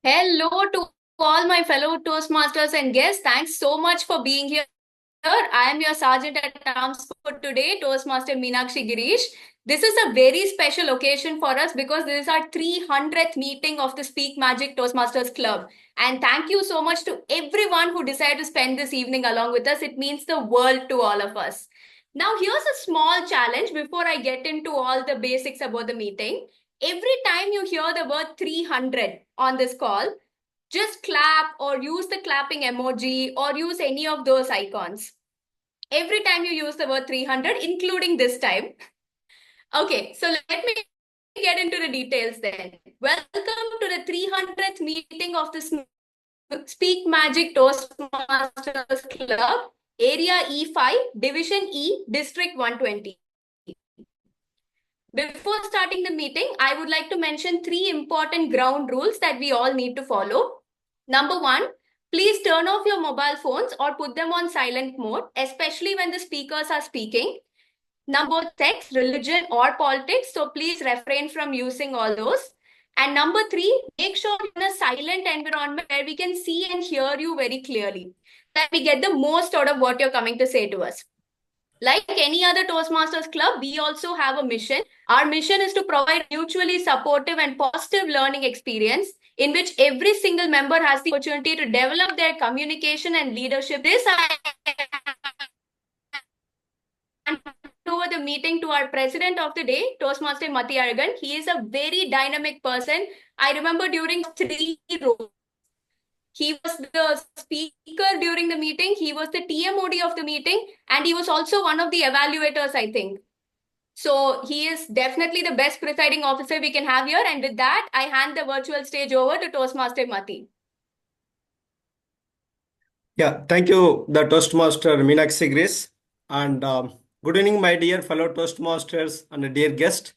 Hello to all my fellow Toastmasters and guests. Thanks so much for being here. I am your Sergeant at Arms for today, Toastmaster Meenakshi Girish. This is a very special occasion for us because this is our 300th meeting of the Speak Magic Toastmasters Club. And thank you so much to everyone who decided to spend this evening along with us. It means the world to all of us. Now, here's a small challenge before I get into all the basics about the meeting. Every time you hear the word 300 on this call, just clap or use the clapping emoji or use any of those icons. Every time you use the word 300, including this time. Okay, so let me get into the details then. Welcome to the 300th meeting of the Speak Magic Toastmasters Club, Area E5, Division E, District 120. Before starting the meeting, I would like to mention three important ground rules that we all need to follow. Number one, please turn off your mobile phones or put them on silent mode, especially when the speakers are speaking. Number sex, religion, or politics, so please refrain from using all those. And number three, make sure you're in a silent environment where we can see and hear you very clearly, that we get the most out of what you're coming to say to us. Like any other Toastmasters club, we also have a mission. Our mission is to provide mutually supportive and positive learning experience in which every single member has the opportunity to develop their communication and leadership. This I hand over the meeting to our president of the day, Toastmaster Mati Aragan. He is a very dynamic person. I remember during three roles, he was the speaker during the meeting, he was the TMOD of the meeting, and he was also one of the evaluators, I think. So he is definitely the best presiding officer we can have here. And with that, I hand the virtual stage over to Toastmaster Mati. Yeah, thank you, the Toastmaster Meenakshi Grace. And good evening, my dear fellow Toastmasters and dear guest.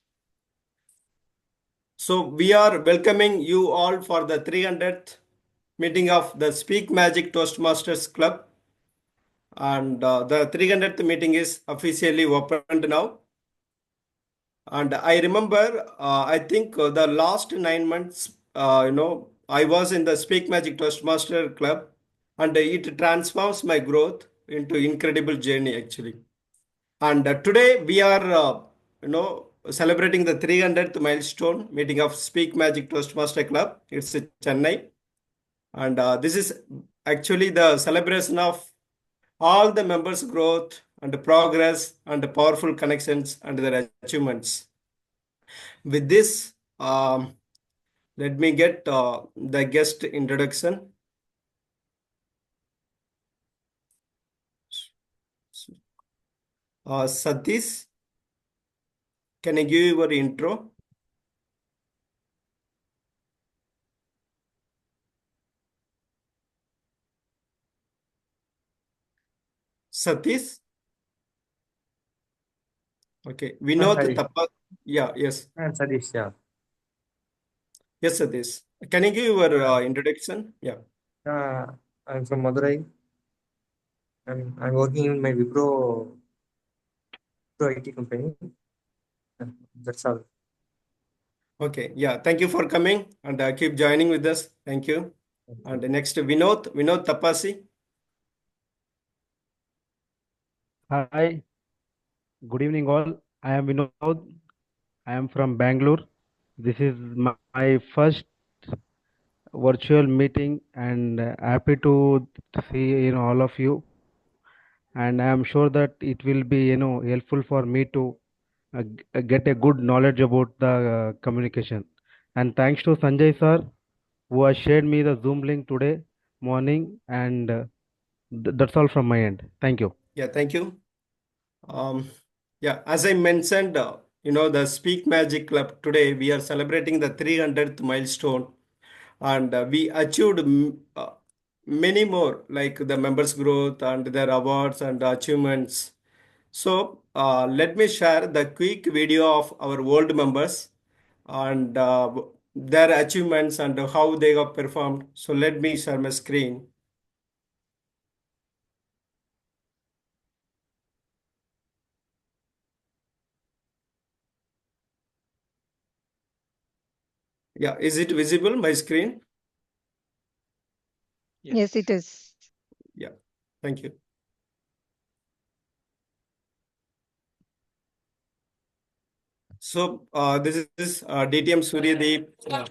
So, we are welcoming you all for the 300th meeting of the Speak Magic Toastmasters Club. And the 300th meeting is officially opened now. And I remember, I think the last 9 months, I was in the Speak Magic Toastmaster Club, and it transforms my growth into incredible journey actually. And today we are, celebrating the 300th milestone meeting of Speak Magic Toastmaster Club. It's in Chennai, and this is actually the celebration of all the members' growth and progress and powerful connections and their achievements. With this, let me get the guest introduction. Satish, can I give your intro? Satish, okay. Vinod Hi, Tapa, yeah, yes, I'm Sadish. Yeah, yes, Satish. Can you give your uh, introduction? Yeah. uh, I'm from Madurai. I'm working in my Wipro IT company. Uh, That's all. Okay. Yeah. Thank you for coming and keep joining with us. Thank you. Thank And you. next, Vinod Tapasi. Hi, good evening all. I am Vinod. I am from Bangalore. This is my first virtual meeting and happy to see all of you. And I am sure that it will be helpful for me to get a good knowledge about the communication. And thanks to Sanjay sir who has shared me the Zoom link today morning and that's all from my end. Thank you. Yeah. Thank you. Um, yeah. As I mentioned, the Speak Magic Club today, we are celebrating the 300th milestone, and we achieved many more like the members growth and their awards and achievements. So let me share the quick video of our old members and their achievements and how they have performed. So let me share my screen. Yeah, is it visible my screen? Yes, it is. Yeah. Thank you. So this is DTM Suryadeep.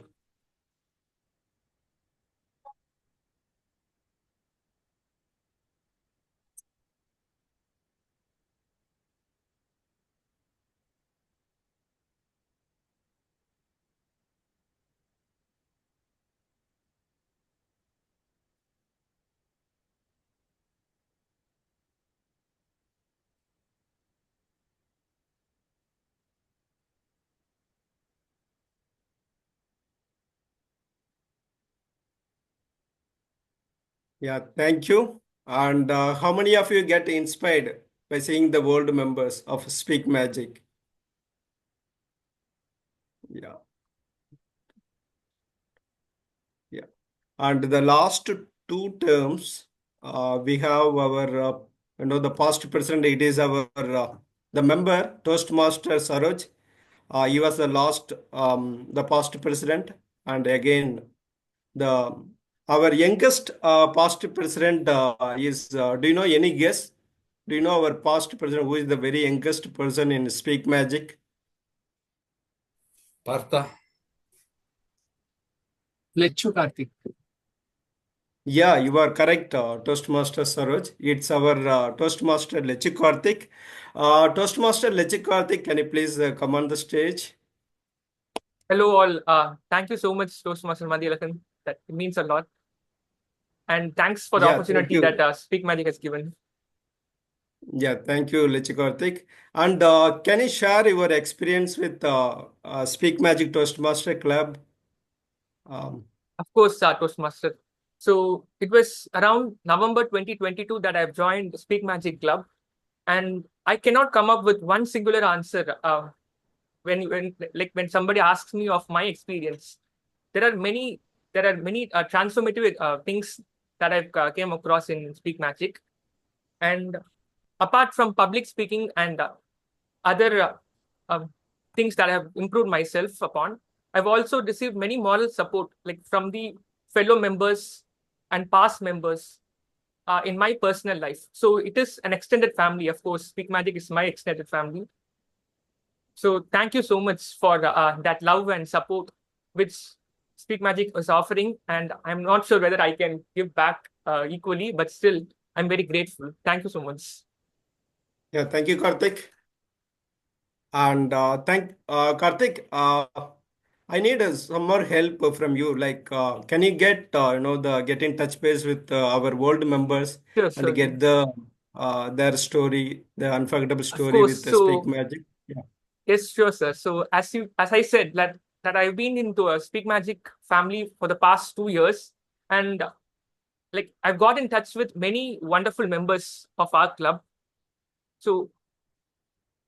Yeah, thank you. And how many of you get inspired by seeing the world members of Speak Magic? Yeah, yeah. And the last two terms, we have our, the past president, it is our, the member, Toastmaster Saroj. He was the past president. And again, the our youngest past president is, do you know any guess? Do you know our past president who is the very youngest person in Speak Magic? Partha. Lechu Karthik. Yeah, you are correct, Toastmaster Saroj. It's our Toastmaster Lechi Karthik. Toastmaster Lechi Karthik, can you please come on the stage? Hello all. Thank you so much, Toastmaster Madhyalakan. That means a lot. And thanks for the Yeah, thank opportunity you. that Speak Magic has given. Yeah, thank you, Lechi Karthik. And can you share your experience with Speak Magic Toastmaster Club? Of course, Toastmaster. So it was around November 2022 that I've joined Speak Magic Club. And I cannot come up with one singular answer when somebody asks me of my experience. There are many transformative things that I've came across in Speak Magic. And apart from public speaking and other things that I have improved myself upon, I've also received many moral support, like from the fellow members and past members in my personal life. So it is an extended family. Of course, Speak Magic is my extended family. So thank you so much for that love and support which Speak Magic is offering. And I'm not sure whether I can give back equally, but still, I'm very grateful. Thank you so much. Yeah, thank you, Karthik. And thank Karthik. I need some more help from you. Like, can you get get in touch base with our world members Sure, and sure. get their story, the unforgettable story course. with the So- Speak Magic? Yeah. Yes, sure, sir. So as I said, that I've been into a Speak Magic family for the past 2 years, and like I've got in touch with many wonderful members of our club. So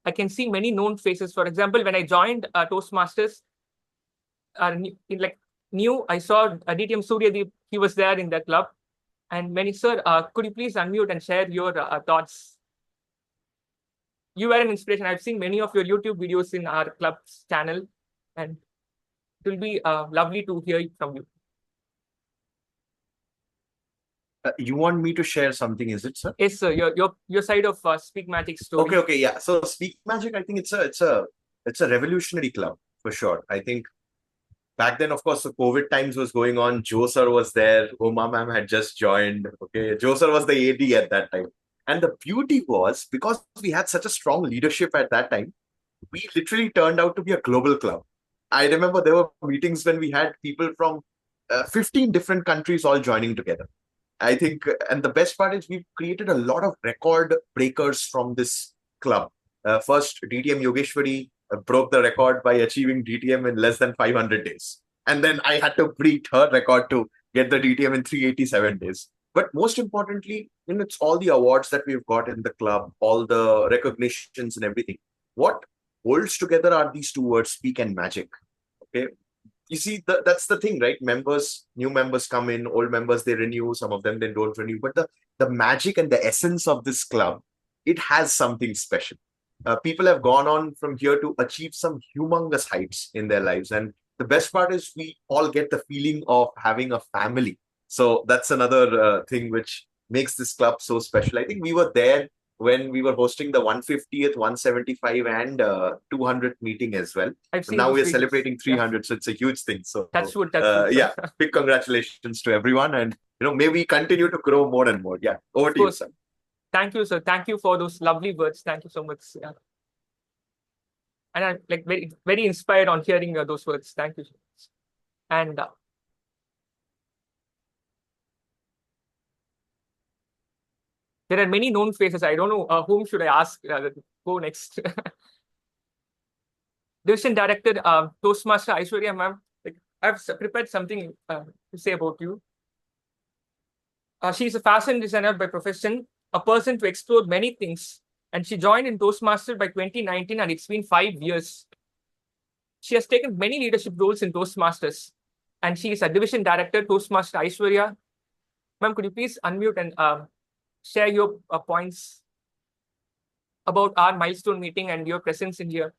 I can see many known faces. For example, when I joined Toastmasters, I saw DTM Suryadeep. He was there in that club, and many sir, could you please unmute and share your thoughts? You were an inspiration. I've seen many of your YouTube videos in our club's channel, and it will be lovely to hear from you. You want me to share something, is it, sir? Yes, sir. Your side of Speak Magic story. Okay, yeah. So Speak Magic, I think it's a revolutionary club for sure. I think back then, of course, the COVID times was going on. Joe sir was there. Oma ma'am had just joined. Okay, Joe sir was the AD at that time. And the beauty was, because we had such a strong leadership at that time, we literally turned out to be a global club. I remember there were meetings when we had people from 15 different countries all joining together. I think, and the best part is we've created a lot of record breakers from this club. First, DTM Yogeshwari broke the record by achieving DTM in less than 500 days. And then I had to beat her record to get the DTM in 387 days. But most importantly, it's all the awards that we've got in the club, all the recognitions and everything. What holds together are these two words, speak and magic. Okay. You see, that's the thing, right? New members come in, old members, they renew, some of them they don't renew. But the magic and the essence of this club, it has something special. People have gone on from here to achieve some humongous heights in their lives. And the best part is we all get the feeling of having a family, So that's another thing which makes this club so special. I think we were there when we were hosting the 150th, 175, and 200th meeting as well. I've seen Now those we're videos. celebrating Yeah. 300, so it's a huge thing. So That's good. That's good. yeah, big congratulations to everyone, and may we continue to grow more and more. Yeah, over Of to you, course. sir. Thank you, sir. Thank you for those lovely words. Thank you so much. Yeah. And I'm like very, very inspired on hearing those words. Thank you so much. And there are many known faces. I don't know whom should I ask go next. Division Director Toastmaster Aishwarya ma'am. Like, I've prepared something to say about you. She's a fashion designer by profession, a person to explore many things, and she joined in Toastmaster by 2019, and it's been 5 years. She has taken many leadership roles in Toastmasters, and she is a division director, Toastmaster Aishwarya. Ma'am, could you please unmute and share your points about our milestone meeting and your presence in here?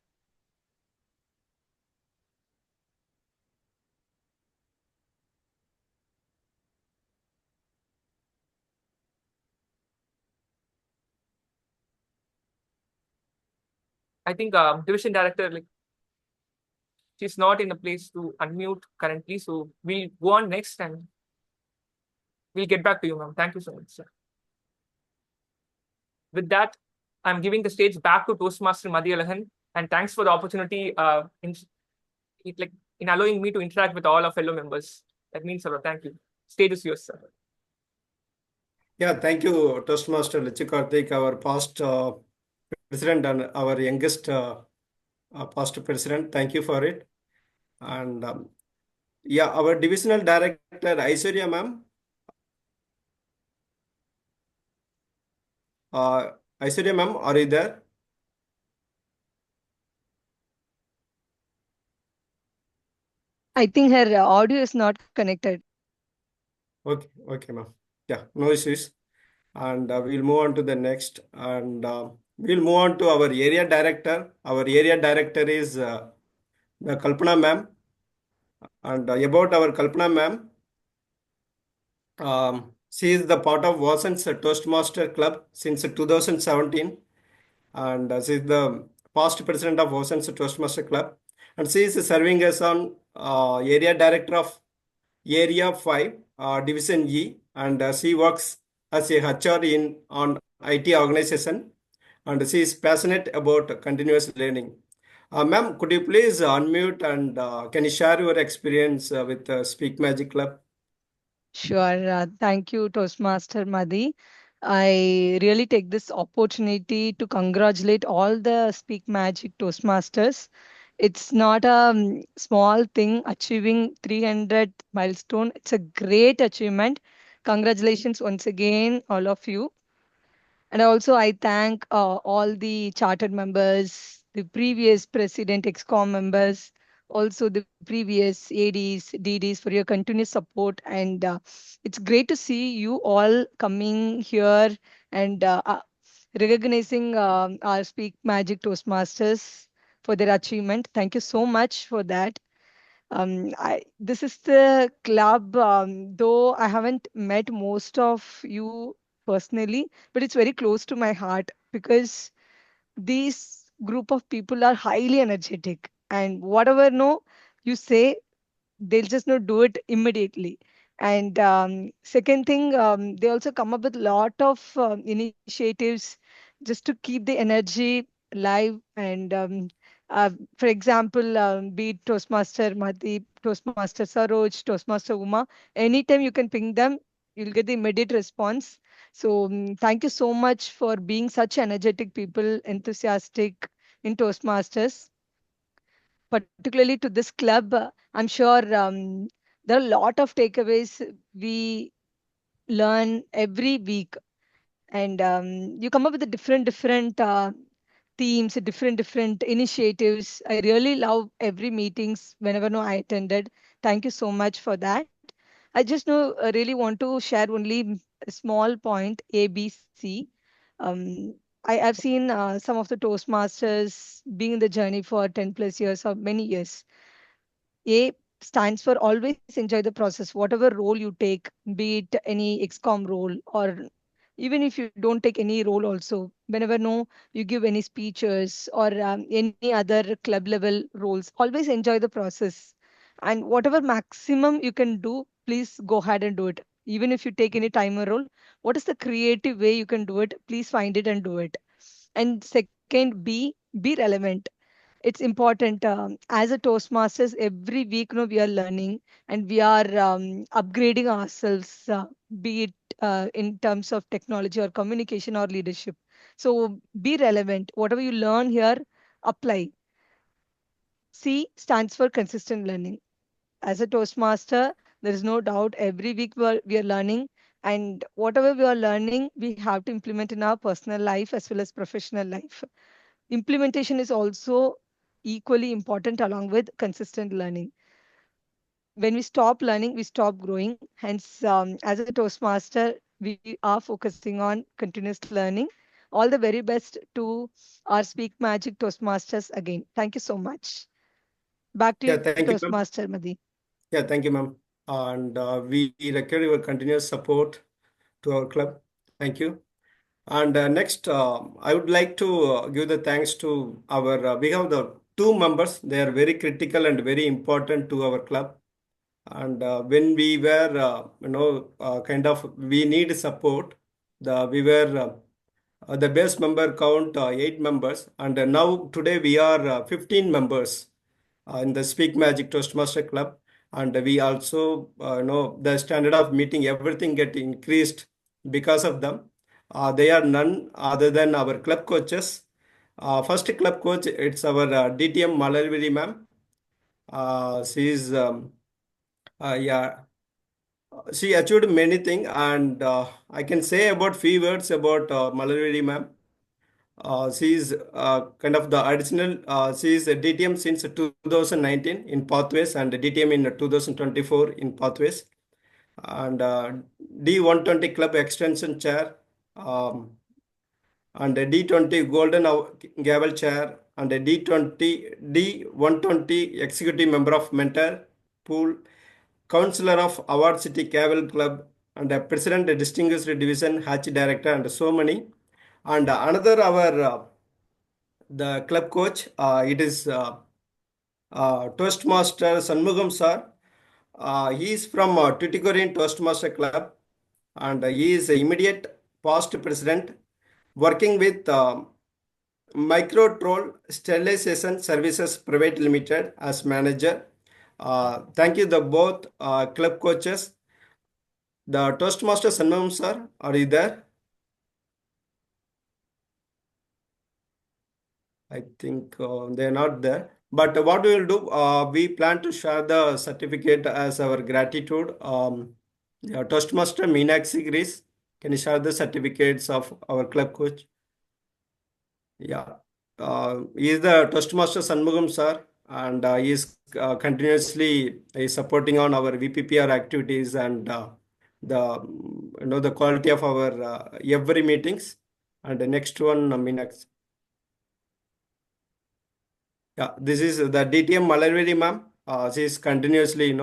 I think division director, like, she's not in a place to unmute currently, so we'll go on next and we'll get back to you, ma'am. Thank you so much, sir. With that, I'm giving the stage back to Toastmaster Madhi Alahan, and thanks for the opportunity in allowing me to interact with all our fellow members. That means a lot. Thank you. Stage is yours, sir. Yeah, thank you, Toastmaster Lichi Karthik, our past president and our youngest past president. Thank you for it. And yeah, our divisional director, Aishwarya ma'am. Aishwarya ma'am, are you there? I think her audio is not connected. Okay, ma'am. Yeah, no issues. And we'll move on to the next. And we'll move on to our area director. Our area director is the Kalpana ma'am. And about our Kalpana ma'am, she is the part of Watson's Toastmaster Club since 2017. And she is the past president of Watson's Toastmaster Club. And she is serving as on area director of Area 5, Division E, and she works as a HR in on IT organization, and she is passionate about continuous learning. Ma'am, could you please unmute and can you share your experience with Speak Magic Club? Sure. Thank you, Toastmaster Madhi. I really take this opportunity to congratulate all the Speak Magic Toastmasters. It's not a small thing achieving 300 milestone. It's a great achievement. Congratulations once again, all of you. And also, I thank all the chartered members, the previous president, EXCOM members, also the previous ADs, DDs for your continuous support. And it's great to see you all coming here and recognizing our Speak Magic Toastmasters for their achievement. Thank you so much for that. This is the club, though I haven't met most of you personally, but it's very close to my heart because these group of people are highly energetic, and whatever no you say, they'll just not do it immediately. And second thing, they also come up with a lot of initiatives just to keep the energy live. And for example, be it Toastmaster Madhi, Toastmaster Saroj, Toastmaster Uma, anytime you can ping them, you'll get the immediate response. So thank you so much for being such energetic people, enthusiastic in Toastmasters, particularly to this club. I'm sure there are a lot of takeaways we learn every week, and you come up with the different themes, different initiatives. I really love every meetings whenever no I attended. Thank you so much for that. I just know really want to share only a small point A, B, C. I've seen some of the Toastmasters being in the journey for 10 plus years or many years. A, stands for always enjoy the process, whatever role you take, be it any XCOM role, or even if you don't take any role also, whenever no you give any speeches or any other club level roles, always enjoy the process. And whatever maximum you can do, please go ahead and do it. Even if you take any timer role, what is the creative way you can do it, please find it and do it. And second, be relevant. It's important, as a Toastmasters every week, we are learning and we are upgrading ourselves, be it in terms of technology or communication or leadership. So be relevant, whatever you learn here, apply. C stands for consistent learning. As a Toastmaster, there is no doubt every week we are learning, and whatever we are learning we have to implement in our personal life as well as professional life. Implementation is also equally important along with consistent learning. When we stop learning, we stop growing. Hence, as a Toastmaster, we are focusing on continuous learning. All the very best to our Speak Magic Toastmasters again. Thank you so much. Back to Yeah, you, thank you, ma'am. Toastmaster Madi. Yeah, thank you, ma'am. And we require your continuous support to our club. Thank you. And next, I would like to give the thanks to our, we have the two members. They are very critical and very important to our club. And when we were, kind of, we need support. We were the base member count 8 members, and now today we are 15 members in the Speak Magic Toastmaster Club, and we also know the standard of meeting, everything get increased because of them. They are none other than our club coaches. First club coach, it's our DTM Malaviri ma'am. She is yeah, she achieved many things, and I can say about few words about Malaviri ma'am. She is kind of the additional, she is a DTM since 2019 in Pathways and DTM in 2024 in Pathways. And D120 Club Extension Chair, um, and a D20 Golden Gavel Chair, and a D120 Executive Member of Mentor Pool, Counselor of Award City Gavel Club, and a President Distinguished Division Hatch Director, and so many. And another our the club coach, it is Toastmaster Sanmugam sir. He is from Tuticorin Toastmaster Club, and he is immediate past president working with Micro Troll Sterilization Services Private Limited as manager. Thank you, the both club coaches. The Toastmaster Sanmugam sir, are you there? I think they're not there. But what we will do, we plan to share the certificate as our gratitude. Yeah, Toastmaster Meenakshi Greece, can you share the certificates of our club coach? Yeah, he is the Toastmaster Sanmugam sir, and he is continuously supporting on our VPPR activities and the the quality of our every meetings. And the next one, Meenakshi. Yeah, this is the DTM Malarvedi ma'am. She is continuously,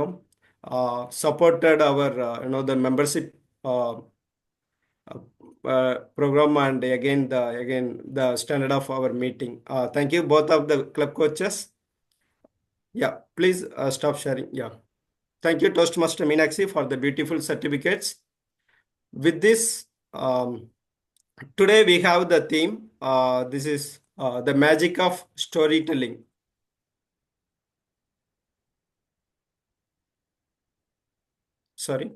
supported our, the membership program, and again the standard of our meeting. Thank you both of the club coaches. Yeah, please stop sharing. Yeah, thank you Toastmaster Meenakshi for the beautiful certificates. With this, today we have the theme. This is the magic of storytelling. Sorry.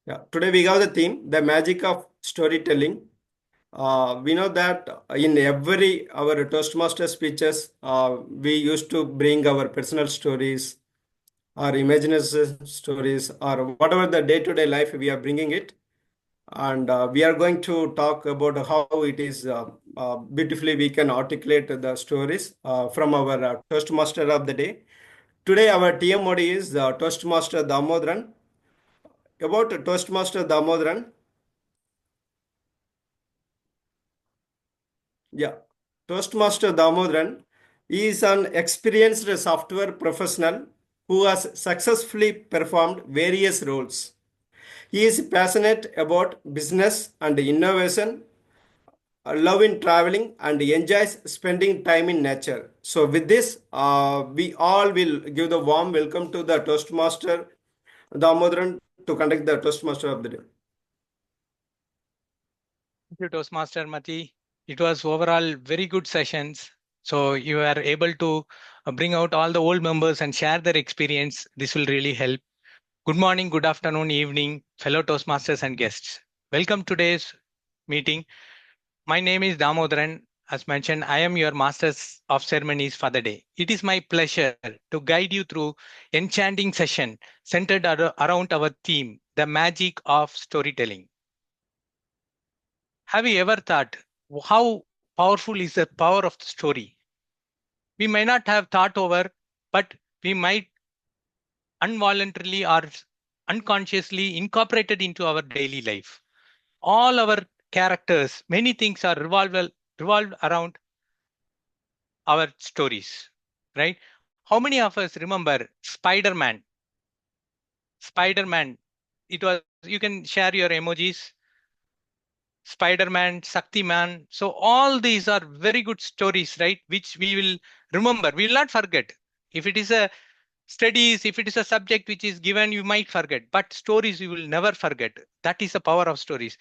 Yeah, today we have the theme, the magic of storytelling. We know that in every our Toastmaster speeches, we used to bring our personal stories, our imagination stories, or whatever the day-to-day life we are bringing it. And we are going to talk about how it is beautifully we can articulate the stories from our Toastmaster of the day. Today our TMOD is Toastmaster Damodran. About Toastmaster Damodran, yeah, Toastmaster Damodran He is an experienced software professional who has successfully performed various roles. He is passionate about business and innovation, love in traveling, and enjoys spending time in nature. So, with this, we all will give the warm welcome to the Toastmaster Damodaran to conduct the Toastmaster of the day. Thank you, Toastmaster Mati. It was overall very good sessions. So you are able to bring out all the old members and share their experience. This will really help. Good morning, good afternoon, evening, fellow Toastmasters and guests. Welcome to today's meeting. My name is Damodaran. As mentioned, I am your Masters of Ceremonies for the day. It is my pleasure to guide you through enchanting session centered around our theme, the magic of storytelling. Have you ever thought how powerful is the power of the story? We may not have thought over, but we might involuntarily or unconsciously incorporate it into our daily life. All our characters, many things are revolved around our stories, right? How many of us remember Spider-Man? Spider-Man, it was, you can share your emojis. Spider-Man, Shaktiman. So all these are very good stories, right? Which we will remember. We will not forget. If it is a studies, if it is a subject which is given, you might forget. But stories you will never forget. That is the power of stories.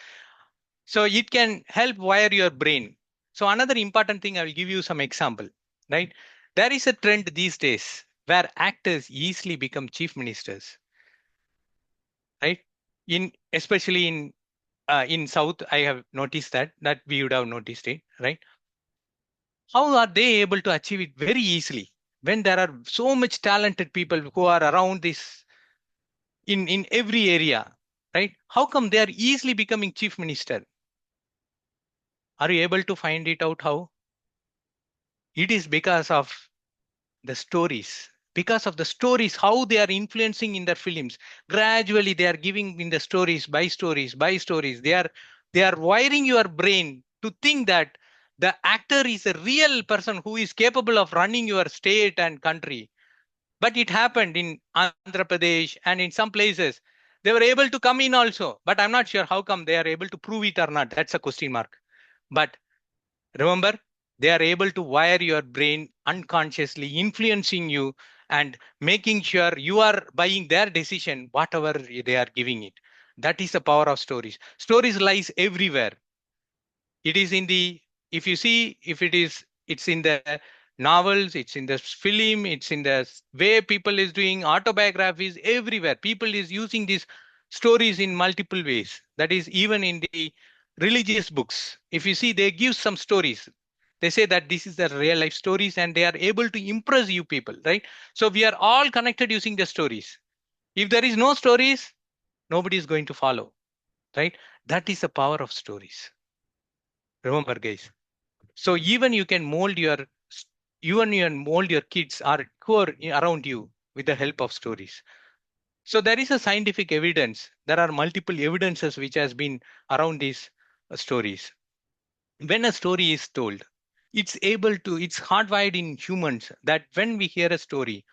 So it can help wire your brain. So another important thing, I will give you some example, right? There is a trend these days where actors easily become chief ministers, right? Especially in South, I have noticed that we would have noticed it, right? How are they able to achieve it very easily when there are so much talented people who are around this in every area, right? How come they are easily becoming chief minister? Are you able to find it out how? It is because of the stories. Because of the stories, how they are influencing in their films. Gradually, they are giving in the stories by stories by stories. They are wiring your brain to think that the actor is a real person who is capable of running your state and country. But it happened in Andhra Pradesh and in some places. They were able to come in also, but I'm not sure how come they are able to prove it or not. That's a question mark. But remember, they are able to wire your brain unconsciously, influencing you and making sure you are buying their decision, whatever they are giving it. That is the power of stories. Stories lies everywhere. It is in the, if you see, if it is, it's in the novels, it's in the film, it's in the way people is doing autobiographies everywhere. People is using these stories in multiple ways. That is even in the religious books. If you see, they give some stories. They say that this is the real life stories and they are able to impress you people, right? So we are all connected using the stories. If there is no stories, nobody is going to follow, right? That is the power of stories. Remember, guys. So even you can mold your kids or who are around you with the help of stories. So there is a scientific evidence. There are multiple evidences which has been around these stories. When a story is told, it's hardwired in humans that when we hear a story,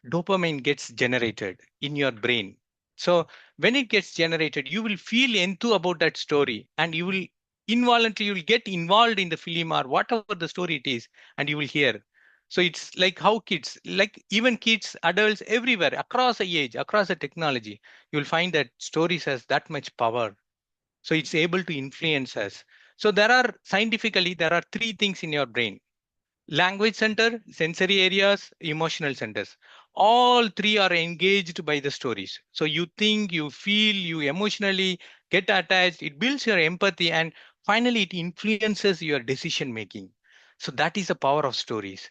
dopamine gets generated in your brain. So when it gets generated, you will feel enthused about that story and you will involuntarily you will get involved in the film or whatever the story it is and you will hear. So it's like how kids, like even kids, adults everywhere, across the age, across the technology, you will find that stories has that much power. So it's able to influence us. So scientifically, there are three things in your brain: language center, sensory areas, emotional centers. All three are engaged by the stories. So you think, you feel, you emotionally get attached, it builds your empathy, and finally it influences your decision making. So that is the power of stories.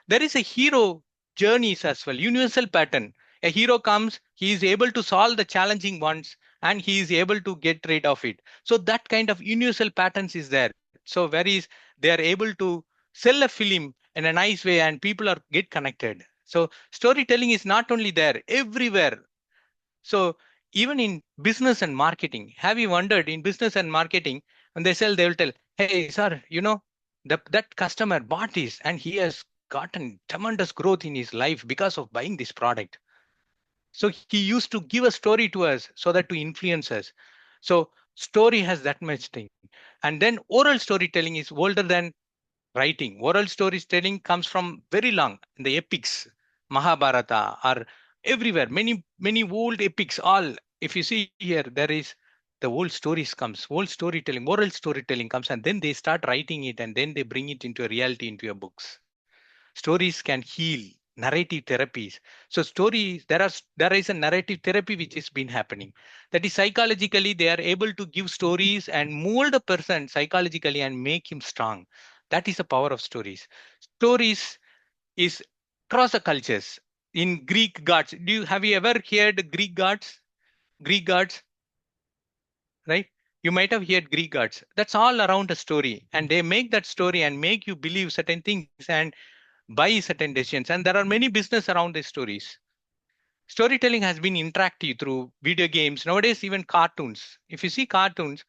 There is a hero journeys as well, universal pattern. A hero comes, he is able to solve the challenging ones and he is able to get rid of it. So that kind of universal patterns is there. So whereas they are able to sell a film in a nice way and people are get connected. So storytelling is not only there, everywhere. So even in business and marketing, have you wondered in business and marketing, when they sell, they will tell, hey, sir, that customer bought this and he has gotten tremendous growth in his life because of buying this product. So he used to give a story to us so that to influence us. So story has that much thing. And then oral storytelling is older than writing. Oral storytelling comes from very long in the epics, Mahabharata, or everywhere. Many old epics. All, if you see here, there is the old stories comes, old storytelling, oral storytelling comes, and then they start writing it, and then they bring it into a reality into your books. Stories can heal. Narrative therapies. So stories, there is a narrative therapy which has been happening. That is psychologically they are able to give stories and mold a person psychologically and make him strong. That is the power of stories. Stories is across the cultures. In Greek gods, have you ever heard Greek gods? Greek gods, right? You might have heard Greek gods. That's all around a story, and they make that story and make you believe certain things and buy certain decisions. And there are many business around these stories. Storytelling has been interactive through video games. Nowadays, even cartoons. If you see cartoons,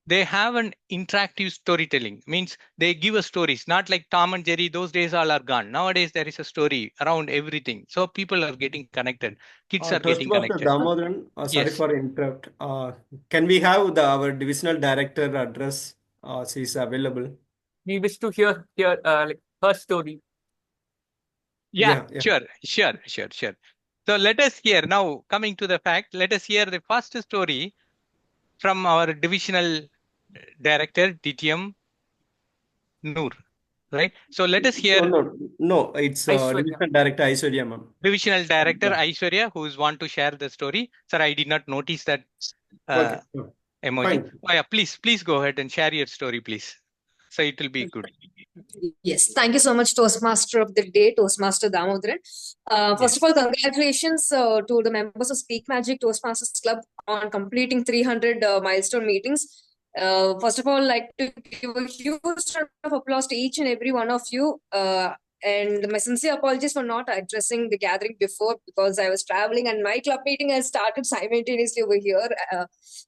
they have an interactive storytelling. Means they give us stories, not like Tom and Jerry. Those days all are gone. Nowadays, there is a story around everything. So people are getting connected. Kids are getting Toastmaster connected. Damodaran, sorry Yes. for interrupt. Can we have our divisional director address? She is available. We wish to hear like her story. Yeah, Yeah. sure. So let us hear now, coming to the fact, let us hear the first story from our divisional director, DTM Noor, right? So let us hear No. It's Aishwarya. divisional director Aishwarya, ma'am. divisional director Yeah. Aishwarya, who is want to share the story. Sir, I did not notice that Okay. emoji. Fine. Oh, yeah, please go ahead and share your story, please. So it will be good. Yes, thank you so much, Toastmaster of the Day, Toastmaster Damodaran. First of all, congratulations to the members of Speak Magic Toastmasters Club on completing 300 milestone meetings. First of all, like to give a huge round of applause to each and every one of you. And my sincere apologies for not addressing the gathering before because I was traveling and my club meeting has started simultaneously over here.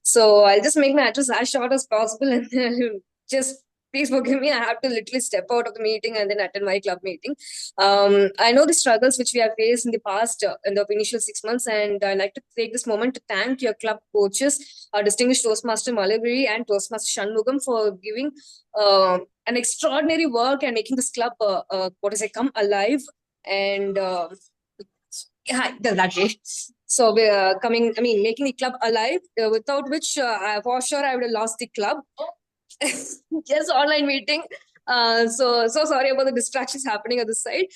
So I'll just make my address as short as possible and just please forgive me. I have to literally step out of the meeting and then attend my club meeting. I know the struggles which we have faced in the past, in the initial 6 months, and I'd like to take this moment to thank your club coaches, distinguished Toastmaster Malagiri and Toastmaster Shanmugam for giving an extraordinary work and making this club, come alive. And yeah, that way. So we're making the club alive, without which for sure I would have lost the club. Just online meeting. So sorry about the distractions happening at this side.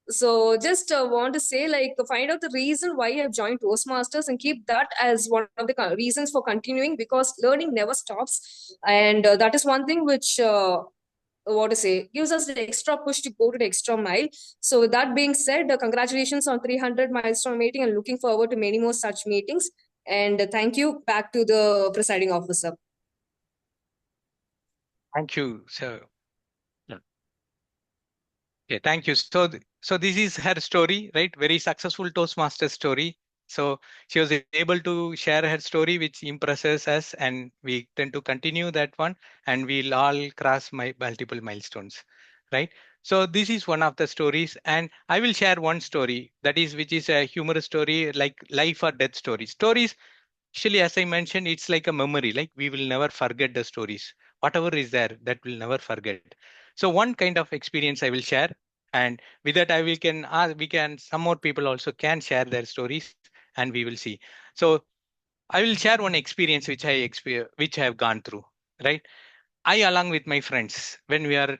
So just want to say, like, find out the reason why I've joined Toastmasters and keep that as one of the reasons for continuing, because learning never stops, and that is one thing which gives us the extra push to go to the extra mile. So with that being said, congratulations on 300 milestone meeting and looking forward to many more such meetings. And thank you. Back to the presiding officer. Thank you, sir. Okay, thank you. So this is her story, right? Very successful Toastmaster story. So she was able to share her story, which impresses us, and we tend to continue that one, and we'll all cross multiple milestones, right? So this is one of the stories, and I will share one story which is a humorous story, like life or death story. Stories, actually, as I mentioned, it's like a memory. Like we will never forget the stories. Whatever is there, that we'll never forget. So one kind of experience I will share, and with that some more people also can share their stories, and we will see. So I will share one experience which I have gone through. Right, I along with my friends, when we are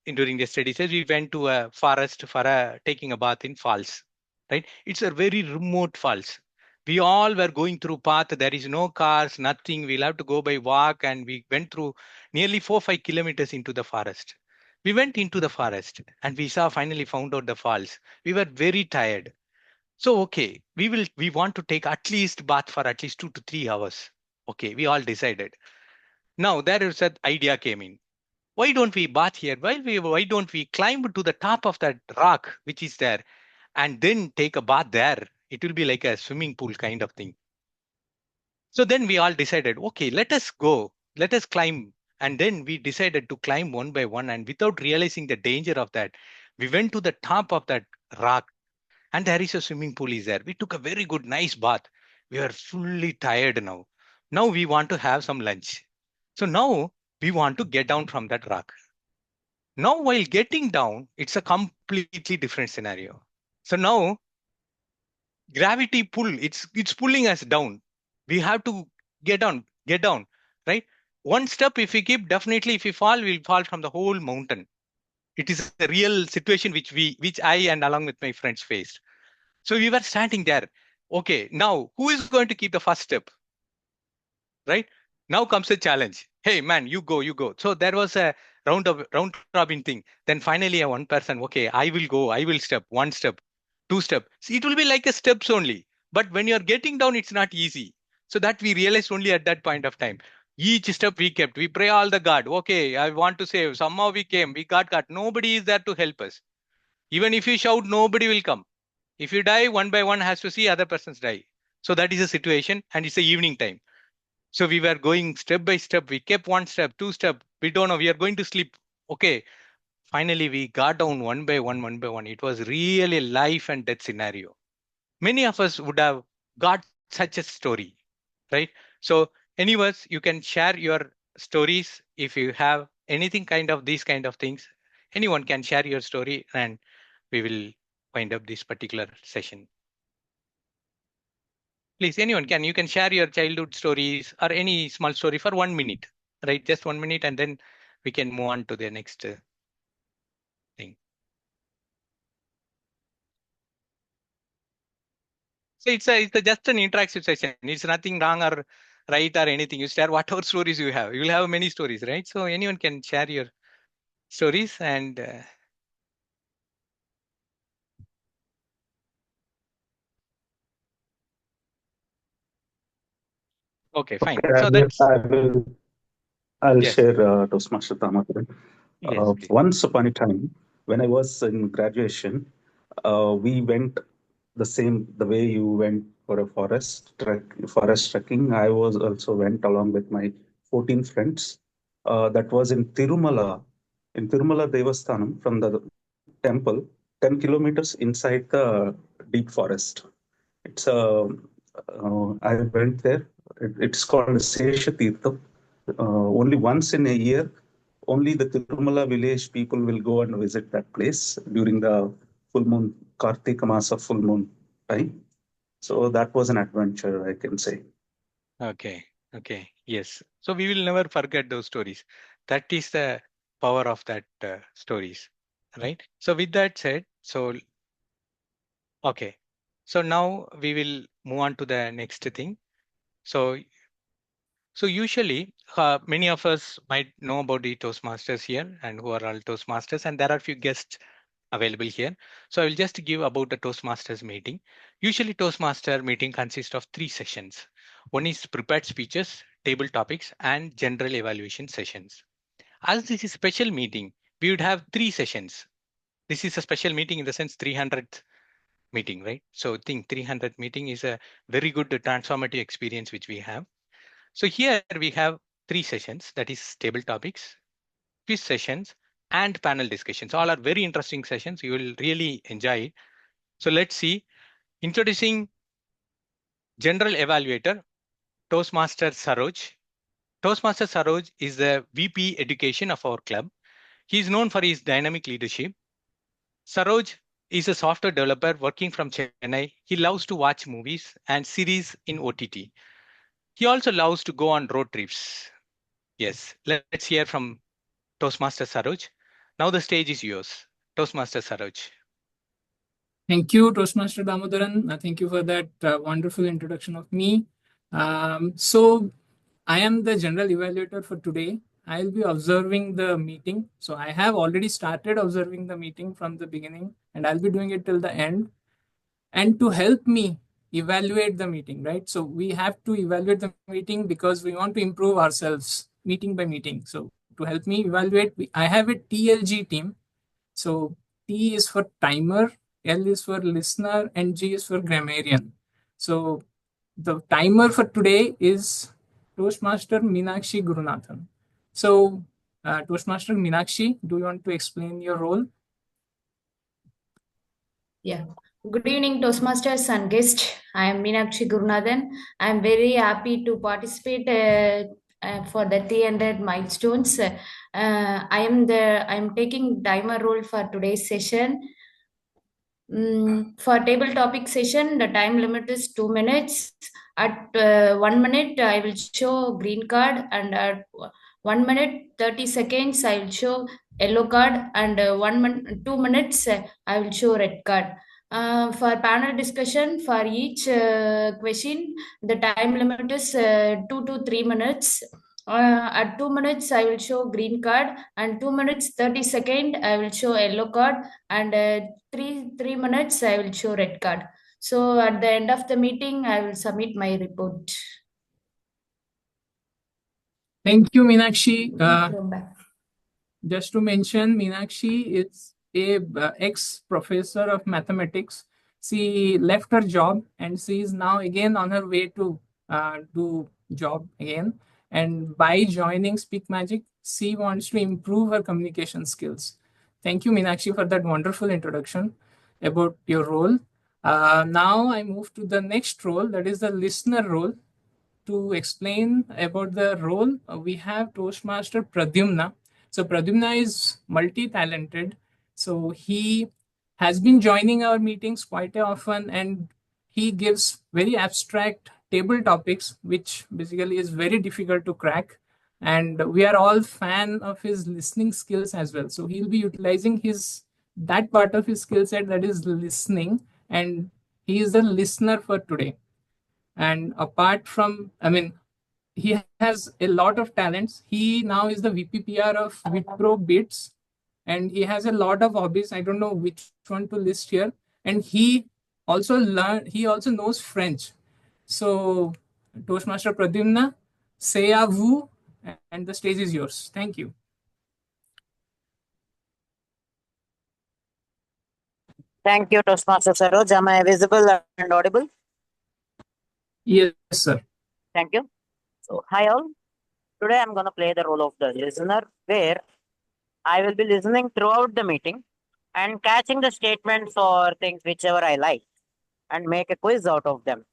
during the studies, we went to a forest for taking a bath in falls. Right, it's a very remote falls. We all were going through path. There is no cars, nothing. We'll have to go by walk, and we went through nearly 4-5 kilometers into the forest. We went into the forest and we finally found out the falls. We were very tired. So okay, we want to take at least bath for at least 2 to 3 hours. Okay, we all decided. Now there is an idea came in. Why don't we bath here? Why don't we climb to the top of that rock which is there and then take a bath there? It will be like a swimming pool kind of thing. So then we all decided, okay, let us go. Let us climb And then we decided to climb one by one. And without realizing the danger of that, we went to the top of that rock, and there is a swimming pool is there. We took a very good, nice bath. We are fully tired now. Now we want to have some lunch. So now we want to get down from that rock. Now, while getting down, it's a completely different scenario. So now gravity pull, it's pulling us down. We have to get down, right? One step, if we keep, definitely if we fall, we'll fall from the whole mountain. It is a real situation which I and along with my friends faced. So we were standing there. Okay, now who is going to keep the first step? Right? Now comes the challenge. Hey man, you go. So there was a round robin thing. Then finally a one person, okay, I will go, I will step, one step, two step. See, it will be like a steps only. But when you're getting down, it's not easy. So that we realized only at that point of time. Each step we kept, we pray all the God. Okay, I want to save. Somehow we came, we got caught. Nobody is there to help us. Even if you shout, nobody will come. If you die, one by one has to see other persons die. So that is the situation, and it's the evening time. So we were going step by step. We kept one step, two step. We don't know. We are going to sleep. Okay. Finally, we got down one by one, one by one. It was really life and death scenario. Many of us would have got such a story, right? So, anyways, you can share your stories if you have anything kind of these kind of things. Anyone can share your story, and we will wind up this particular session. Please, anyone you can share your childhood stories or any small story for 1 minute, right? Just 1 minute, and then we can move on to the next thing. So it's just an interactive session. It's nothing wrong or right or anything. You share whatever stories you have. You will have many stories, right? So anyone can share your stories and okay, fine. So that's I'll yes, share Toastmaster Damodaran. yes, please. Once upon a time, when I was in graduation, we went the way you went for a forest trekking. I was also went along with my 14 friends. That was in Tirumala Devasthanam, from the temple, 10 kilometers inside the deep forest. It's I went there. It's called Sesha Tirtham. Only once in a year, only the Tirumala village people will go and visit that place during the full moon, Kartika Masa full moon time. So that was an adventure, I can say. Okay. Yes. So we will never forget those stories. That is the power of that stories, right? So with that said, okay. So now we will move on to the next thing. So usually many of us might know about the Toastmasters here and who are all Toastmasters, and there are few guests available here. So I will just give about the Toastmasters meeting. Usually Toastmaster meeting consists of 3 sessions. One is prepared speeches, table topics, and general evaluation sessions. As this is special meeting, we would have 3 sessions. This is a special meeting in the sense 300th meeting, right? So I think 300th meeting is a very good transformative experience which we have. So here we have 3 sessions, that is table topics, quiz sessions, and panel discussions. All are very interesting sessions. You will really enjoy it. So let's see. Introducing General Evaluator, Toastmaster Saroj. Toastmaster Saroj is the VP Education of our club. He is known for his dynamic leadership. Saroj is a software developer working from Chennai. He loves to watch movies and series in OTT. He also loves to go on road trips. Yes, let's hear from Toastmaster Saroj. Now the stage is yours, Toastmaster Saroj. Thank you, Toastmaster Damodaran. Thank you for that wonderful introduction of me. So I am the general evaluator for today. I'll be observing the meeting. So I have already started observing the meeting from the beginning, and I'll be doing it till the end. And to help me evaluate the meeting, right? So we have to evaluate the meeting because we want to improve ourselves meeting by meeting. So to help me evaluate, I have a TLG team. So T is for timer, L is for listener, and G is for grammarian. So the timer for today is Toastmaster Meenakshi Gurunathan. So, Toastmaster Meenakshi, do you want to explain your role? Yeah. Good evening, Toastmasters and guests. I am Meenakshi Gurunathan. I am very happy to participate for the 300 milestones. I am taking timer role for today's session. For table topic session, the time limit is 2 minutes. At 1 minute, I will show green card, and at 1 minute 30 seconds, I will show yellow card, and 2 minutes, I will show red card. For panel discussion, for each question, the time limit is 2 to 3 minutes. At 2 minutes, I will show green card, and 2 minutes 30 second, I will show yellow card, and 3 minutes, I will show red card. So at the end of the meeting, I will submit my report. Thank you, Meenakshi. Back. Just to mention, Meenakshi is a ex-professor of mathematics. She left her job and she is now again on her way to do job again. And by joining Speak Magic, she wants to improve her communication skills. Thank you, Meenakshi, for that wonderful introduction about your role. Now I move to the next role, that is the listener role. To explain about the role, we have Toastmaster Pradyumna. So Pradyumna is multi-talented. So he has been joining our meetings quite often, and he gives very abstract table topics, which basically is very difficult to crack. And we are all fan of his listening skills as well. So he'll be utilizing that part of his skill set, that is listening, and he is the listener for today. And apart from, he has a lot of talents. He now is the VPPR of Wipro Bits, and he has a lot of hobbies. I don't know which one to list here. And he also knows French. So, Toastmaster Pradyumna, c'est à vous, and the stage is yours. Thank you. Thank you, Toastmaster Saroj. Am I visible and audible? Yes, sir. Thank you. So, hi all. Today I'm going to play the role of the listener, where I will be listening throughout the meeting and catching the statements or things whichever I like and make a quiz out of them.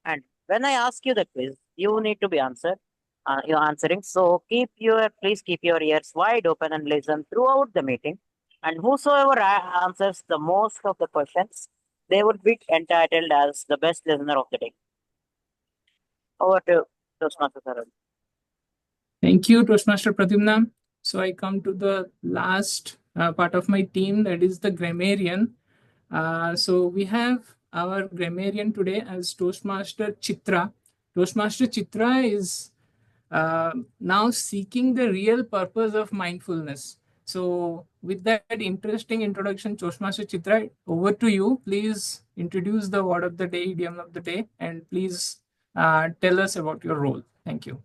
And when I ask you the quiz, you need to be you're answering. So please keep your ears wide open and listen throughout the meeting. And whosoever answers the most of the questions, they would be entitled as the best listener of the day. Over to Toastmaster Saroj. Thank you, Toastmaster Pradyumna. So I come to the last part of my team, that is the grammarian. So we have our grammarian today as Toastmaster Chitra. Toastmaster Chitra is now seeking the real purpose of mindfulness. So with that interesting introduction, Toastmaster Chitra, over to you. Please introduce the word of the day, idiom of the day, and please tell us about your role. Thank you.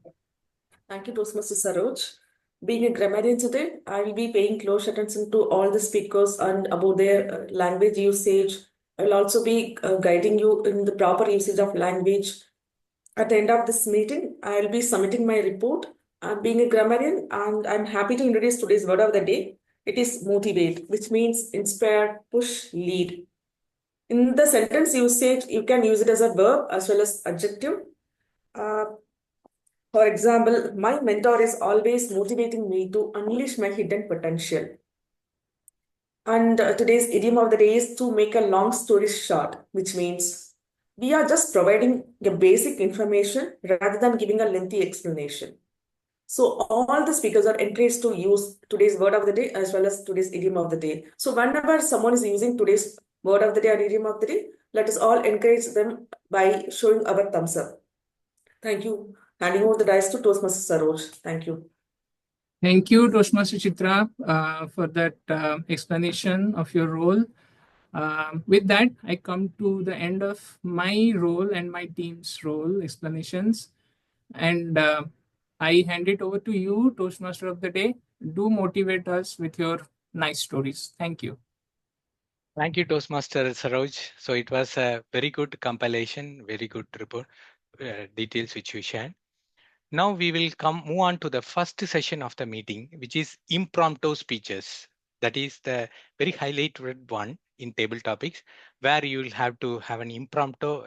Thank you, Toastmaster Saroj. Being a grammarian today, I will be paying close attention to all the speakers and about their language usage. I will also be guiding you in the proper usage of language. At the end of this meeting, I will be submitting my report. I'm being a grammarian, and I'm happy to introduce today's word of the day. It is motivate, which means inspire, push, lead. In the sentence usage, you can use it as a verb as well as adjective. For example, my mentor is always motivating me to unleash my hidden potential. And today's idiom of the day is to make a long story short, which means we are just providing a basic information rather than giving a lengthy explanation. So all the speakers are encouraged to use today's word of the day as well as today's idiom of the day. So whenever someone is using today's word of the day or idiom of the day, let us all encourage them by showing our thumbs up. Thank you. Handing over the dice to Toastmaster Saroj. Thank you. Thank you, Toastmaster Chitra, for that explanation of your role. With that, I come to the end of my role and my team's role explanations. And I hand it over to you, Toastmaster of the day. Do motivate us with your nice stories. Thank you. Thank you, Toastmaster Saroj. So it was a very good compilation, very good report, details which you shared. Now we will move on to the first session of the meeting, which is impromptu speeches. That is the very highlighted one in table topics, where you will have to have an impromptu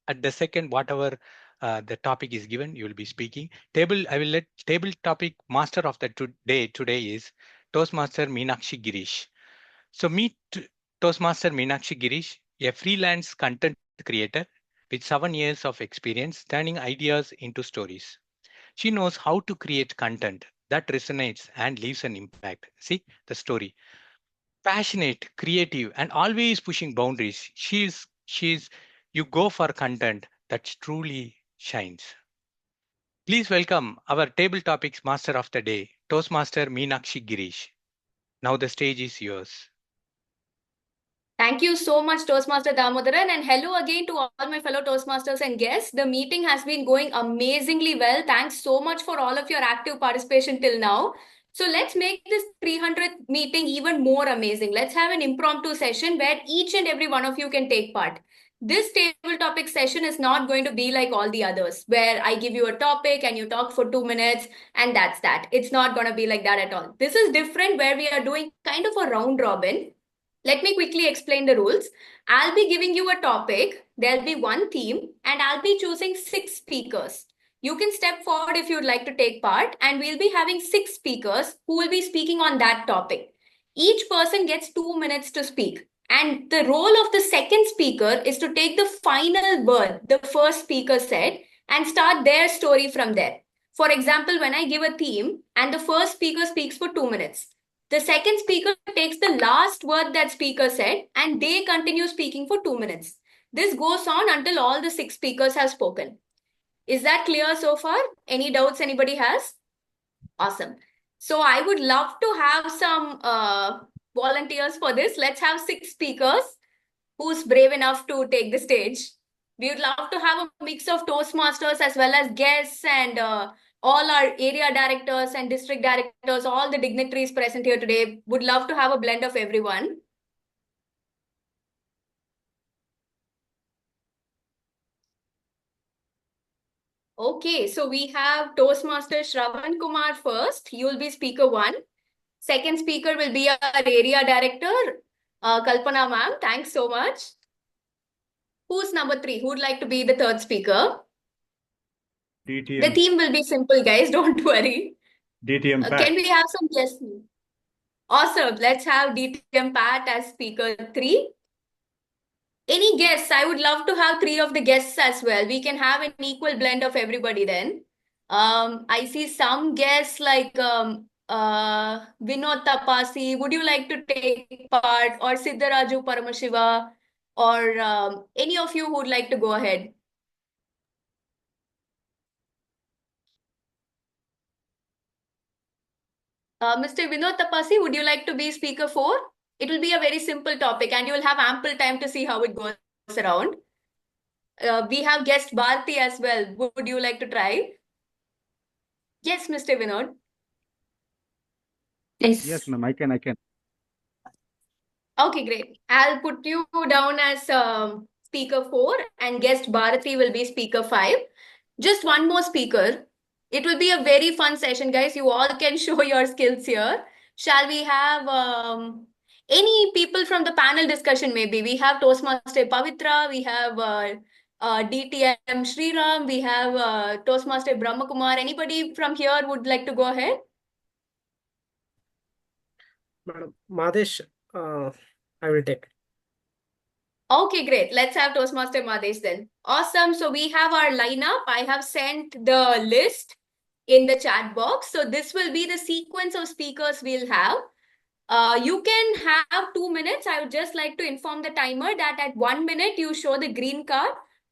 at the second, whatever the topic is given, you will be speaking. I will let table topic master of the today is Toastmaster Meenakshi Girish. So meet Toastmaster Meenakshi Girish, a freelance content creator with 7 years of experience turning ideas into stories. She knows how to create content that resonates and leaves an impact. See the story. Passionate, creative, and always pushing boundaries. You go for content that truly shines. Please welcome our table topics master of the day, Toastmaster Meenakshi Girish. Now the stage is yours. Thank you so much, Toastmaster Damodaran, and hello again to all my fellow Toastmasters and guests. The meeting has been going amazingly well. Thanks so much for all of your active participation till now. So let's make this 300th meeting even more amazing. Let's have an impromptu session where each and every one of you can take part. This table topic session is not going to be like all the others, where I give you a topic and you talk for 2 minutes and that's that. It's not going to be like that at all. This is different, where we are doing kind of a round robin. Let me quickly explain the rules. I'll be giving you a topic, there'll be one theme, and I'll be choosing 6 speakers. You can step forward if you'd like to take part, and we'll be having 6 speakers who will be speaking on that topic. Each person gets 2 minutes to speak. And the role of the second speaker is to take the final word the first speaker said and start their story from there. For example, when I give a theme and the first speaker speaks for 2 minutes, the second speaker takes the last word that speaker said and they continue speaking for 2 minutes. This goes on until all the 6 speakers have spoken. Is that clear so far? Any doubts anybody has? Awesome. So I would love to have some volunteers for this. Let's have 6 speakers. Who's brave enough to take the stage? We would love to have a mix of Toastmasters as well as guests and all our area directors and district directors, all the dignitaries present here today. Would love to have a blend of everyone. Okay, so we have Toastmaster Shravan Kumar first. You will be speaker 1. Second speaker will be our area director, Kalpana ma'am. Thanks so much. Who's number 3? Who would like to be the third speaker? DTM. The theme will be simple, guys. Don't worry. DTM Pat. Can we have some guests? Awesome. Let's have DTM Pat as speaker 3. Any guests? I would love to have 3 of the guests as well. We can have an equal blend of everybody then. I see some guests like Vinod Tapasi. Would you like to take part? Or Siddharaju Paramashiva? Or any of you who would like to go ahead? Mr. Vinod Tapasi, would you like to be speaker 4? It will be a very simple topic and you will have ample time to see how it goes around. We have guest Bharti as well. Would you like to try? Yes, Mr. Vinod. Yes, ma'am, I can. Okay, great. I'll put you down as speaker 4 and guest Bharati will be speaker 5. Just one more speaker. It will be a very fun session, guys. You all can show your skills here. Shall we have any people from the panel discussion maybe? We have Toastmaster Pavitra, we have DTM Sriram, we have Toastmaster Brahmakumar. Anybody from here would like to go ahead? Madam Madesh, I will take. Okay, great. Let's have Toastmaster Madesh then. Awesome. So we have our lineup. I have sent the list in the chat box. So this will be the sequence of speakers we'll have. You can have 2 minutes. I would just like to inform the timer that at 1 minute you show the green card,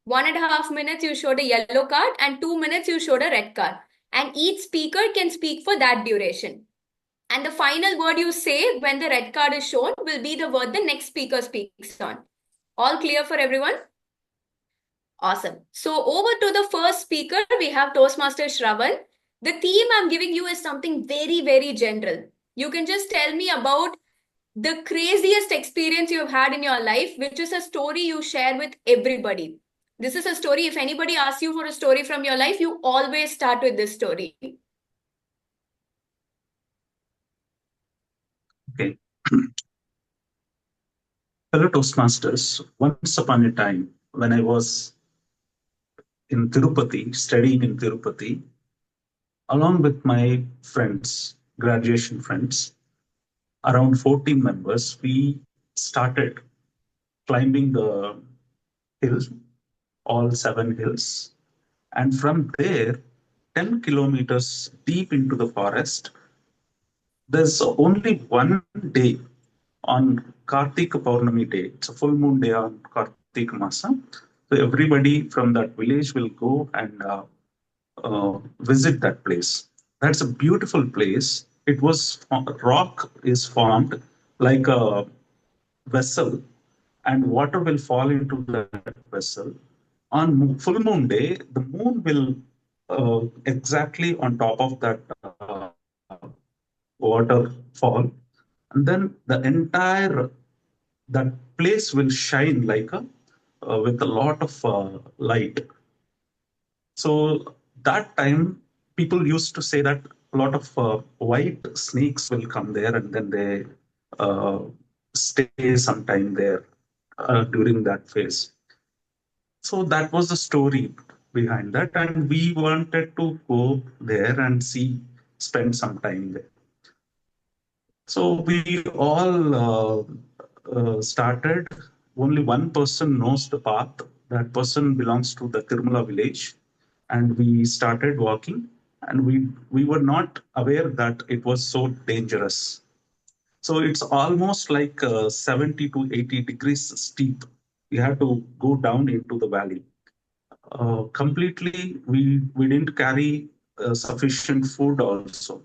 1.5 minutes you show the yellow card, and 2 minutes you show the red card. And each speaker can speak for that duration. And the final word you say when the red card is shown will be the word the next speaker speaks on. All clear for everyone? Awesome. So over to the first speaker, we have Toastmaster Shravan. The theme I'm giving you is something very, very general. You can just tell me about the craziest experience you've had in your life, which is a story you share with everybody. This is a story. If anybody asks you for a story from your life, you always start with this story. Okay. Fellow Toastmasters, once upon a time, when I was in Tirupati, studying in Tirupati, along with my friends, graduation friends, around 14 members, we started climbing the hills, all 7 hills. And from there, 10 kilometers deep into the forest, there's only one day on Kartika Purnami day. It's a full moon day on Kartika Masa. So everybody from that village will go and visit that place. That's a beautiful place. It was rock is formed like a vessel, and water will fall into that vessel. On full moon day, the moon will exactly on top of that waterfall, and then the entire that place will shine like a with a lot of light. So that time, people used to say that a lot of white snakes will come there, and then they uh, stay sometime there during that phase. So that was the story behind that, and we wanted to go there and see, spend some time there. So we all started. Only one person knows the path. That person belongs to the Tirumala village, and we started walking. And we were not aware that it was so dangerous. So it's almost like 70 to 80 degrees steep. We had to go down into the valley. Completely, we didn't carry sufficient food also.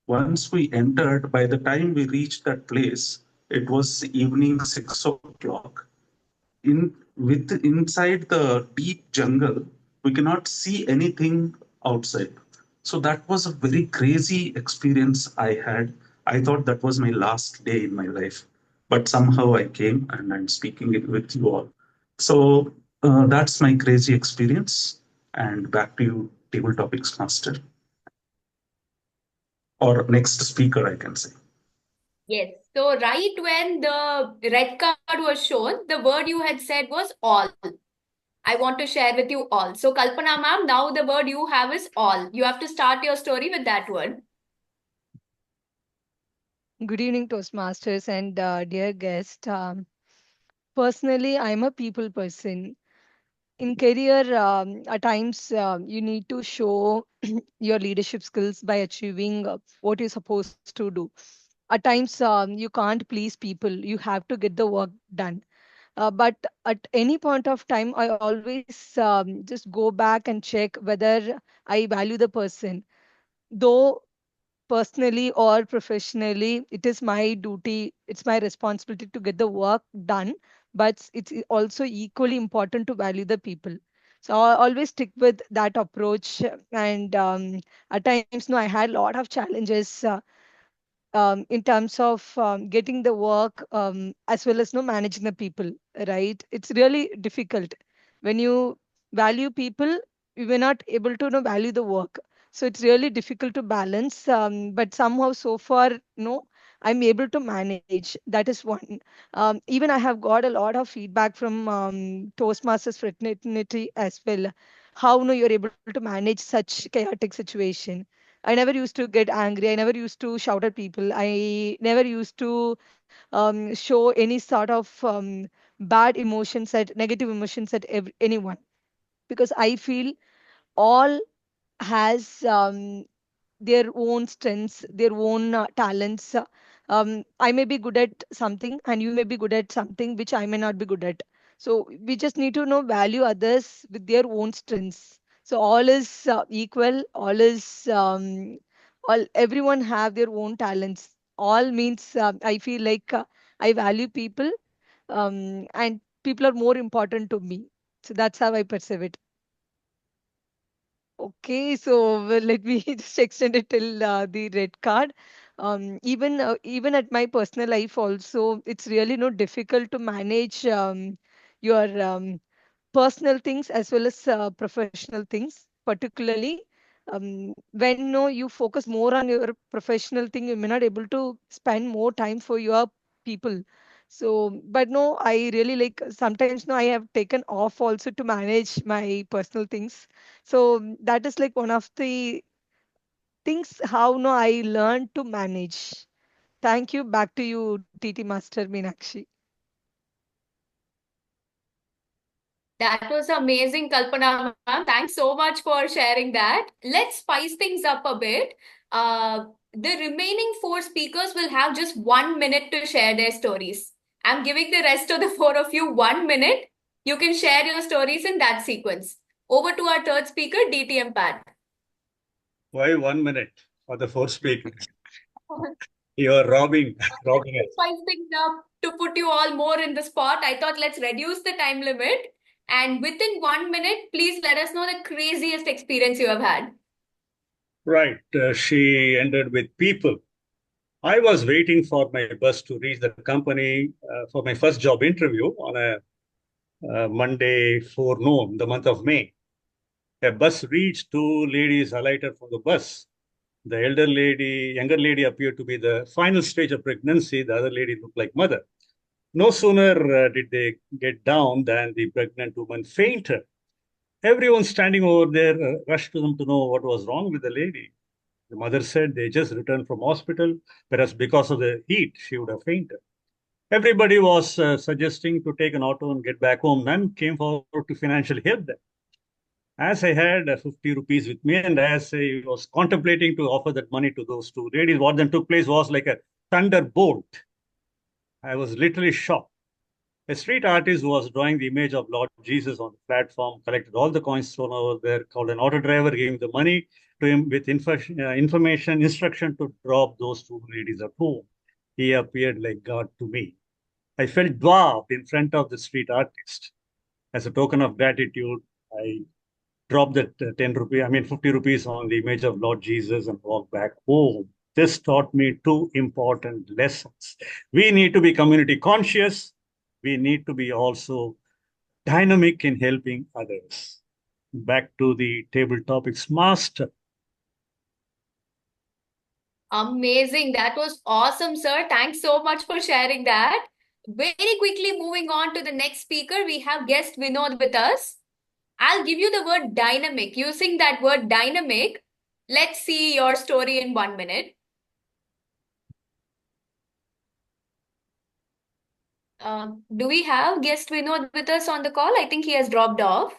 Once we entered, by the time we reached that place, it was evening 6 o'clock. Inside the deep jungle, we cannot see anything outside. So that was a very crazy experience I had. I thought that was my last day in my life, but somehow I came and I'm speaking it with you all. So that's my crazy experience. And back to you, Table Topics Master, or next speaker, I can say. Yes. So right when the red card was shown, the word you had said was all. I want to share with you all. So Kalpana ma'am, now the word you have is all. You have to start your story with that word. Good evening, Toastmasters and dear guest. Personally, I'm a people person. In career, at times you need to show your leadership skills by achieving what you're supposed to do. At times, you can't please people. You have to get the work done. But at any point of time, I always just go back and check whether I value the person. Though personally or professionally, it is my duty, it's my responsibility to get the work done, but it's also equally important to value the people. So I always stick with that approach. And at times, no, I had a lot of challenges in terms of getting the work, as well as no managing the people, right? It's really difficult when you value people, you were not able to value the work. So it's really difficult to balance, but somehow so far, no, I'm able to manage. That is one. Even I have got a lot of feedback from Toastmasters fraternity as well, how you're able to manage such chaotic situation. I never used to get angry. I never used to shout at people. I never used to show any sort of bad emotions, at negative emotions at anyone, because I feel all has their own strengths, their own talents. I may be good at something, and you may be good at something which I may not be good at. So we just need to know value others with their own strengths. So all is equal. All is all. Everyone have their own talents. All means I feel like I value people, and people are more important to me. So that's how I perceive it. Okay, so well, let me just extend it till the red card. Even at my personal life also, it's really no difficult to manage your personal things as well as professional things. Particularly, when no you focus more on your professional thing, you may not able to spend more time for your people. So, but no, I really like sometimes no, I have taken off also to manage my personal things. So that is like one of the things how no I learned to manage. Thank you. Back to you, TT Master Meenakshi. That was amazing, Kalpana ma'am. Thanks so much for sharing that. Let's spice things up a bit. The remaining four speakers will have just 1 minute to share their stories. I'm giving the rest of the four of you 1 minute. You can share your stories in that sequence. Over to our third speaker, DTM Pad. Why 1 minute for the four speakers? You are robbing us. Spice things up to put you all more in the spot. I thought let's reduce the time limit. And within 1 minute, please let us know the craziest experience you have had. Right. She ended with people. I was waiting for my bus to reach the company for my first job interview on a Monday forenoon, the month of May. A bus reached, two ladies alighted from the bus. The younger lady appeared to be the final stage of pregnancy. The other lady looked like mother. No sooner did they get down than the pregnant woman fainted. Everyone standing over there rushed to them to know what was wrong with the lady. The mother said they just returned from hospital, whereas because of the heat, she would have fainted. Everybody was suggesting to take an auto and get back home. None came forward to financially help them. As I had 50 rupees with me, and as I was contemplating to offer that money to those two ladies, what then took place was like a thunderbolt. I was literally shocked. A street artist was drawing the image of Lord Jesus on the platform, collected all the coins thrown over there, called an auto driver, gave him the money to him with information, instruction to drop those two ladies at home. He appeared like God to me. I felt dwarfed in front of the street artist. As a token of gratitude, I dropped that 50 rupees on the image of Lord Jesus and walked back home. This taught me two important lessons. We need to be community conscious. We need to be also dynamic in helping others. Back to the table topics master. Amazing. That was awesome, sir. Thanks so much for sharing that. Very quickly moving on to the next speaker, we have guest Vinod with us. I'll give you the word dynamic. Using that word dynamic, let's see your story in 1 minute. Do we have guest Vinod with us on the call? I think he has dropped off.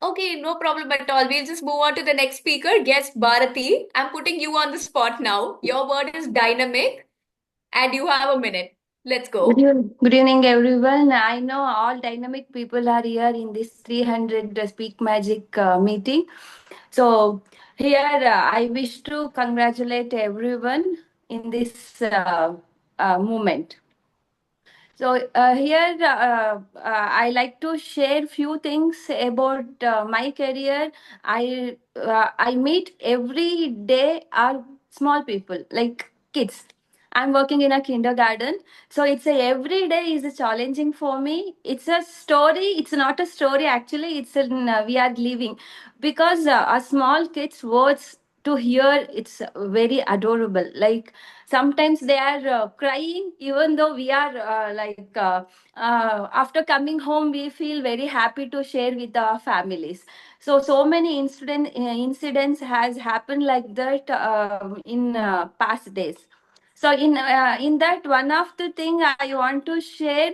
Okay, no problem at all. We'll just move on to the next speaker, guest Bharati. I'm putting you on the spot now. Your word is dynamic, and you have a minute. Let's go. Good evening, everyone. I know all dynamic people are here in this 300 Speak Magic meeting. So, here I wish to congratulate everyone in this moment. So here I like to share few things about my career. I meet every day are small people like kids. I'm working in a kindergarten, so it's a every day is a challenging for me. It's a story. It's not a story actually. It's an we are living because a small kids words to hear it's very adorable. Like sometimes they are crying even though we are after coming home we feel very happy to share with our families. So many incidents has happened like that in past days. So in that one of the thing I want to share,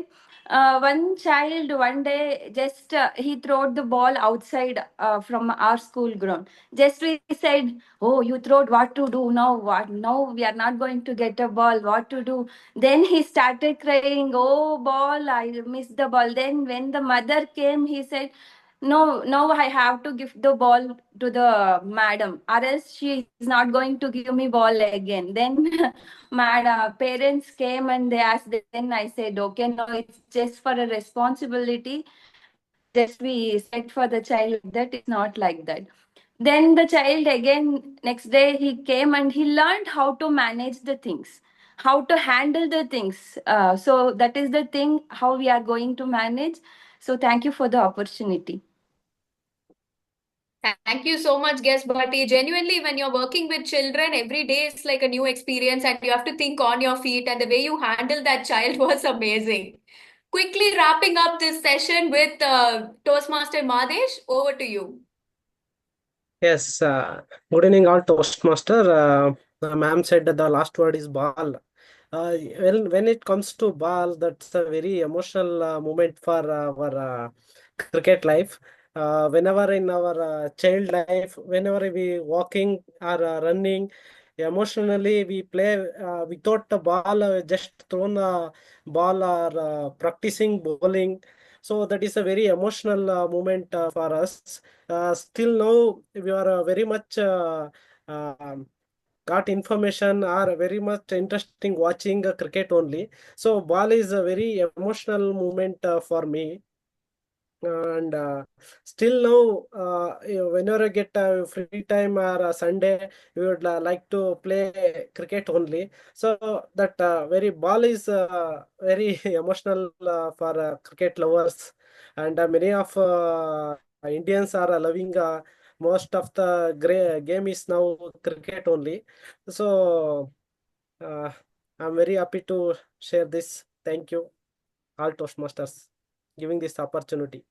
one child one day just he threw the ball outside from our school ground. Just we said, "Oh, you throwed what to do now? What now? We are not going to get a ball. What to do?" Then he started crying. "Oh, ball! I missed the ball." Then when the mother came, he said, no, I have to give the ball to the madam, or else she is not going to give me ball again. Then my parents came and they asked. Then I said, okay, no, it's just for a responsibility. Just we said for the child that it's not like that. Then the child again next day he came and he learned how to manage the things, how to handle the things. So that is the thing how we are going to manage. So thank you for the opportunity. Thank you so much, guest Bhatti. Genuinely, when you're working with children, every day is like a new experience and you have to think on your feet. And the way you handled that child was amazing. Quickly wrapping up this session with Toastmaster Madesh, over to you. Yes, good evening, all Toastmaster. The ma'am said that the last word is ball. When it comes to ball, that's a very emotional moment for our cricket life. Whenever in our child life, whenever we walking or running, emotionally we play without the ball, just thrown a ball or practicing bowling. So that is a very emotional moment for us. Still now we are very much um, got information are very much interesting watching cricket only. So ball is a very emotional moment for me. And still now, whenever I get free time or Sunday, we would like to play cricket only. So that very ball is very emotional for cricket lovers, and many of Indians are loving. Most of the game is now cricket only. So I'm very happy to share this. Thank you, all Toastmasters, giving this opportunity.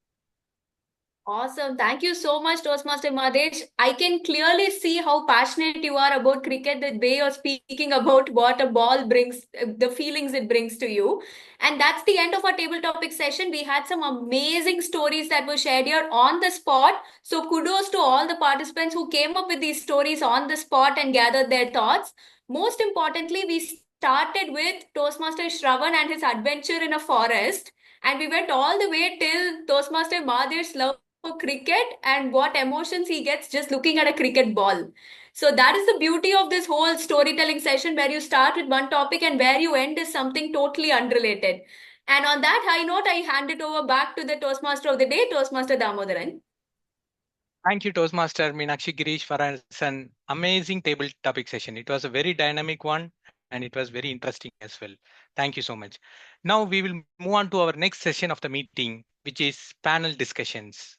Awesome. Thank you so much, Toastmaster Madesh. I can clearly see how passionate you are about cricket, the way you're speaking about what a ball brings, the feelings it brings to you. And that's the end of our table topic session. We had some amazing stories that were shared here on the spot. So kudos to all the participants who came up with these stories on the spot and gathered their thoughts. Most importantly, we started with Toastmaster Shravan and his adventure in a forest. And we went all the way till Toastmaster Madesh's love for cricket and what emotions he gets just looking at a cricket ball. So that is the beauty of this whole storytelling session, where you start with one topic and where you end is something totally unrelated. And on that high note, I hand it over back to the Toastmaster of the day, Toastmaster Damodaran. Thank you, Toastmaster Meenakshi Girish, for an amazing table topic session. It was a very dynamic one and it was very interesting as well. Thank you so much. Now we will move on to our next session of the meeting, which is panel discussions.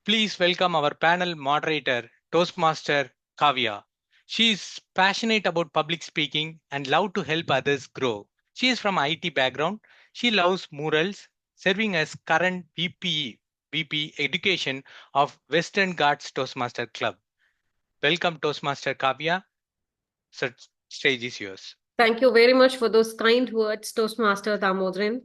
Please welcome our panel moderator, Toastmaster Kavya. She is passionate about public speaking and love to help others grow. She is from IT background. She loves murals, serving as current VP Education of Western Ghats Toastmaster Club. Welcome, Toastmaster Kavya. Stage is yours. Thank you very much for those kind words, Toastmaster Damodaran.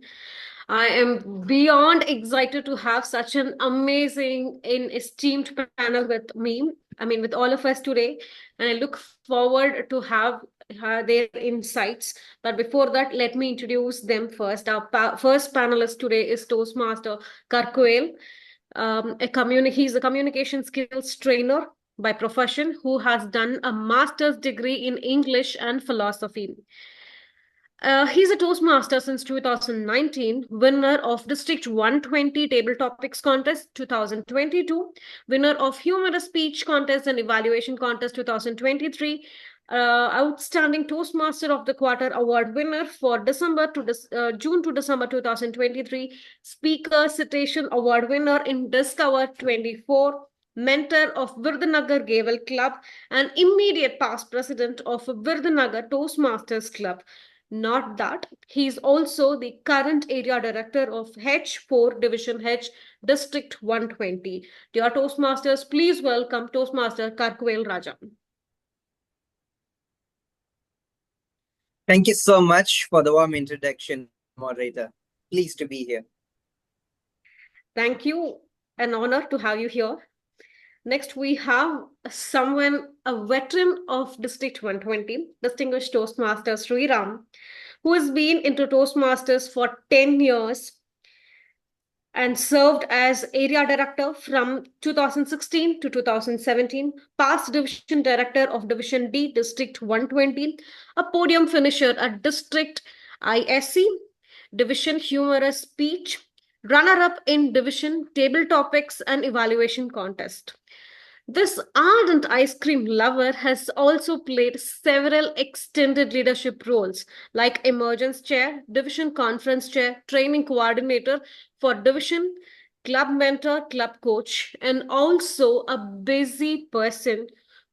I am beyond excited to have such an amazing and esteemed panel with me. I mean, with all of us today. And I look forward to have their insights. But before that, let me introduce them first. Our first panelist today is Toastmaster Karkwel. He's a communication skills trainer by profession who has done a master's degree in English and philosophy. He's a Toastmaster since 2019, winner of District 120 Table Topics Contest 2022, winner of Humorous Speech Contest and Evaluation Contest 2023, Outstanding Toastmaster of the Quarter Award winner for June to December 2023, Speaker Citation Award winner in Discover 24, mentor of Virdhanagar Gavel Club, and immediate past president of Virdhanagar Toastmasters Club. Not that, he's also the current area director of H4 Division H, District 120. Dear Toastmasters, please welcome Toastmaster Karkwel Raja. Thank you so much for the warm introduction, moderator. Pleased to be here. Thank you. An honor to have you here. Next, we have a veteran of District 120, distinguished Toastmaster Sriram, who has been into Toastmasters for 10 years and served as area director from 2016 to 2017, past division director of Division D, District 120, a podium finisher at District ISC, Division Humorous Speech, runner-up in Division Table Topics and Evaluation Contest. This ardent ice cream lover has also played several extended leadership roles like emergence chair, division conference chair, training coordinator for division, club mentor, club coach, and also a busy person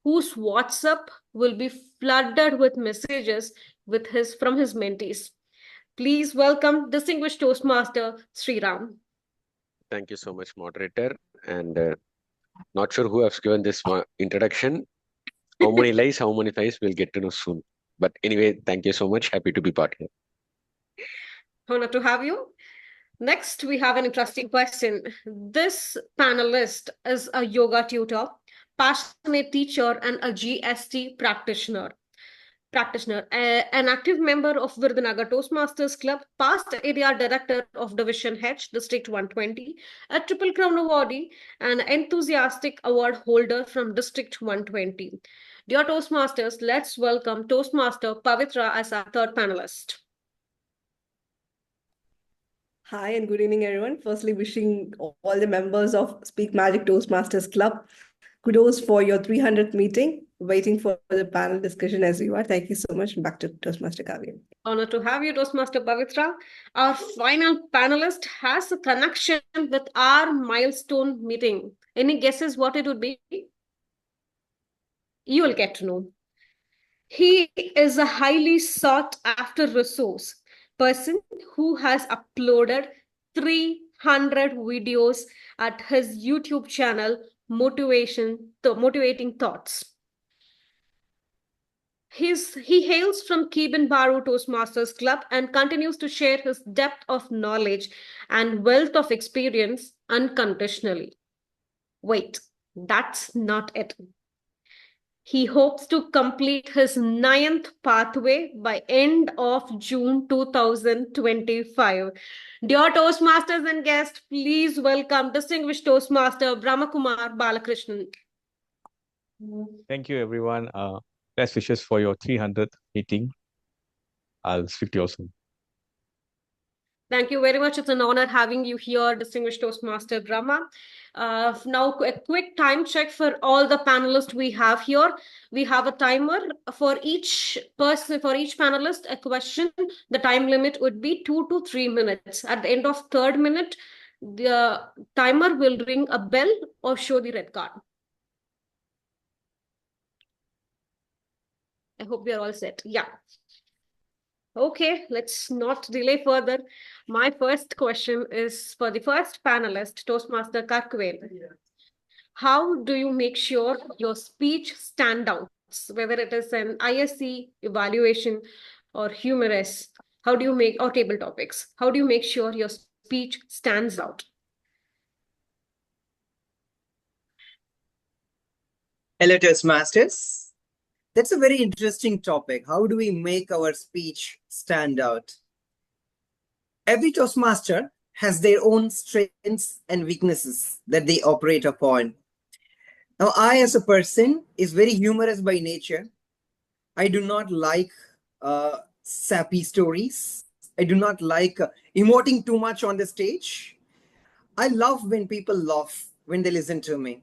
whose WhatsApp will be flooded with messages from his mentees. Please welcome distinguished Toastmaster Sriram. Thank you so much, moderator. And not sure who has given this introduction. How many lies, how many lies, we'll get to know soon. But anyway, thank you so much. Happy to be part here. Honor to have you. Next, we have an interesting question. This panelist is a yoga tutor, passionate teacher, and a GST practitioner. An active member of Virudunagar Toastmasters Club, past area director of Division H, District 120, a Triple Crown awardee, and enthusiastic award holder from District 120. Dear Toastmasters, let's welcome Toastmaster Pavitra as our third panelist. Hi and good evening, everyone. Firstly, wishing all the members of Speak Magic Toastmasters Club kudos for your 300th meeting. Waiting for the panel discussion as you are. Thank you so much. Back to Toastmaster Kavya. Honor to have you, Toastmaster Pavitra. Our final panelist has a connection with our milestone meeting. Any guesses what it would be? You will get to know. He is a highly sought after resource person who has uploaded 300 videos at his YouTube channel, Motivating Thoughts. He hails from Keben Baru Toastmasters Club and continues to share his depth of knowledge and wealth of experience unconditionally. Wait, that's not it. He hopes to complete his 9th pathway by end of June 2025. Dear Toastmasters and guests, please welcome distinguished Toastmaster Brahmakumar Balakrishnan. Thank you, everyone. Best wishes for your 300th meeting. I'll speak to you soon. Thank you very much. It's an honor having you here, distinguished Toastmaster Brahma. Now, a quick time check for all the panelists we have here. We have a timer for each person, for each panelist, a question. The time limit would be 2 to 3 minutes. At the end of 3rd minute, the timer will ring a bell or show the red card. I hope we are all set. Yeah. Okay, let's not delay further. My first question is for the first panelist, Toastmaster Karkwel. How do you make sure your speech stands out, whether it is an ISC evaluation or humorous? How do you make, or table topics? How do you make sure your speech stands out? Hello, Toastmasters. That's a very interesting topic. How do we make our speech stand out? Every Toastmaster has their own strengths and weaknesses that they operate upon. Now, I, as a person, is very humorous by nature. I do not like sappy stories. I do not like emoting too much on the stage. I love when people laugh when they listen to me.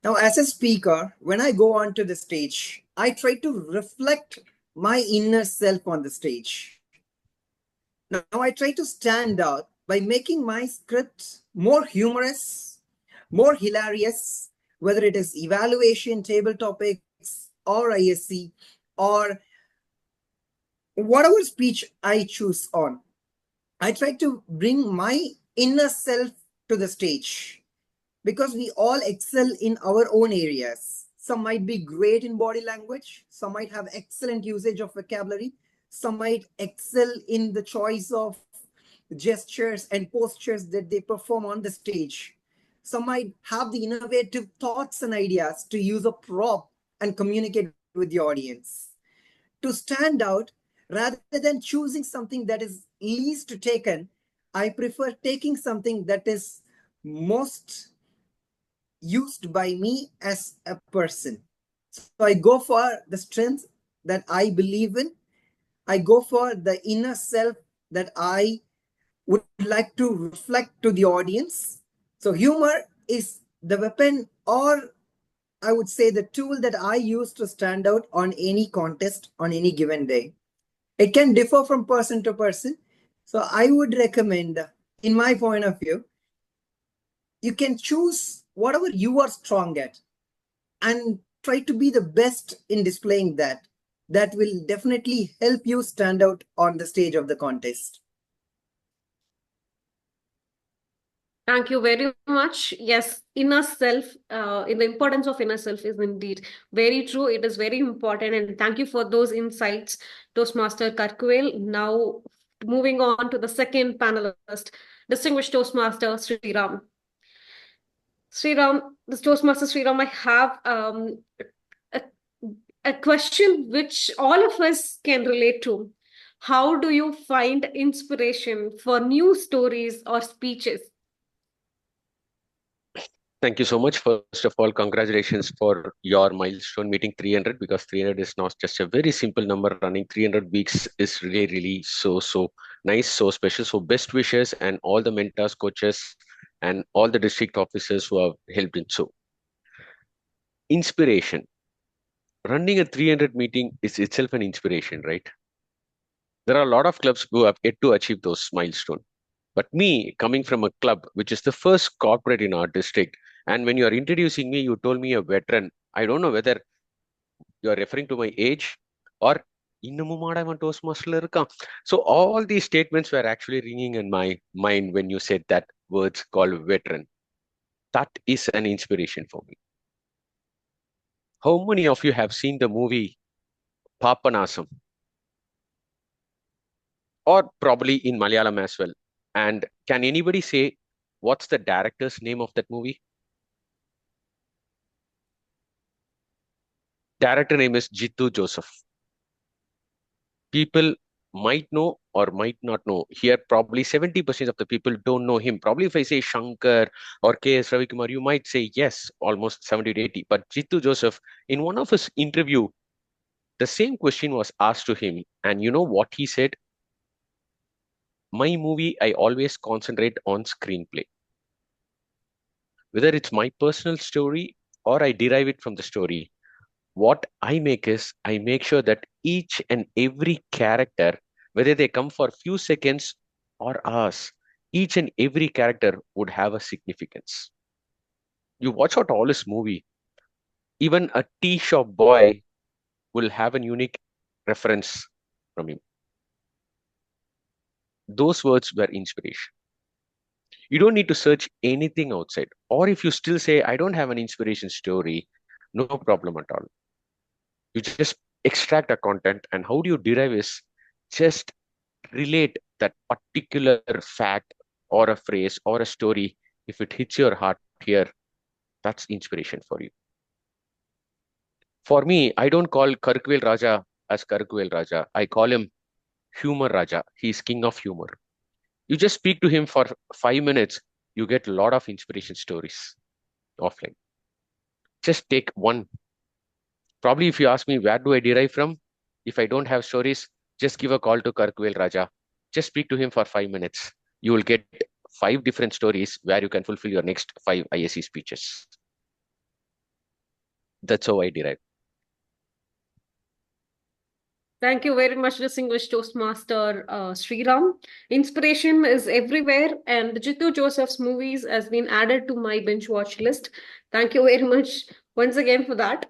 Now, as a speaker, when I go onto the stage, I try to reflect my inner self on the stage. Now, I try to stand out by making my script more humorous, more hilarious, whether it is evaluation, table topics, or ISC, or whatever speech I choose on. I try to bring my inner self to the stage because we all excel in our own areas. Some might be great in body language. Some might have excellent usage of vocabulary. Some might excel in the choice of gestures and postures that they perform on the stage. Some might have the innovative thoughts and ideas to use a prop and communicate with the audience. To stand out, rather than choosing something that is least taken, I prefer taking something that is most used by me as a person. So I go for the strengths that I believe in. I go for the inner self that I would like to reflect to the audience. So humor is the weapon or I would say, the tool that I use to stand out on any contest on any given day. It can differ from person to person. So I would recommend, in my point of view, you can choose whatever you are strong at and try to be the best in displaying that. That will definitely help you stand out on the stage of the contest. Thank you very much. Yes, inner self, in the importance of inner self is indeed very true. It is very important. And thank you for those insights, Toastmaster Karkuel. Now, moving on to the second panelist, distinguished Toastmaster Sriram. Sriram, the Toastmaster Sriram, I have a, a question which all of us can relate to. How do you find inspiration for new stories or speeches? Thank you so much. First of all, congratulations for your milestone meeting 300, because 300 is not just a very simple number. Running 300 weeks is really, really so nice, so special. So best wishes, and all the mentors, coaches, and all the district officers who have helped in. So inspiration. Running a 300 meeting is itself an inspiration, right? There are a lot of clubs who have yet to achieve those milestones. But me, coming from a club, which is the first corporate in our district, and when you are introducing me, you told me a veteran. I don't know whether you are referring to my age or so all these statements were actually ringing in my mind when you said that words called veteran. That is an inspiration for me. How many of you have seen the movie Papanasam? Or probably in Malayalam as well. And can anybody say what's the director's name of that movie? Director name is Jittu Joseph. People might know or might not know. Here, probably 70% of the people don't know him. Probably if I say Shankar or K.S. Ravikumar, you might say yes, almost 70 to 80. But Jittu Joseph, in one of his interview, the same question was asked to him. And you know what he said? My movie, I always concentrate on screenplay. Whether it's my personal story or I derive it from the story, what I make is I make sure that each and every character, whether they come for a few seconds or hours, each and every character would have a significance. You watch out all his movie, even a tea shop boy will have a unique reference from him. Those words were inspiration. You don't need to search anything outside. Or if you still say, I don't have an inspiration story, no problem at all. You just extract a content, and how do you derive is just relate that particular fact or a phrase or a story. If it hits your heart here, that's inspiration for you. For me, I don't call Karkuvel Raja as Karkuvel Raja. I call him Humor Raja. He's king of humor. You just speak to him for 5 minutes, you get a lot of inspiration stories offline. Just take one. Probably if you ask me, where do I derive from? If I don't have stories, just give a call to Karkuvel Raja. Just speak to him for 5 minutes. You will get 5 different stories where you can fulfill your next 5 ISE speeches. That's how I derive. Thank you very much, distinguished Toastmaster Sriram. Inspiration is everywhere, and Jittu Joseph's movies has been added to my binge watch list. Thank you very much once again for that.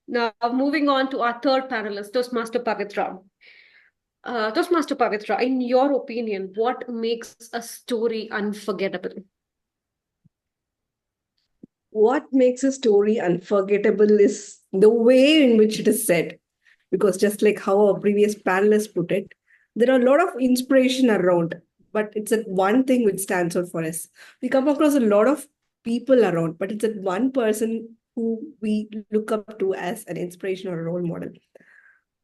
Now, moving on to our third panelist, Toastmaster Pavitra. Toastmaster Pavitra, in your opinion, what makes a story unforgettable? What makes a story unforgettable is the way in which it is said. Because just like how our previous panelists put it, there are a lot of inspiration around, but it's that one thing which stands out for us. We come across a lot of people around, but it's that one person who we look up to as an inspiration or a role model.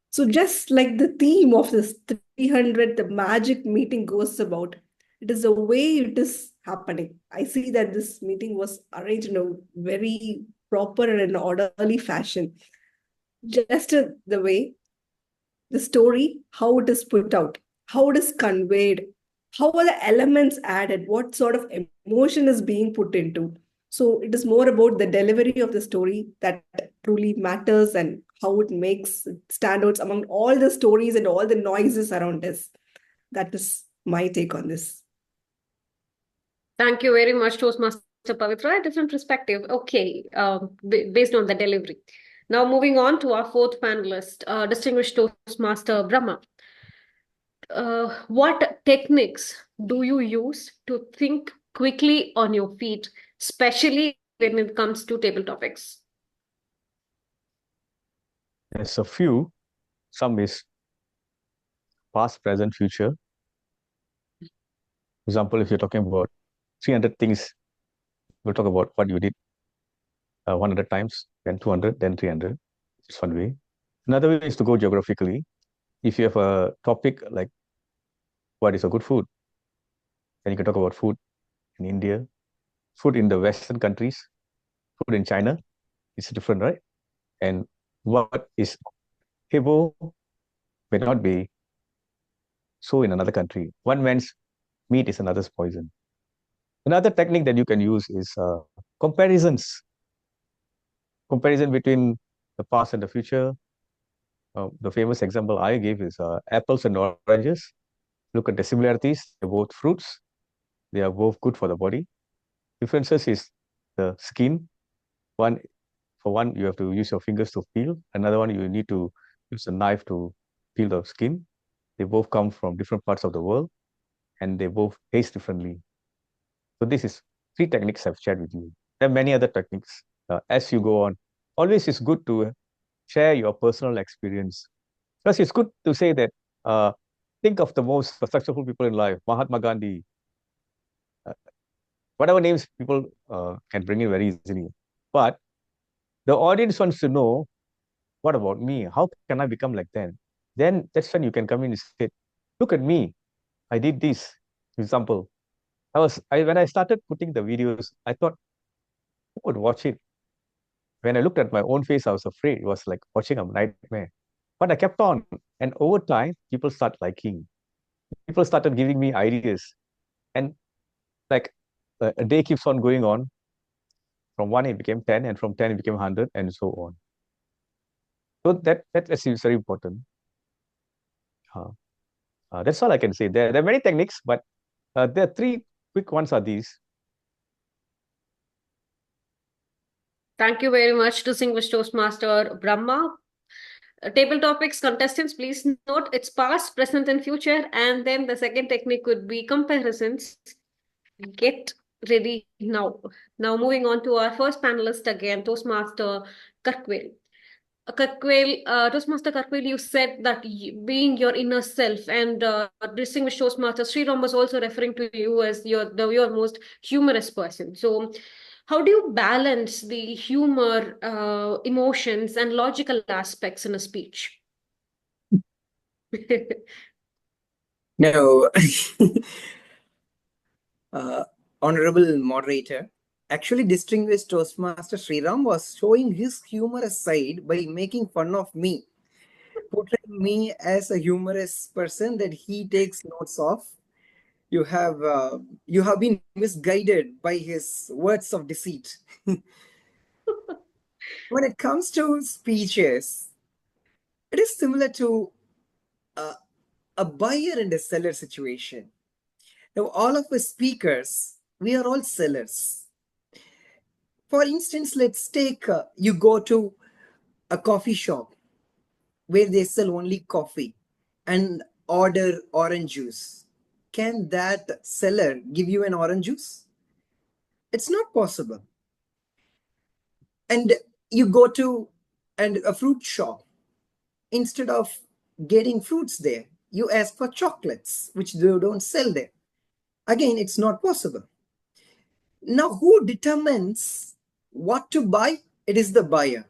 So just like the theme of this 300, the magic meeting goes about, it is the way it is happening. I see that this meeting was arranged in a very proper and orderly fashion. Just the way, the story, how it is put out, how it is conveyed, how are the elements added, what sort of emotion is being put into. So it is more about the delivery of the story that truly matters and how it makes it stand out among all the stories and all the noises around us. That is my take on this. Thank you very much, Toastmaster Pavitra. A different perspective. Okay, based on the delivery. Now moving on to our fourth panelist, distinguished Toastmaster Brahma. What techniques do you use to think quickly on your feet, especially when it comes to table topics? There's a few. Some is past, present, future. For example, if you're talking about 300 things, we'll talk about what you did 100 times, then 200, then 300. It's one way. Another way is to go geographically. If you have a topic like what is a good food, then you can talk about food in India, food in the Western countries, food in China. It's different, right? And what is able may not be so in another country. One man's meat is another's poison. Another technique that you can use is comparisons. Comparison between the past and the future. The famous example I gave is apples and oranges. Look at the similarities. They're both fruits. They are both good for the body. Differences is the skin. For one, you have to use your fingers to peel. Another one, you need to use a knife to peel the skin. They both come from different parts of the world, and they both taste differently. So this is 3 techniques I've shared with you. There are many other techniques as you go on. Always it's good to share your personal experience. Plus, it's good to say that think of the most successful people in life, Mahatma Gandhi, whatever names people can bring in very easily. But the audience wants to know, what about me? How can I become like them? Then that's when you can come in and say, look at me. I did this. For example, when I started putting the videos, I thought, who would watch it? When I looked at my own face, I was afraid. It was like watching a nightmare. But I kept on. And over time, people start liking. People started giving me ideas. And like a day keeps on going on. From 1, it became 10, and from 10, it became 100, and so on. So that is very important. That's all I can say. There are many techniques, but there are 3 quick ones are these. Thank you very much, distinguished Toastmaster Brahma. Table topics, contestants, please note it's past, present, and future. And then the second technique could be comparisons. Get ready now. Now moving on to our first panelist again, Toastmaster Karkwel. Toastmaster Karkwel, you said that being your inner self, and distinguished Toastmaster Sriram was also referring to you as your most humorous person. So how do you balance the humor, emotions, and logical aspects in a speech? No, honorable moderator. Actually, distinguished Toastmaster Sriram was showing his humorous side by making fun of me, portraying me as a humorous person that he takes notes of. You have been misguided by his words of deceit. When it comes to speeches, it is similar to a buyer and a seller situation. Now, all of us speakers, we are all sellers. For instance, let's take you go to a coffee shop where they sell only coffee and order orange juice. Can that seller give you an orange juice? It's not possible. And you go to a fruit shop. Instead of getting fruits there, you ask for chocolates, which they don't sell there. Again, it's not possible. Now, who determines what to buy? It is the buyer.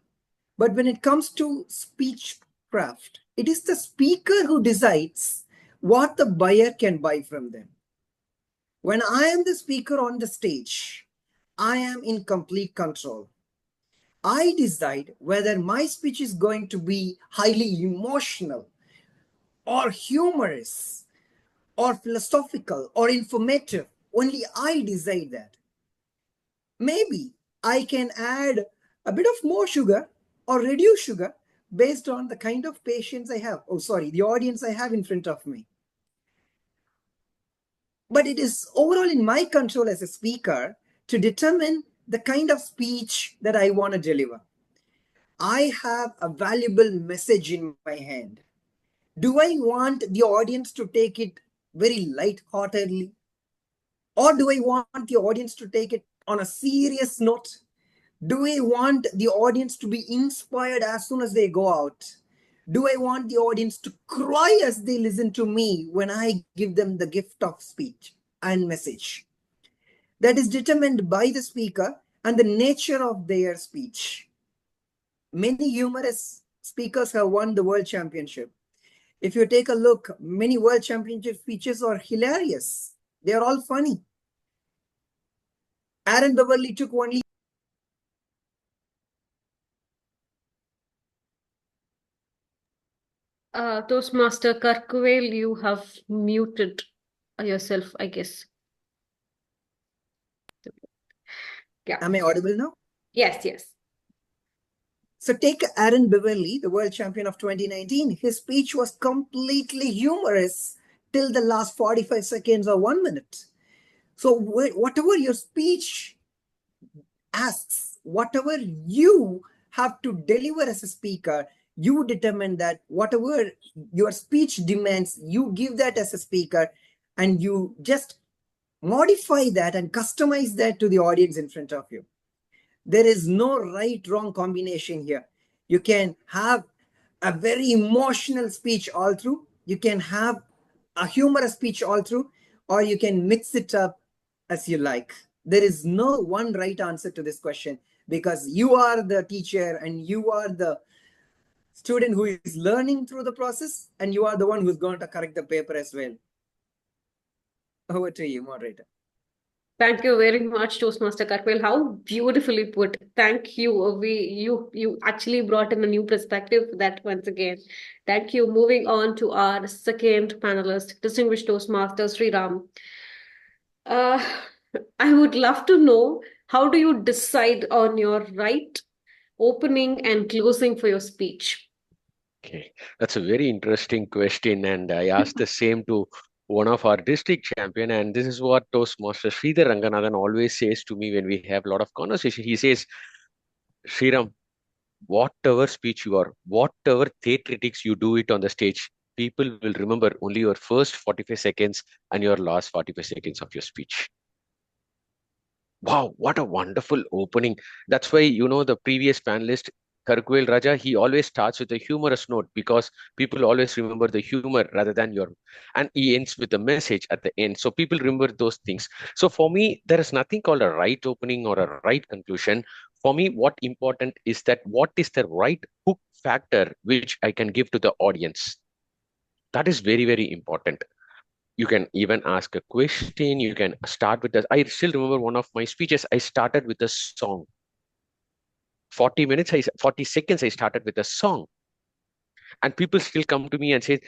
But when it comes to speech craft, it is the speaker who decides what the buyer can buy from them. When I am the speaker on the stage, I am in complete control. I decide whether my speech is going to be highly emotional or humorous or philosophical or informative. Only I decide that. Maybe I can add a bit of more sugar or reduce sugar based on the kind of patients I have. Oh, sorry, the audience I have in front of me. But it is overall in my control as a speaker to determine the kind of speech that I want to deliver. I have a valuable message in my hand. Do I want the audience to take it very lightheartedly? Or do I want the audience to take it on a serious note? Do I want the audience to be inspired as soon as they go out? Do I want the audience to cry as they listen to me when I give them the gift of speech and message? That is determined by the speaker and the nature of their speech. Many humorous speakers have won the world championship. If you take a look, many world championship speeches are hilarious. They are all funny. Aaron Beverly took only Toastmaster Kirkwale, you have muted yourself, I guess. Yeah. Am I audible now? Yes, yes. So take Aaron Beverly, the world champion of 2019. His speech was completely humorous till the last 45 seconds or 1 minute. So whatever your speech asks, whatever you have to deliver as a speaker, you determine that. Whatever your speech demands, you give that as a speaker, and you just modify that and customize that to the audience in front of you. There is no right wrong combination here. You can have a very emotional speech all through, you can have a humorous speech all through, or you can mix it up as you like. There is no one right answer to this question, because you are the teacher and you are the student who is learning through the process, and you are the one who's going to correct the paper as well. Over to you, moderator. Thank you very much, Toastmaster Kirkwale. How beautifully put. Thank you. You actually brought in a new perspective that once again. Thank you. Moving on to our second panelist, distinguished Toastmaster Sriram. I would love to know, how do you decide on your right opening and closing for your speech? Okay, that's a very interesting question, and I asked the same to one of our district champion, and this is what Toastmaster Sridhar Ranganathan always says to me when we have a lot of conversation. He says, Sriram, whatever speech you are, whatever theatrics you do it on the stage, people will remember only your first 45 seconds and your last 45 seconds of your speech. Wow, what a wonderful opening. That's why, the previous panelist, Karkwel Raja, he always starts with a humorous note because people always remember the humor rather than and he ends with a message at the end. So people remember those things. So for me, there is nothing called a right opening or a right conclusion. For me, what important is that what is the right hook factor which I can give to the audience? That is very, very important. You can even ask a question. You can start with I still remember one of my speeches. I started with a song. 40 seconds, I started with a song. And people still come to me and say,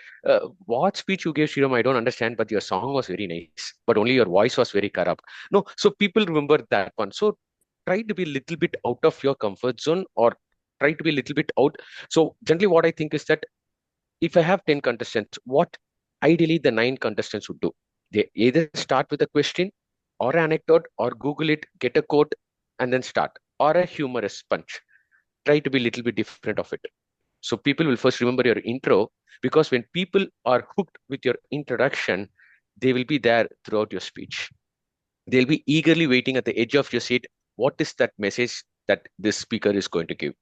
what speech you gave, Sriram, I don't understand, but your song was very nice, but only your voice was very corrupt. No, so people remember that one. So try to be a little bit out of your comfort zone, or try to be a little bit out. So generally what I think is that if I have 10 contestants, what ideally the 9 contestants would do? They either start with a question or an anecdote, or Google it, get a quote, and then start, or a humorous punch. Try to be a little bit different of it. So people will first remember your intro, because when people are hooked with your introduction, they will be there throughout your speech. They'll be eagerly waiting at the edge of your seat. What is that message that this speaker is going to give?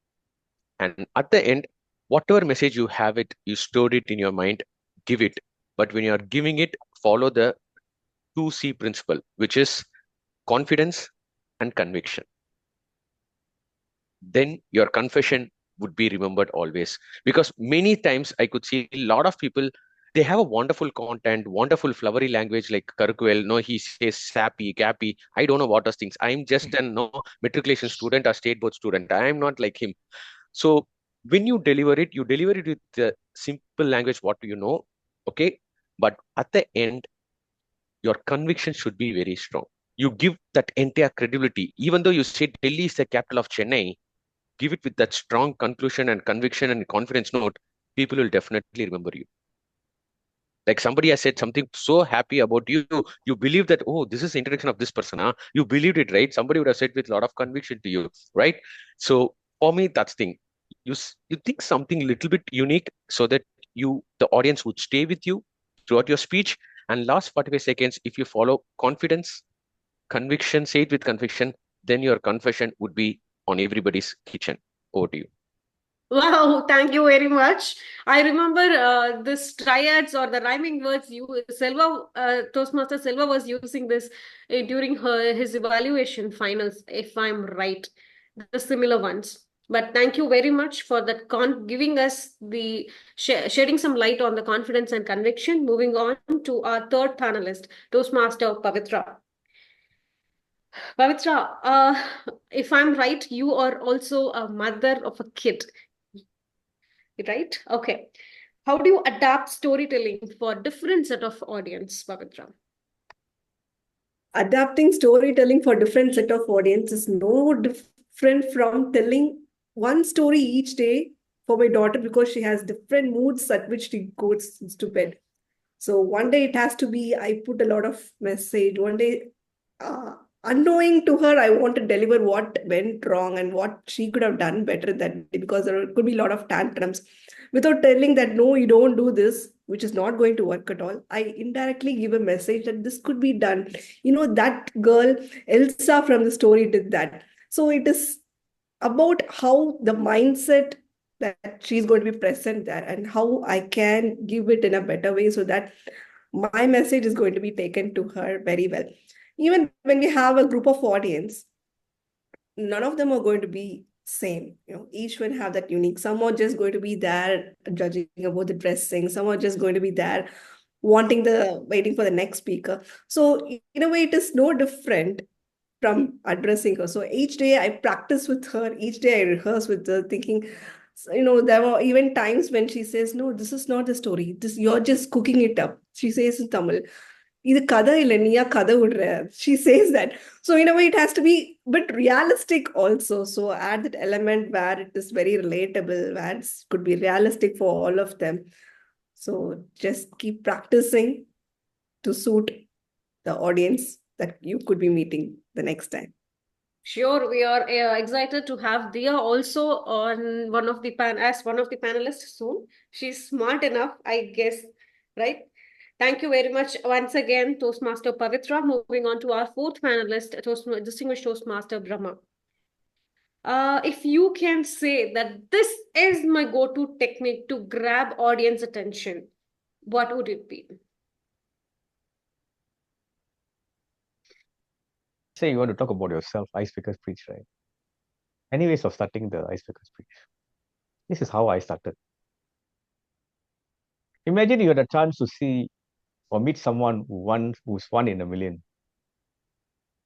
And at the end, whatever message you have it, you stored it in your mind, give it. But when you're giving it, follow the 2C principle, which is confidence and conviction. Then your confession would be remembered always. Because many times I could see a lot of people, they have a wonderful content, wonderful flowery language like Karkwel. No, he says sappy, gappy. I don't know what those things. I'm just a matriculation student or state board student. I am not like him. So when you deliver it with the simple language, what do you know? Okay. But at the end, your conviction should be very strong. You give that entire credibility. Even though you say Delhi is the capital of Chennai, give it with that strong conclusion and conviction and confidence note, people will definitely remember you. Like somebody has said something so happy about you, you believe that, oh, this is the introduction of this person, huh? You believed it, right? Somebody would have said with a lot of conviction to you, right? So for me, that's thing. You think something little bit unique so that the audience would stay with you throughout your speech. And last 45 seconds, if you follow confidence, conviction, say it with conviction, then your confession would be on everybody's kitchen. Over to you. Wow, thank you very much. I remember this triads or the rhyming words Toastmaster Selva was using this during his evaluation finals, if I'm right, the similar ones. But thank you very much for that giving us the shedding some light on the confidence and conviction. Moving on to our third panelist, Toastmaster Pavitra. Pavitra, if I'm right, you are also a mother of a kid, right? Okay. How do you adapt storytelling for different set of audience, Pavitra? Adapting storytelling for different set of audience is no different from telling one story each day for my daughter because she has different moods at which she goes to bed. So one day it has to be I put a lot of message. One day, unknowing to her, I want to deliver what went wrong and what she could have done better that day because there could be a lot of tantrums. Without telling that no, you don't do this, which is not going to work at all, I indirectly give a message that this could be done. That girl Elsa from the story did that. So it is about how the mindset that she's going to be present there and how I can give it in a better way so that my message is going to be taken to her very well. Even when we have a group of audience, none of them are going to be same. Each one have that unique. Some are just going to be there judging about the dressing. Some are just going to be there waiting for the next speaker. So in a way, it is no different from addressing her. So each day I practice with her, each day I rehearse with her, thinking, there were even times when she says, no, this is not the story. You're just cooking it up. She says in Tamil, இது கதை இல்லை நீயா கதை விடுற. She says that. So in a way, it has to be a bit realistic also. So add that element where it is very relatable, where it could be realistic for all of them. So just keep practicing to suit the audience that you could be meeting the next time. Sure, we are excited to have Dia also on as one of the panelists soon. She's smart enough, I guess, right? Thank you very much once again, Toastmaster Pavitra. Moving on to our fourth panelist, distinguished Toastmaster Brahma. If you can say that this is my go-to technique to grab audience attention, what would it be? Say you want to talk about yourself, icebreaker speech, right? Anyways of starting the icebreaker speech. This is how I started. Imagine you had a chance to see or meet someone who's one in a million.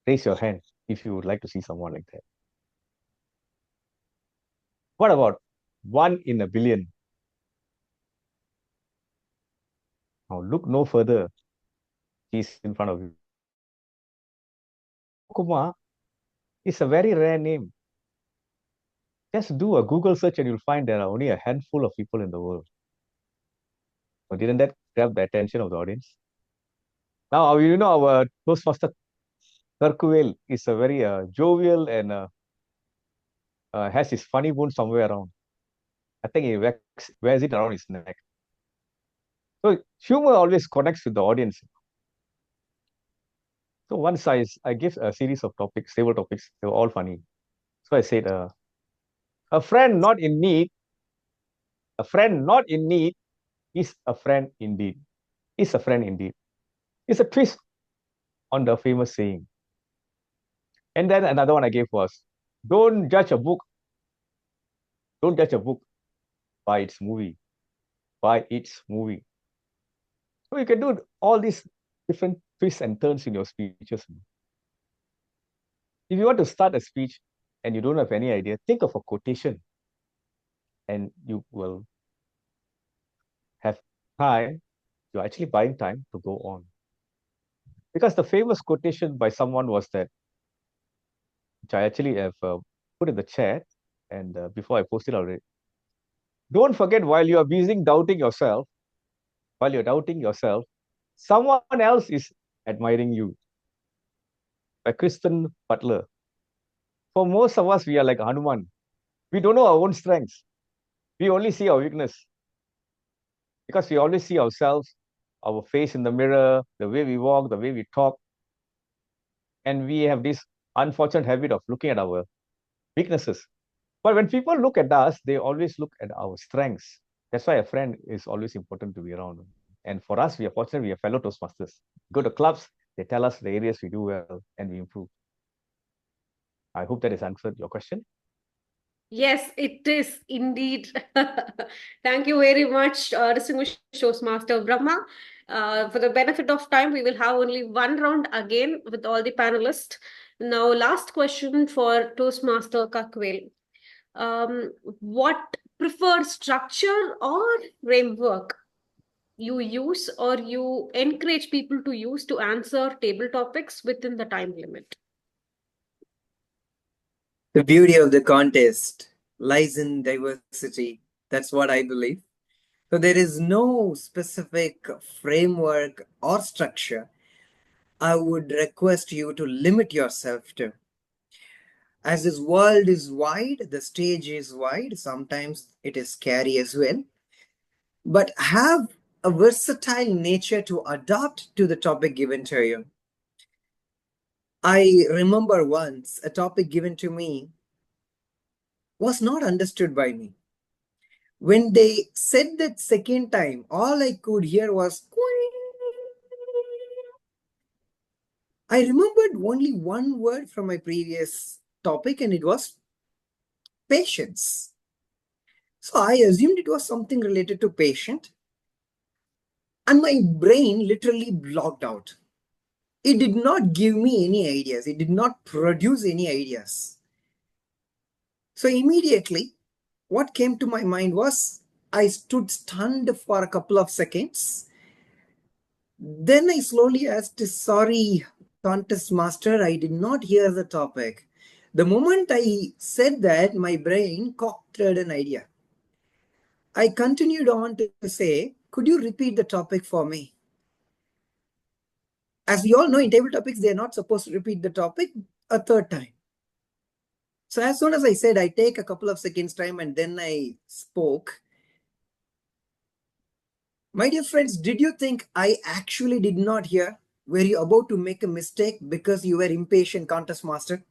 Raise your hand if you would like to see someone like that. What about 1 in a billion? Now look no further. He's in front of you. Kumar is a very rare name. Just do a Google search and you'll find there are only a handful of people in the world. So didn't that grab the attention of the audience? Now, our Toastmaster Karkuvel is a very jovial and has his funny bone somewhere around. I think he wears it around his neck. So humor always connects with the audience. So once I give a series of topics, several topics, they were all funny. So I said, a friend not in need, a friend not in need is a friend indeed. Is a friend indeed. It's a twist on the famous saying. And then another one I gave was, don't judge a book. Don't judge a book by its movie. By its movie. So you can do all these different twists and turns in your speeches. If you want to start a speech and you don't have any idea, think of a quotation and you will have time. You're actually buying time to go on. Because the famous quotation by someone was that, which I actually have put in the chat, and before I posted already. Don't forget, while you are busy doubting yourself, someone else is admiring you. By Kristen Butler. For most of us, we are like Hanuman. We don't know our own strengths. We only see our weakness. Because we always see ourselves, our face in the mirror, the way we walk, the way we talk. And we have this unfortunate habit of looking at our weaknesses. But when people look at us, they always look at our strengths. That's why a friend is always important to be around. And for us, we are fortunate, we are fellow Toastmasters. Go to clubs, they tell us the areas we do well and we improve. I hope that has answered your question. Yes, it is indeed. Thank you very much, distinguished Toastmaster Brahma. For the benefit of time, we will have only one round again with all the panelists. Now, last question for Toastmaster Kakwel. What preferred structure or framework you use or you encourage people to use to answer table topics within the time limit? The beauty of the contest lies in diversity. That's what I believe. So there is no specific framework or structure I would request you to limit yourself to. As this world is wide, the stage is wide, sometimes it is scary as well. But have a versatile nature to adapt to the topic given to you. I remember once a topic given to me was not understood by me. When they said that second time, all I could hear was I remembered only one word from my previous topic, and it was patience. So I assumed it was something related to patient, and my brain literally blocked out. It did not give me any ideas. It did not produce any ideas. So immediately, what came to my mind was I stood stunned for a couple of seconds. Then I slowly asked, sorry, contest master, I did not hear the topic. The moment I said that, my brain concocted an idea. I continued on to say, could you repeat the topic for me? As we all know, in table topics, they are not supposed to repeat the topic a third time. So as soon as I said, I take a couple of seconds time and then I spoke. My dear friends, did you think I actually did not hear? Were you about to make a mistake because you were impatient contest master?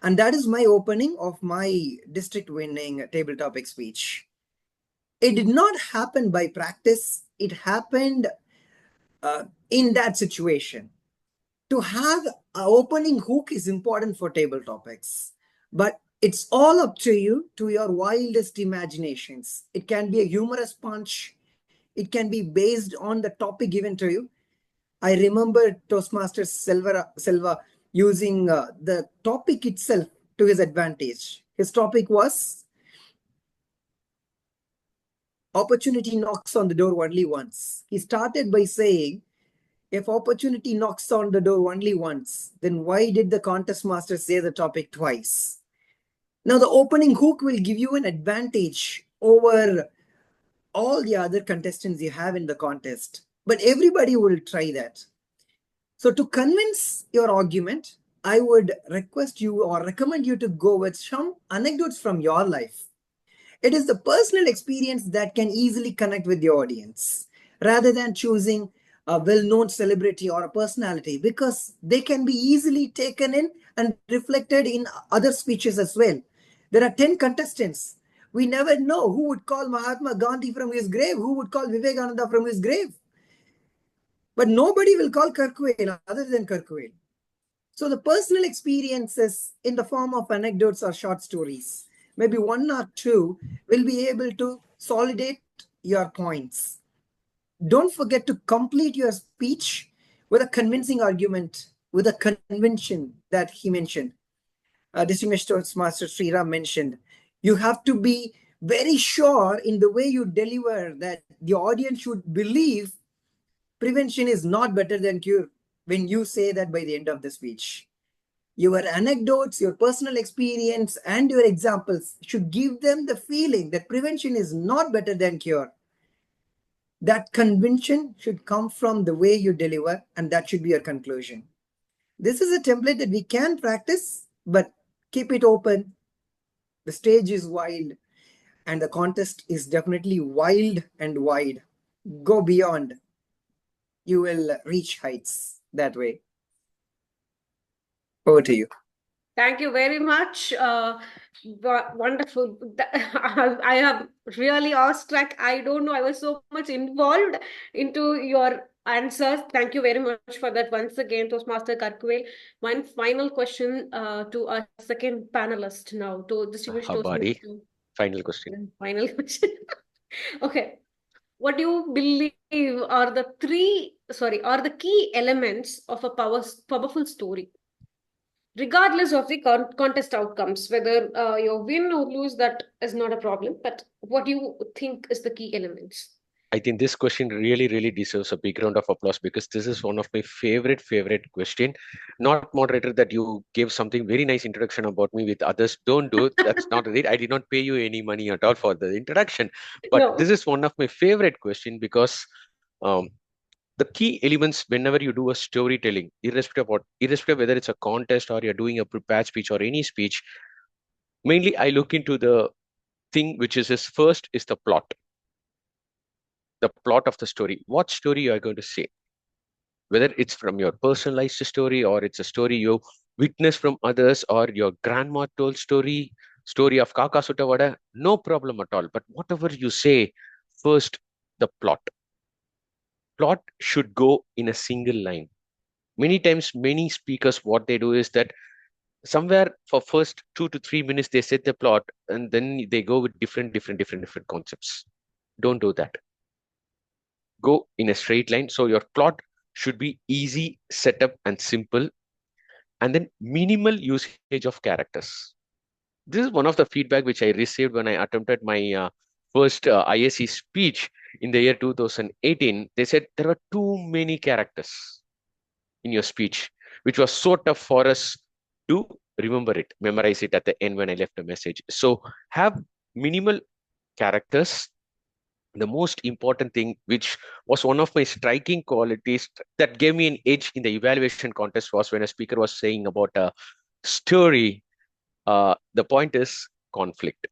And that is my opening of my district winning table topic speech. It did not happen by practice. It happened in that situation. To have an opening hook is important for table topics, but it's all up to you, to your wildest imaginations. It can be a humorous punch. It can be based on the topic given to you. I remember Toastmaster Selva using the topic itself to his advantage. His topic was opportunity knocks on the door only once. He started by saying, if opportunity knocks on the door only once, then why did the contest master say the topic twice? Now the opening hook will give you an advantage over all the other contestants you have in the contest. But everybody will try that. So to convince your argument, I would request you or recommend you to go with some anecdotes from your life. It is the personal experience that can easily connect with the audience rather than choosing a well-known celebrity or a personality, because they can be easily taken in and reflected in other speeches as well. There are 10 contestants. We never know who would call Mahatma Gandhi from his grave, who would call Vivekananda from his grave. But nobody will call Kirkwale other than Kirkwale. So the personal experiences in the form of anecdotes or short stories, maybe one or two, will be able to solidate your points. Don't forget to complete your speech with a convincing argument, with a convention that he mentioned. Distinguished Toastmaster Sriram mentioned. You have to be very sure in the way you deliver that the audience should believe prevention is not better than cure. when you say that by the end of the speech. Your anecdotes, your personal experience, and your examples should give them the feeling that prevention is not better than cure. That conviction should come from the way you deliver, and that should be your conclusion. This is a template that we can practice, but keep it open. The stage is wild, and the contest is definitely wild and wide. Go beyond. You will reach heights that way. Over to you. Thank you very much. Wonderful. I have really awestruck. I don't know. I was so much involved into your answers. Thank you very much for that once again, Toastmaster Karkwel. One final question to our second panelist now, to distinguished Habari. Toastmaster. Final question. Final question. Okay. What do you believe are the key elements of a powerful story? Regardless of the contest outcomes, whether you win or lose, that is not a problem. But what do you think is the key elements? I think this question really, really deserves a big round of applause because this is one of my favorite question. Not moderator that you gave something very nice introduction about me with others. Don't do. That's not it. I did not pay you any money at all for the introduction. But No. This is one of my favorite question because the key elements whenever you do a storytelling, irrespective of whether it's a contest or you're doing a prepared speech or any speech, mainly I look into the thing which is first is the plot of the story. What story you are going to say, whether it's from your personalized story or it's a story you witnessed from others or your grandma told story of Kaka Sutavada, no problem at all. But whatever you say, first the plot should go in a single line. Many times, many speakers, what they do is that somewhere for first 2 to 3 minutes, they set the plot and then they go with different concepts. Don't do that. Go in a straight line. So your plot should be easy, setup and simple, and then minimal usage of characters. This is one of the feedback which I received when I attempted my first ISE speech in the year 2018. They said there were too many characters in your speech, which was so tough for us to memorize it at the end when I left a message. So have minimal characters. The most important thing, which was one of my striking qualities that gave me an edge in the evaluation contest, was when a speaker was saying about a story. The point is conflict.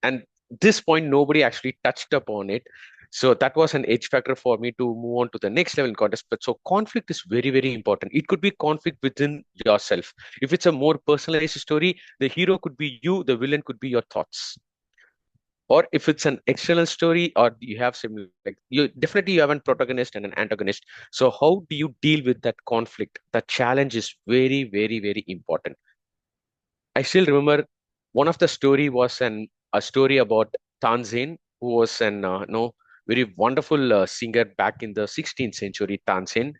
And this point, nobody actually touched upon it. So that was an edge factor for me to move on to the next level in contest. But so conflict is very, very important. It could be conflict within yourself. If it's a more personalized story, the hero could be you, the villain could be your thoughts. Or if it's an external story, or you have some, like you have a protagonist and an antagonist. So how do you deal with that conflict? The challenge is very, very, very important. I still remember one of the story was a story about Tanzin, who was an very wonderful singer back in the 16th century, Tanzin.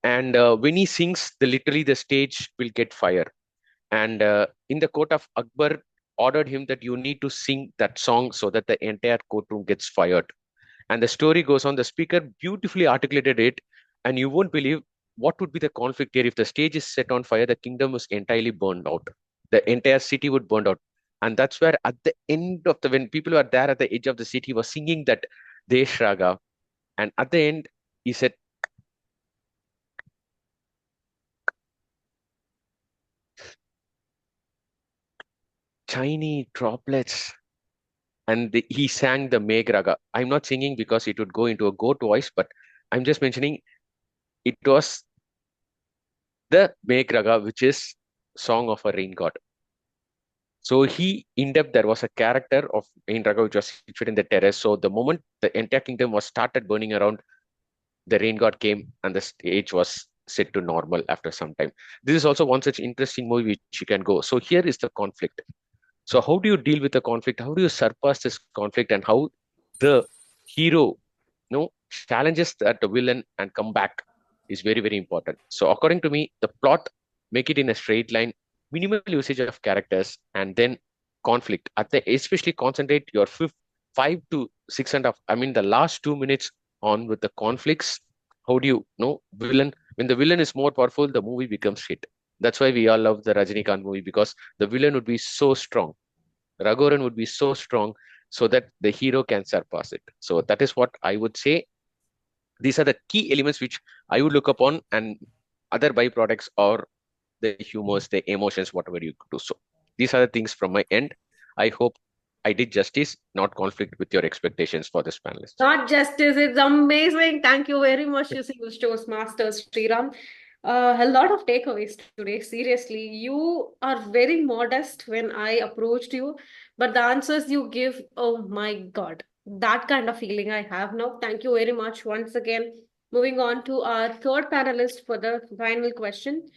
And when he sings, literally the stage will get fire. And in the court of Akbar, ordered him that you need to sing that song so that the entire courtroom gets fired. And the story goes on. The speaker beautifully articulated it, and you won't believe what would be the conflict here. If the stage is set on fire, the kingdom is entirely burned out. The entire city would burn out. And that's where at the end of when people were there at the edge of the city, he was singing that Desh Raga. And at the end, he said, tiny droplets. And he sang the Megh Raga. I'm not singing because it would go into a goat voice, but I'm just mentioning it was the Megh Raga, which is song of a rain god. So in depth, there was a character of Megh Raga which was situated in the terrace. So the moment the entire kingdom was started burning around, the rain god came and the stage was set to normal after some time. This is also one such interesting movie which you can go. So here is the conflict. So how do you deal with the conflict? How do you surpass this conflict, and how the hero challenges that the villain and come back is very, very important. So according to me, the plot, make it in a straight line, minimal usage of characters, and then conflict. Especially concentrate your 5 to 6 and a half, the last 2 minutes on with the conflicts How do you know villain? When the villain is more powerful, the movie becomes hit. That's why we all love the Rajinikanth movie, because the villain would be so strong. Raghuvaran would be so strong so that the hero can surpass it. So that is what I would say. These are the key elements which I would look upon, and other byproducts or the humors, the emotions, whatever you do. So these are the things from my end. I hope I did justice, not conflict with your expectations for this panelist. Not justice, it's amazing. Thank you very much, Distinguished Toastmasters, Sriram. A lot of takeaways today. Seriously, you are very modest when I approached you, but the answers you give, oh my God, that kind of feeling I have now. Thank you very much once again. Moving on to our third panelist for the final question,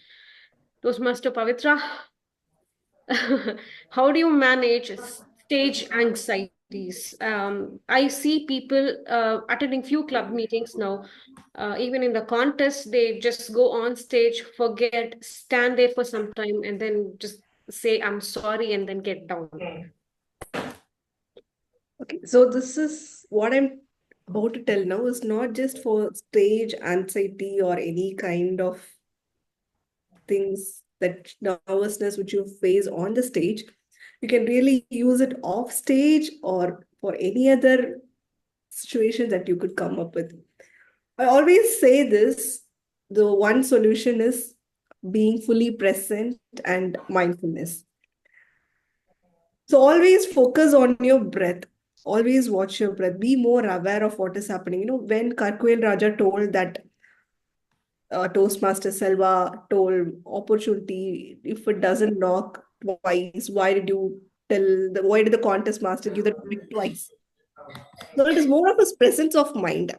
Toastmaster Pavitra. How do you manage stage anxieties? I see people attending few club meetings now. Even in the contest, they just go on stage, forget, stand there for some time, and then just say, I'm sorry, and then get down. Okay, so this is what I'm about to tell now is not just for stage anxiety or any kind of things that nervousness which you face on the stage. You can really use it off stage or for any other situation that you could come up with. I always say this, the one solution is being fully present and mindfulness. So always focus on your breath. Always watch your breath. Be more aware of what is happening. You know, when Karkwel Raja told that Toastmaster Selva told opportunity, if it doesn't knock twice, why did the contest master give the topic twice? So it is more of a presence of mind.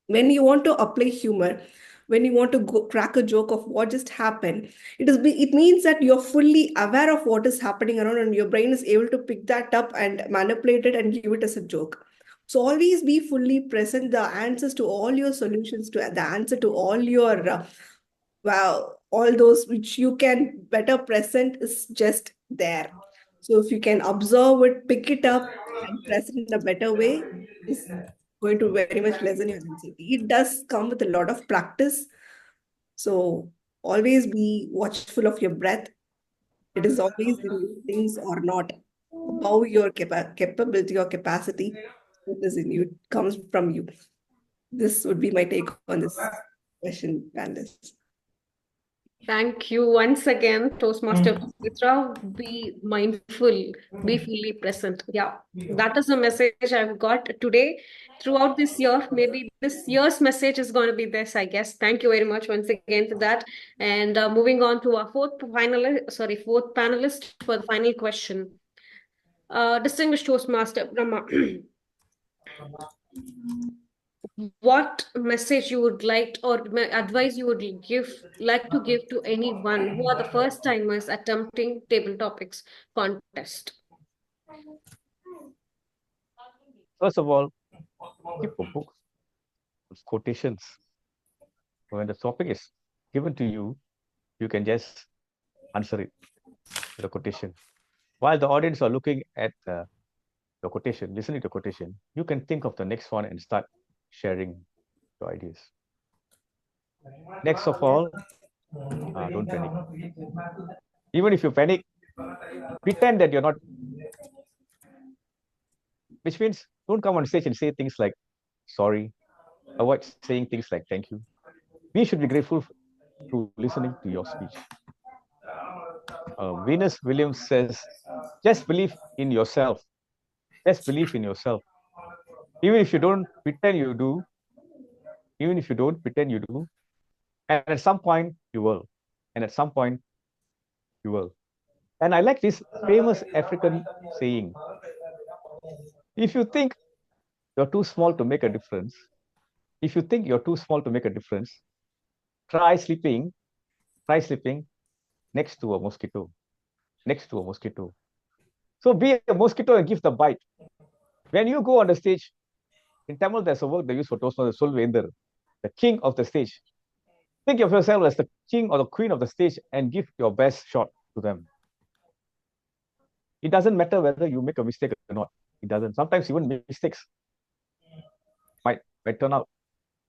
When you want to apply humor, when you want to go crack a joke of what just happened, it means that you're fully aware of what is happening around and your brain is able to pick that up and manipulate it and give it as a joke. So always be fully present. The answers to all your solutions, to the answer to all your wow, all those which you can better present is just there. So if you can observe it, pick it up and present in a better way, is going to very much lessen your anxiety. It does come with a lot of practice. So always be watchful of your breath. It is always in you, things or not. Above your capability or capacity, it is in you, it comes from you. This would be my take on this question, panelists. Thank you once again, Toastmaster Pavitra. Be mindful, be fully present. Yeah, that is the message I've got today throughout this year. Maybe this year's message is going to be this, I guess. Thank you very much once again for that. And moving on to our fourth panelist for the final question. Distinguished Toastmaster Brahma. What message you would like or advice you would like to give to anyone who are the first timers attempting table topics contest? First of all, keep a book with quotations. When the topic is given to you, you can just answer it with a quotation. While the audience are looking at the quotation, listening to quotation, you can think of the next one and start sharing your ideas. Next of all, don't panic. Even if you panic, pretend that you're not, which means don't come on stage and say things like sorry. Avoid saying things like thank you. We should be grateful to listening to your speech. Venus Williams says, just believe in yourself. Just believe in yourself. Even if you don't pretend you do, even if you don't pretend you do, and at some point you will. And at some point you will. And I like this famous African saying, if you think you're too small to make a difference, if you think you're too small to make a difference, try sleeping next to a mosquito. Next to a mosquito. So be a mosquito and give the bite. When you go on the stage, in Tamil, there's a word they use for Toastmaster, Solvender, the king of the stage. Think of yourself as the king or the queen of the stage and give your best shot to them. It doesn't matter whether you make a mistake or not. It doesn't. Sometimes even mistakes might turn out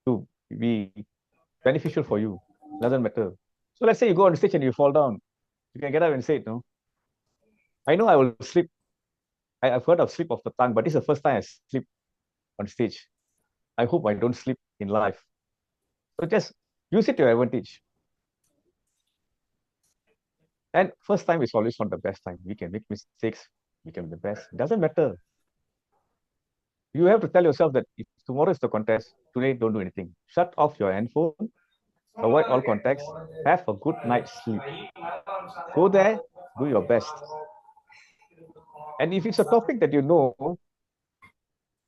to be beneficial for you. Doesn't matter. So let's say you go on stage and you fall down. You can get up and say it, no? I know I will slip. I've heard of slip of the tongue, but this is the first time I slip on stage. I hope I don't slip in life. So just use it to your advantage. And first time is always not the best time. We can make mistakes. We can be the best. It doesn't matter. You have to tell yourself that if tomorrow is the contest, today don't do anything. Shut off your handphone, avoid all contacts, have a good night's sleep. Go there, do your best. And if it's a topic that you know,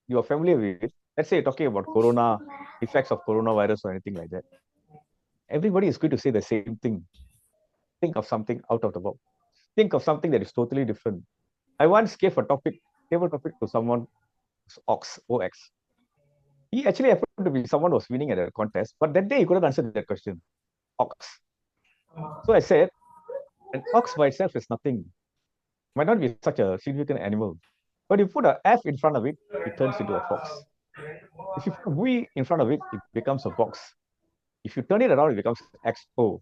you are familiar with, let's say you're talking about corona, effects of coronavirus or anything like that. Everybody is going to say the same thing. Think of something out of the box. Think of something that is totally different. I once gave a topic to someone, OX. He actually happened to be someone who was winning at a contest, but that day he couldn't answer that question. Ox. So I said, an ox by itself is nothing. Might not be such a significant animal. But if you put an F in front of it, it turns into a fox. If you put a V in front of it, it becomes a box. If you turn it around, it becomes XO.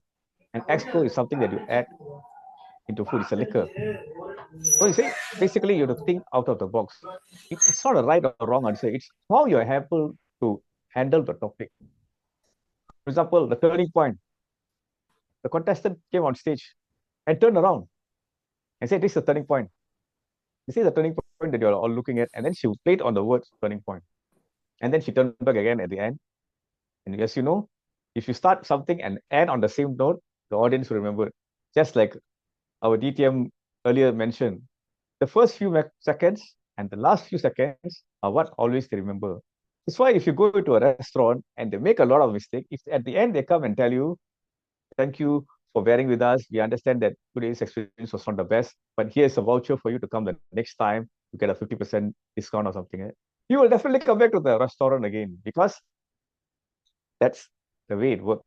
And XO is something that you add into food. It's a liquor. So you say, basically, you have to think out of the box. It's not a right or wrong answer. It's how you're able to handle the topic. For example, the turning point. The contestant came on stage and turned around and said, this is the turning point. This is the turning point that you're all looking at. And then she played on the word turning point. And then she turned back again at the end. And as you know, if you start something and end on the same note, the audience will remember. Just like our DTM earlier mentioned, the first few seconds and the last few seconds are what always they remember. That's why if you go to a restaurant and they make a lot of mistakes, if at the end they come and tell you, thank you for bearing with us. We understand that today's experience was not the best, but here's a voucher for you to come the next time to get a 50% discount or something. You will definitely come back to the restaurant again because that's the way it works,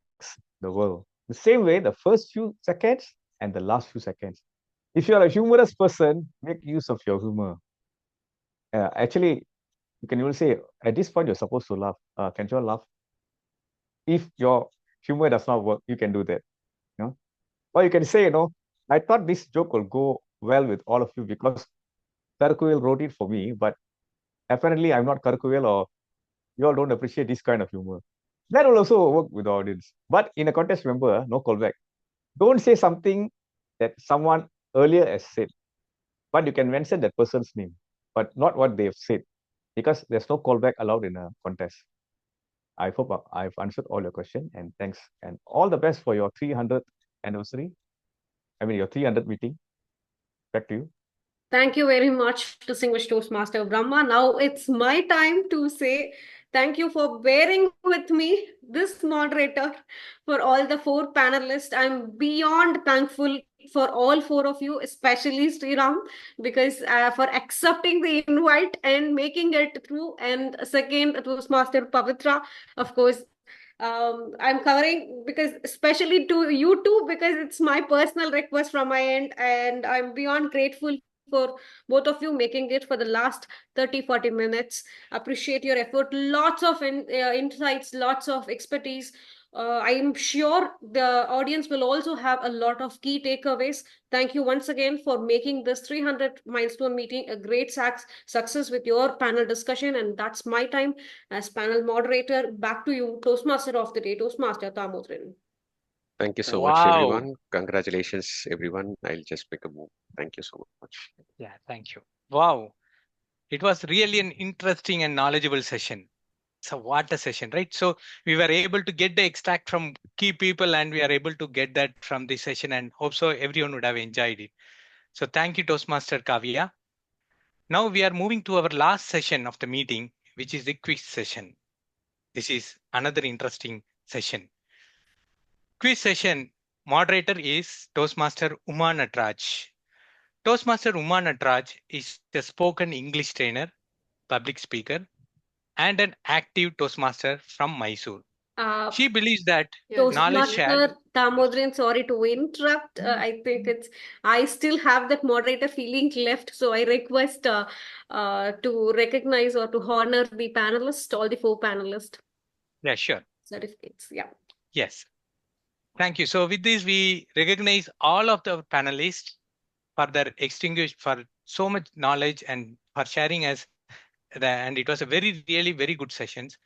the world. The same way, the first few seconds and the last few seconds. If you're a humorous person, make use of your humor. Actually, you can even say, at this point, you're supposed to laugh. Can you all laugh? If your humor does not work, you can do that. Or you can say, I thought this joke will go well with all of you because Karkuvel wrote it for me, but apparently I'm not Karkuvel or you all don't appreciate this kind of humor. That will also work with the audience. But in a contest, remember, no callback. Don't say something that someone earlier has said, but you can mention that person's name, but not what they've said, because there's no callback allowed in a contest. I hope I've answered all your questions, and thanks. And all the best for your 300th anniversary. Your 300th meeting. Back to you. Thank you very much, distinguished Toastmaster Brahma. Now it's my time to say thank you for bearing with me, this moderator, for all the 4 panelists. I'm beyond thankful for all 4 of you, especially Sriram, because for accepting the invite and making it through. And second, Toastmaster Pavitra, of course. I'm covering because especially to you two, because it's my personal request from my end, and I'm beyond grateful for both of you making it for the last 30-40 minutes. Appreciate your effort. Lots of insights, lots of expertise. I'm sure the audience will also have a lot of key takeaways. Thank you once again for making this 300 milestone meeting a great success with your panel discussion. And that's my time as panel moderator. Back to you, Toastmaster of the day, Toastmaster Damodaran. Thank you so much, everyone. Congratulations, everyone. I'll just make a move. Thank you so much. Yeah, thank you. Wow. It was really an interesting and knowledgeable session. So what a session, right? So we were able to get the extract from key people and we are able to get that from the session and hope so everyone would have enjoyed it. So thank you, Toastmaster Kavya. Now we are moving to our last session of the meeting, which is the quiz session. This is another interesting session. Quiz session moderator is Toastmaster Uma Natraj. Toastmaster Uma Natraj is a spoken English trainer, public speaker, and an active Toastmaster from Mysore. She believes that knowledge shared. Toastmaster Damodaran, sorry to interrupt. I think I still have that moderator feeling left. So I request to recognize or to honor the panelists, all the 4 panelists. Yeah, sure. certificates. Yeah. Yes. Thank you. So with this, we recognize all of the panelists for their for so much knowledge and for sharing us. And it was a really very good sessions.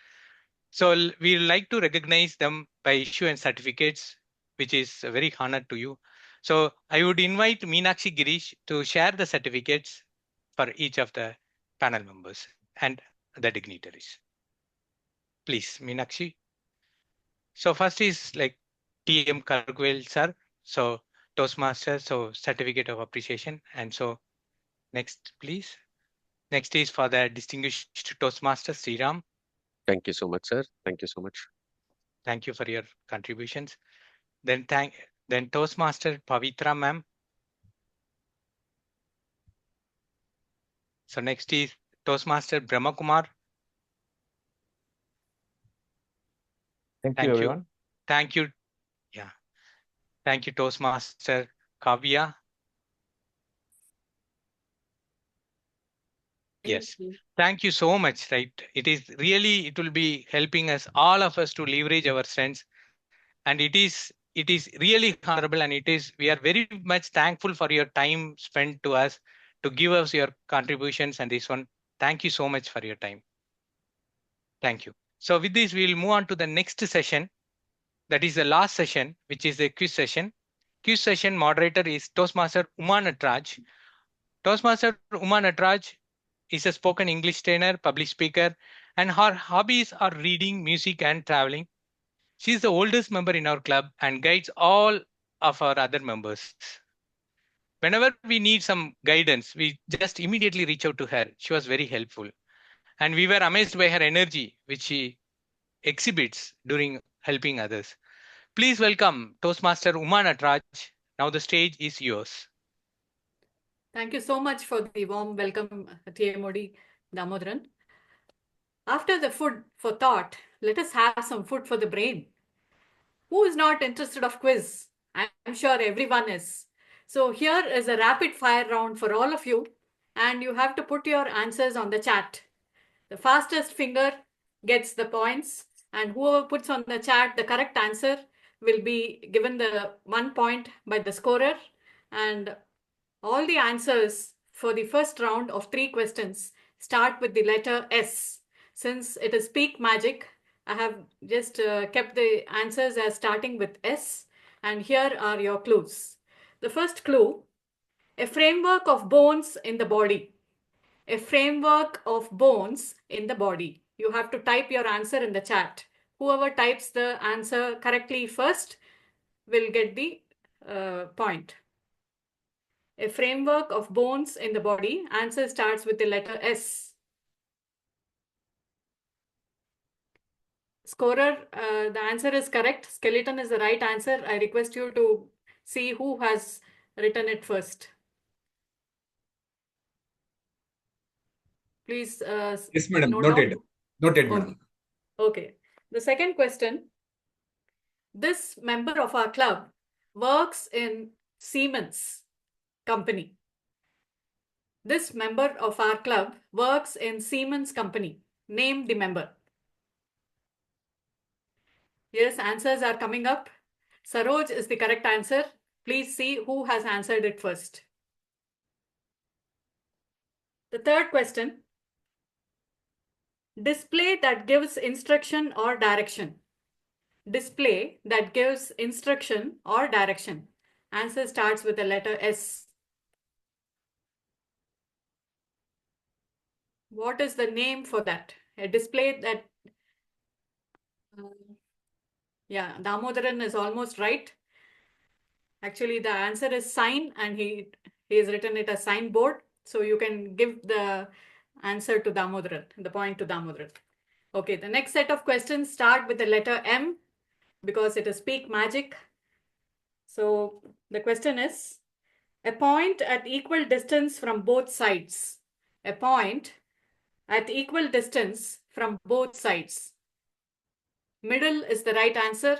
So we like to recognize them by issuing certificates, which is a very honor to you. So I would invite Meenakshi Girish to share the certificates for each of the panel members and the dignitaries. Please, Meenakshi. So first is like TM Kargwel sir. So Toastmaster, so certificate of appreciation. And so next, please. Next is for the distinguished Toastmaster Sriram. Thank you so much, sir. Thank you so much. Thank you for your contributions. Then Toastmaster Pavitra ma'am. So next is Toastmaster Brahma Kumar. Thank you, everyone. Thank you. Yeah. Thank you, Toastmaster Kavya. Yes. Thank you so much. Right. It will be helping us, all of us, to leverage our strengths. And it is really honorable, and we are very much thankful for your time spent to us to give us your contributions and this one. Thank you so much for your time. Thank you. So with this, we will move on to the next session. That is the last session, which is the quiz session. Quiz session moderator is Toastmaster Uma Natraj. Toastmaster Uma Natraj is a spoken English trainer, public speaker, and her hobbies are reading, music, and traveling. She is the oldest member in our club and guides all of our other members. Whenever we need some guidance, we just immediately reach out to her. She was very helpful. And we were amazed by her energy, which she exhibits during helping others. Please welcome Toastmaster Uma Natraj. Now the stage is yours. Thank you so much for the warm welcome, TMOD Damodaran. After the food for thought, let us have some food for the brain. Who is not interested of quiz? I'm sure everyone is. So here is a rapid fire round for all of you, and you have to put your answers on the chat. The fastest finger gets the points, and whoever puts on the chat the correct answer will be given the 1 point by the scorer. And all the answers for the first round of 3 questions start with the letter S. Since it is Speak Magic, I have just kept the answers as starting with S, and here are your clues. The first clue, a framework of bones in the body. A framework of bones in the body. You have to type your answer in the chat. Whoever types the answer correctly first will get the point. A framework of bones in the body. Answer starts with the letter S. Scorer, the answer is correct. Skeleton is the right answer. I request you to see who has written it first. Please. Yes, madam. Noted. Noted, madam. Okay. The second question. This member of our club works in Siemens company. This member of our club works in Siemens company. Name the member. Yes, answers are coming up. Saroj is the correct answer. Please see who has answered it first. The third question. Display that gives instruction or direction. Display that gives instruction or direction. Answer starts with the letter S. What is the name for that? A display that... yeah, Damodaran is almost right. Actually, the answer is sign, and he has written it as signboard. So you can give the answer to Damodaran, the point to Damodaran. Okay, the next set of questions start with the letter M because it is Speak Magic. So the question is, a point at equal distance from both sides. A point at equal distance from both sides. Middle is the right answer.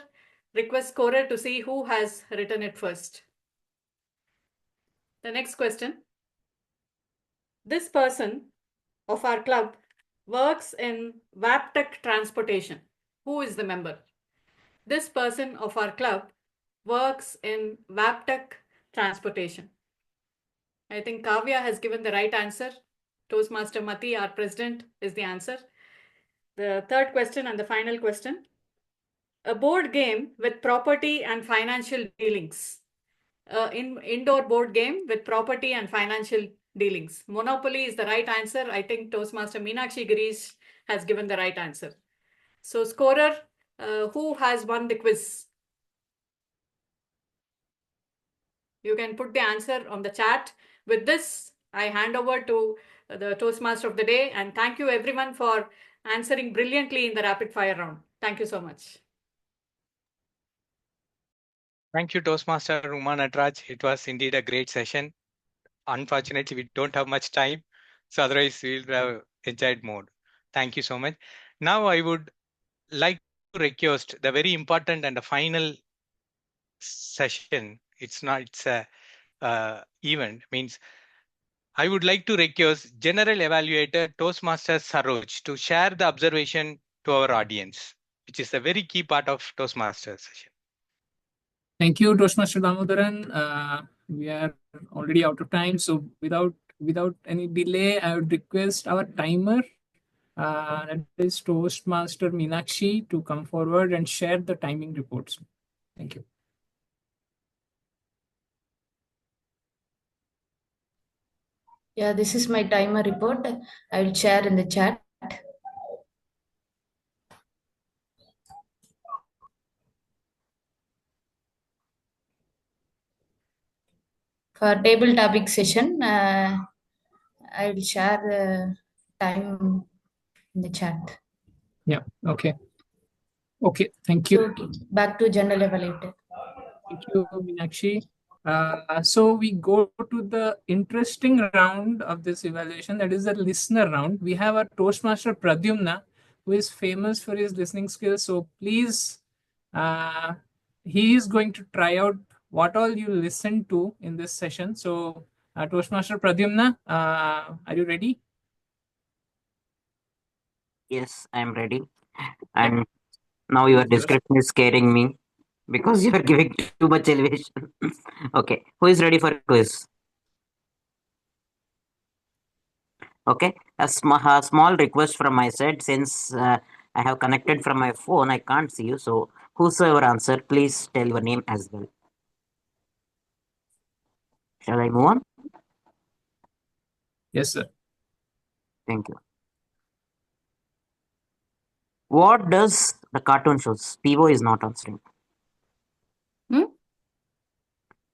Request scorer to see who has written it first. The next question. This person of our club works in Waptec transportation. Who is the member? This person of our club works in Waptec Transportation. I think Kavya has given the right answer. Toastmaster Mati, our president, is the answer. The third question and the final question. A board game with property and financial dealings. Indoor board game with property and financial dealings. Monopoly is the right answer. I think Toastmaster Meenakshi Girish has given the right answer. So scorer, who has won the quiz? You can put the answer on the chat. With this, I hand over to the Toastmaster of the day, and thank you everyone for answering brilliantly in the rapid fire round. Thank you so much. Thank you, Toastmaster Uma Natraj. It was indeed a great session. Unfortunately, we don't have much time, so otherwise we'll have enjoyed more. Thank you so much. Now I would like to request the very important and the final session. It's a event. Means I would like to request General Evaluator Toastmaster Saroj to share the observation to our audience, which is a very key part of Toastmaster session. Thank you, Toastmaster Damodaran. We are already out of time, so without any delay, I would request our timer, that is Toastmaster Meenakshi, to come forward and share the timing reports. Thank you. Yeah, this is my timer report. I will share in the chat. For table topic session, I will share the time in the chat. Yeah, okay. Okay, thank you. So back to General Evaluator. Thank you, Meenakshi. So we go to the interesting round of this evaluation, that is the listener round. We have our Toastmaster Pradyumna, who is famous for his listening skills. So please, he is going to try out what all you listen to in this session. So Toastmaster Pradyumna, are you ready? Yes, I am ready. And now your description is scaring me because you are giving too much elevation. Okay, who is ready for quiz? Okay, a small request from my side, since I have connected from my phone, I can't see you. So whosoever answer, please tell your name as well. Shall I move on? Yes, sir. Thank you. What does the cartoon shows? Pivo is not answering.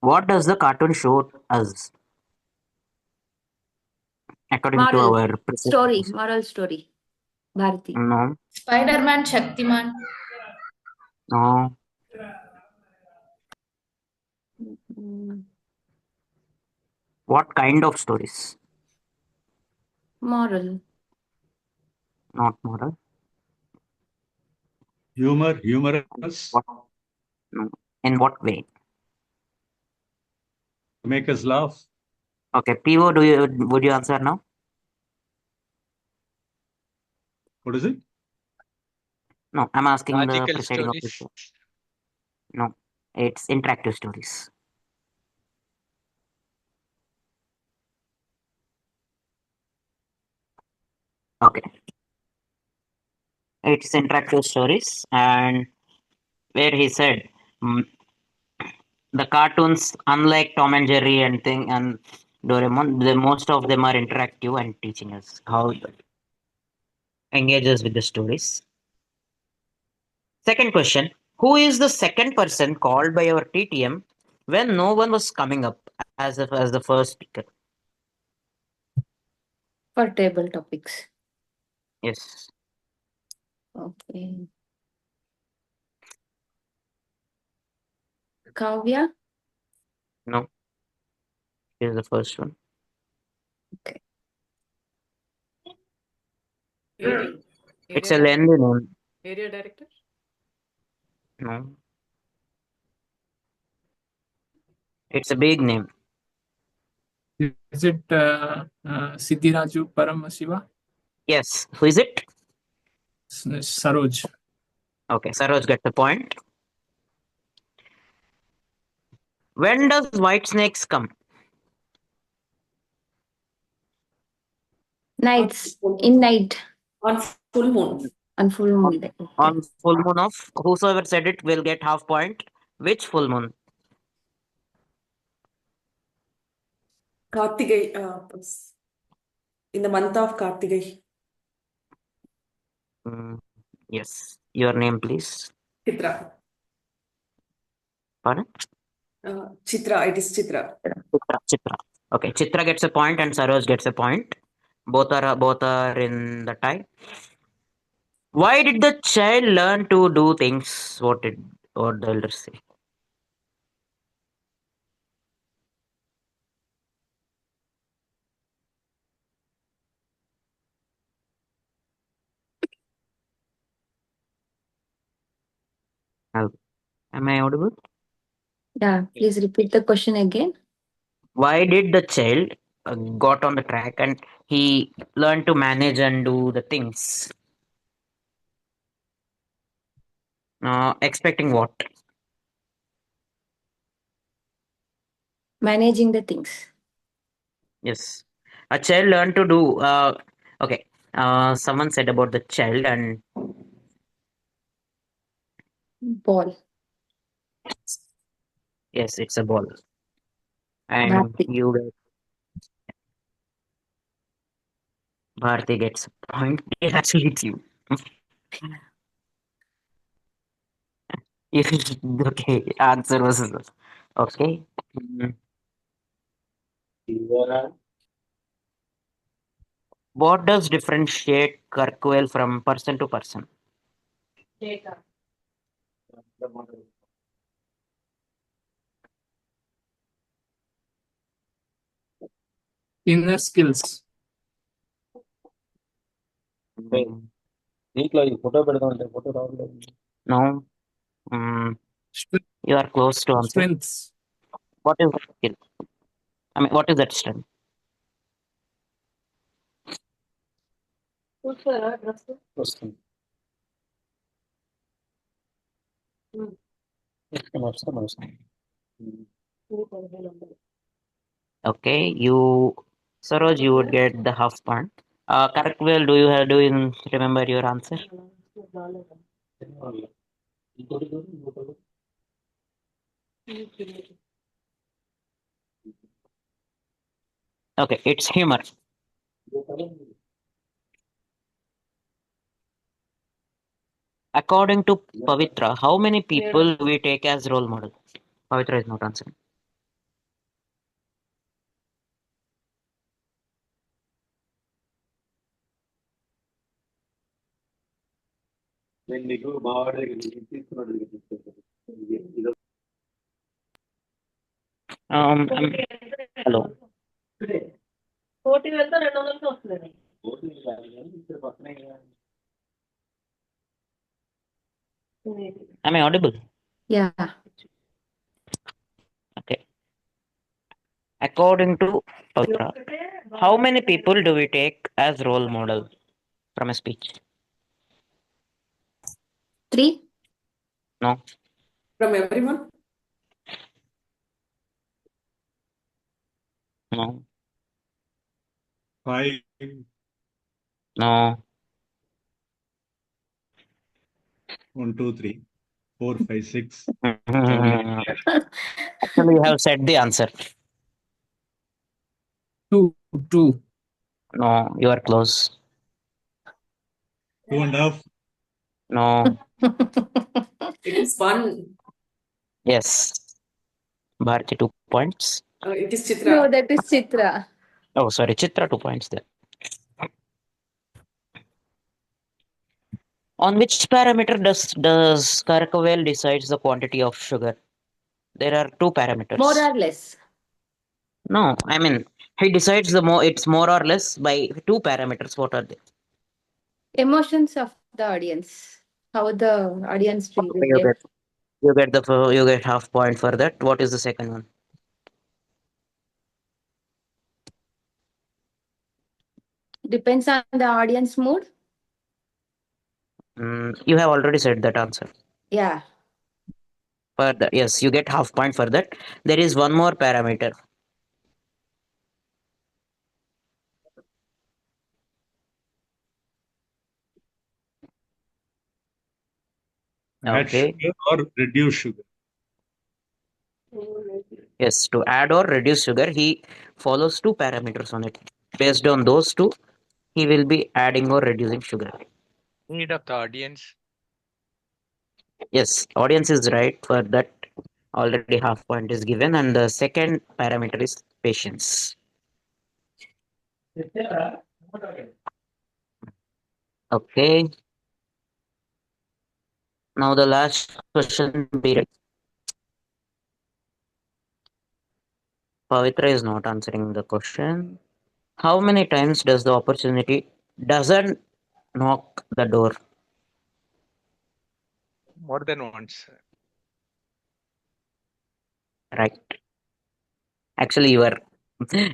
What does the cartoon show us? According to Moral our story, moral story. Bharati. No. Spider-Man, Shaktiman. No. What kind of stories? Moral. Not moral. Humorous. No. In what way? Make us laugh. Okay, Pivo, would you answer now? What is it? No, I'm asking Logical the presiding stories. officer. No, it's interactive stories. Okay. It's interactive stories, and where he said the cartoons, unlike Tom and Jerry and Doraemon, most of them are interactive and teaching us how to engage us with the stories. Second question: who is the second person called by our TTM when no one was coming up as the first speaker? For table topics. Yes. Okay. Kavya? No. Here's the first one. Okay. It's a lengthy name. Area director? No. It's a big name. Is it Siddhiraju Paramasiva? Yes. Who is it? Saroj. Okay, Saroj gets the point. When does white snakes come? Nights. In night. On full moon. On full moon day. On full moon of whosoever said it will get half point. Which full moon? Kartigai, in the month of Kartigai. Yes. Your name, please. Chitra. Pardon? Chitra, it is Chitra. Chitra. Okay, Chitra gets a point and Saroj gets a point. Both are in the tie. Why did the child learn to do things? What the elders say? Am I audible? Yeah, please repeat the question again. Why did the child got on the track and he learned to manage and do the things? Expecting what? Managing the things. Yes. A child learned to do. Okay. Someone said about the child and Ball. yes, it's a ball. And Bharti. Bharti gets a point. Actually, it's you. Okay, answer was okay. What does differentiate Kirkwell from person to person? Data. Inner skills. No. You are close to answer. Strengths. What is that skill? I mean, what is that strength? Okay, Saroj, you would get the half point. Kirkwell, do you remember your answer? Okay, it's humor. According to Pavitra, how many people do we take as role model? Pavitra is not answering. Hello. Am I audible? Yeah. Okay. According to Pavitra, how many people do we take as role model from a speech? 3. No. From everyone? No. 5. No. 1, 2, 3, 4, 5, 6, 7, 8. Actually, you have said the answer. 2. No, you are close. 2.5. No. It is 1. Yes. Bharti 2 points. It is Chitra. No, that is Chitra. Oh, sorry, Chitra 2 points there. On which parameter does Kirkwell decides the quantity of sugar? There are 2 parameters. More or less. No, I mean he decides it's more or less by 2 parameters. What are they? Emotions of the audience. How the audience will Okay, behave. you get half point for that. What is the second one? Depends on the audience mood. You have already said that answer. Yeah. For the, yes, you get half point for that. There is one more parameter. Add Okay. sugar or reduce sugar. Yes, to add or reduce sugar, he follows two parameters on it. Based on those two, he will be adding or reducing sugar. Need of the audience. Yes, audience is right for that. Already half point is given, and the second parameter is patience. Okay. Now the last question be right. Pavitra is not answering the question. How many times does the opportunity doesn't knock the door? More than once. Right. Actually, you are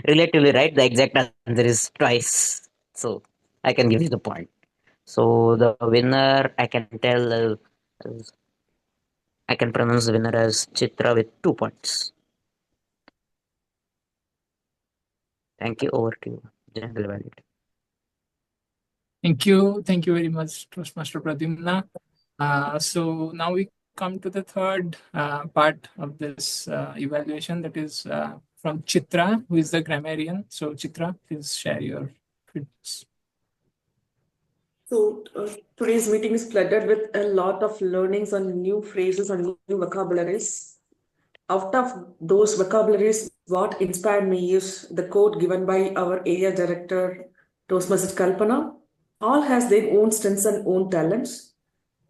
relatively right. The exact answer is twice. So I can give you the point. So the winner, I can tell, I can pronounce the winner as Chitra with 2 points. Thank you. Over to you, General Evaluator. Thank you. Thank you very much, Toastmaster Pradyumna. So now we come to the third part of this evaluation, that is from Chitra, who is the grammarian. So Chitra, please share your feedbacks. So today's meeting is flooded with a lot of learnings on new phrases and new vocabularies. Out of those vocabularies, what inspired me is the quote given by our area director, Toastmaster Kalpana. All has their own strengths and own talents.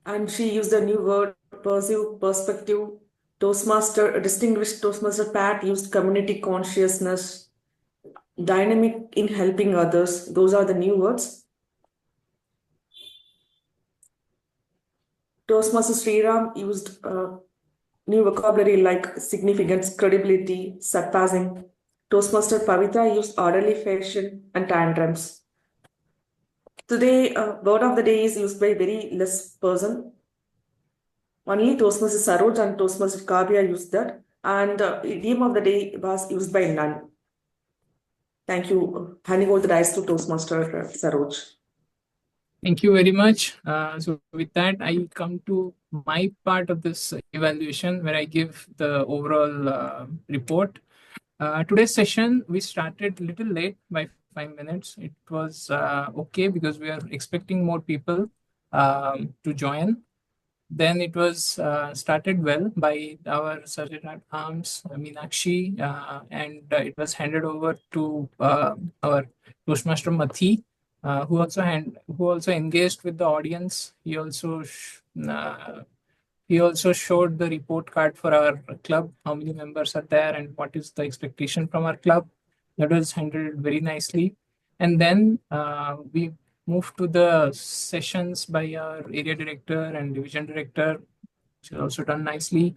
And she used a new word, perceive, perspective. Toastmaster, a distinguished Toastmaster Pat used community consciousness, dynamic in helping others. Those are the new words. Toastmaster Sriram used new vocabulary like significance, credibility, surpassing. Toastmaster Pavitra used orderly fashion and tantrums. Today, word of the day is used by very less person. Only Toastmaster Saroj and Toastmaster Kavya used that, and idiom of the day was used by none. Thank you. Handing over the dice to Toastmaster Saroj. Thank you very much. So with that, I come to my part of this evaluation where I give the overall report. Today's session, we started a little late by 5 minutes. It was okay because we are expecting more people to join. Then it was started well by our Sergeant at Arms, Meenakshi, and it was handed over to our Toastmaster Mathi, who also engaged with the audience. He also showed the report card for our club, how many members are there and what is the expectation from our club. That was handled very nicely. And then we moved to the sessions by our area director and division director, which is also done nicely.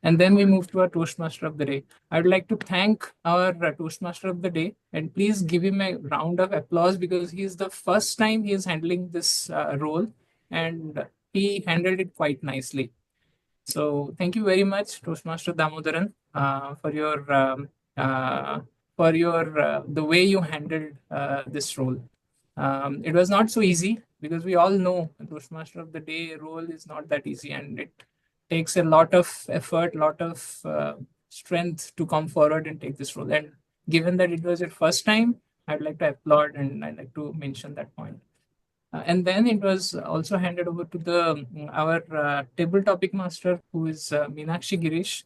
And then we moved to our Toastmaster of the Day. I would like to thank our Toastmaster of the Day, and please give him a round of applause because he is the first time he is handling this role, and he handled it quite nicely. So thank you very much, Toastmaster Damodaran, for your the way you handled this role. It was not so easy because we all know the Toastmaster of the Day role is not that easy, and it takes a lot of effort, lot of strength to come forward and take this role. And given that it was your first time, I'd like to applaud and I'd like to mention that point. And then it was also handed over to our table topic master, who is Meenakshi Girish.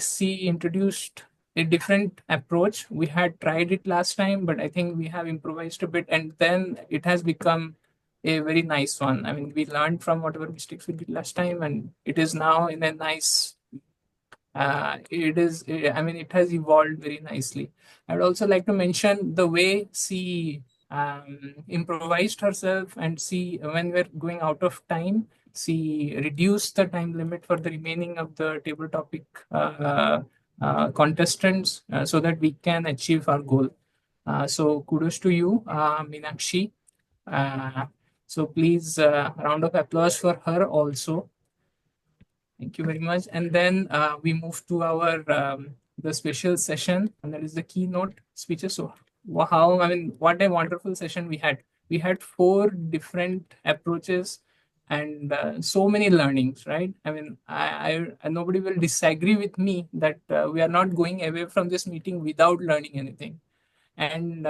She introduced a different approach. We had tried it last time, but I think we have improvised a bit, and then it has become a very nice one. I mean, we learned from whatever mistakes we did last time, and it is now in a nice. It has evolved very nicely. I'd also like to mention the way she improvised herself, and see when we're going out of time, she reduced the time limit for the remaining of the table topic contestants so that we can achieve our goal. So kudos to you, Meenakshi. So please, round of applause for her also. Thank you very much. And then we move to our the special session, and that is the keynote speeches. So how, I mean, what a wonderful session we had. We had 4 different approaches and so many learnings, right? I mean, nobody will disagree with me that we are not going away from this meeting without learning anything. And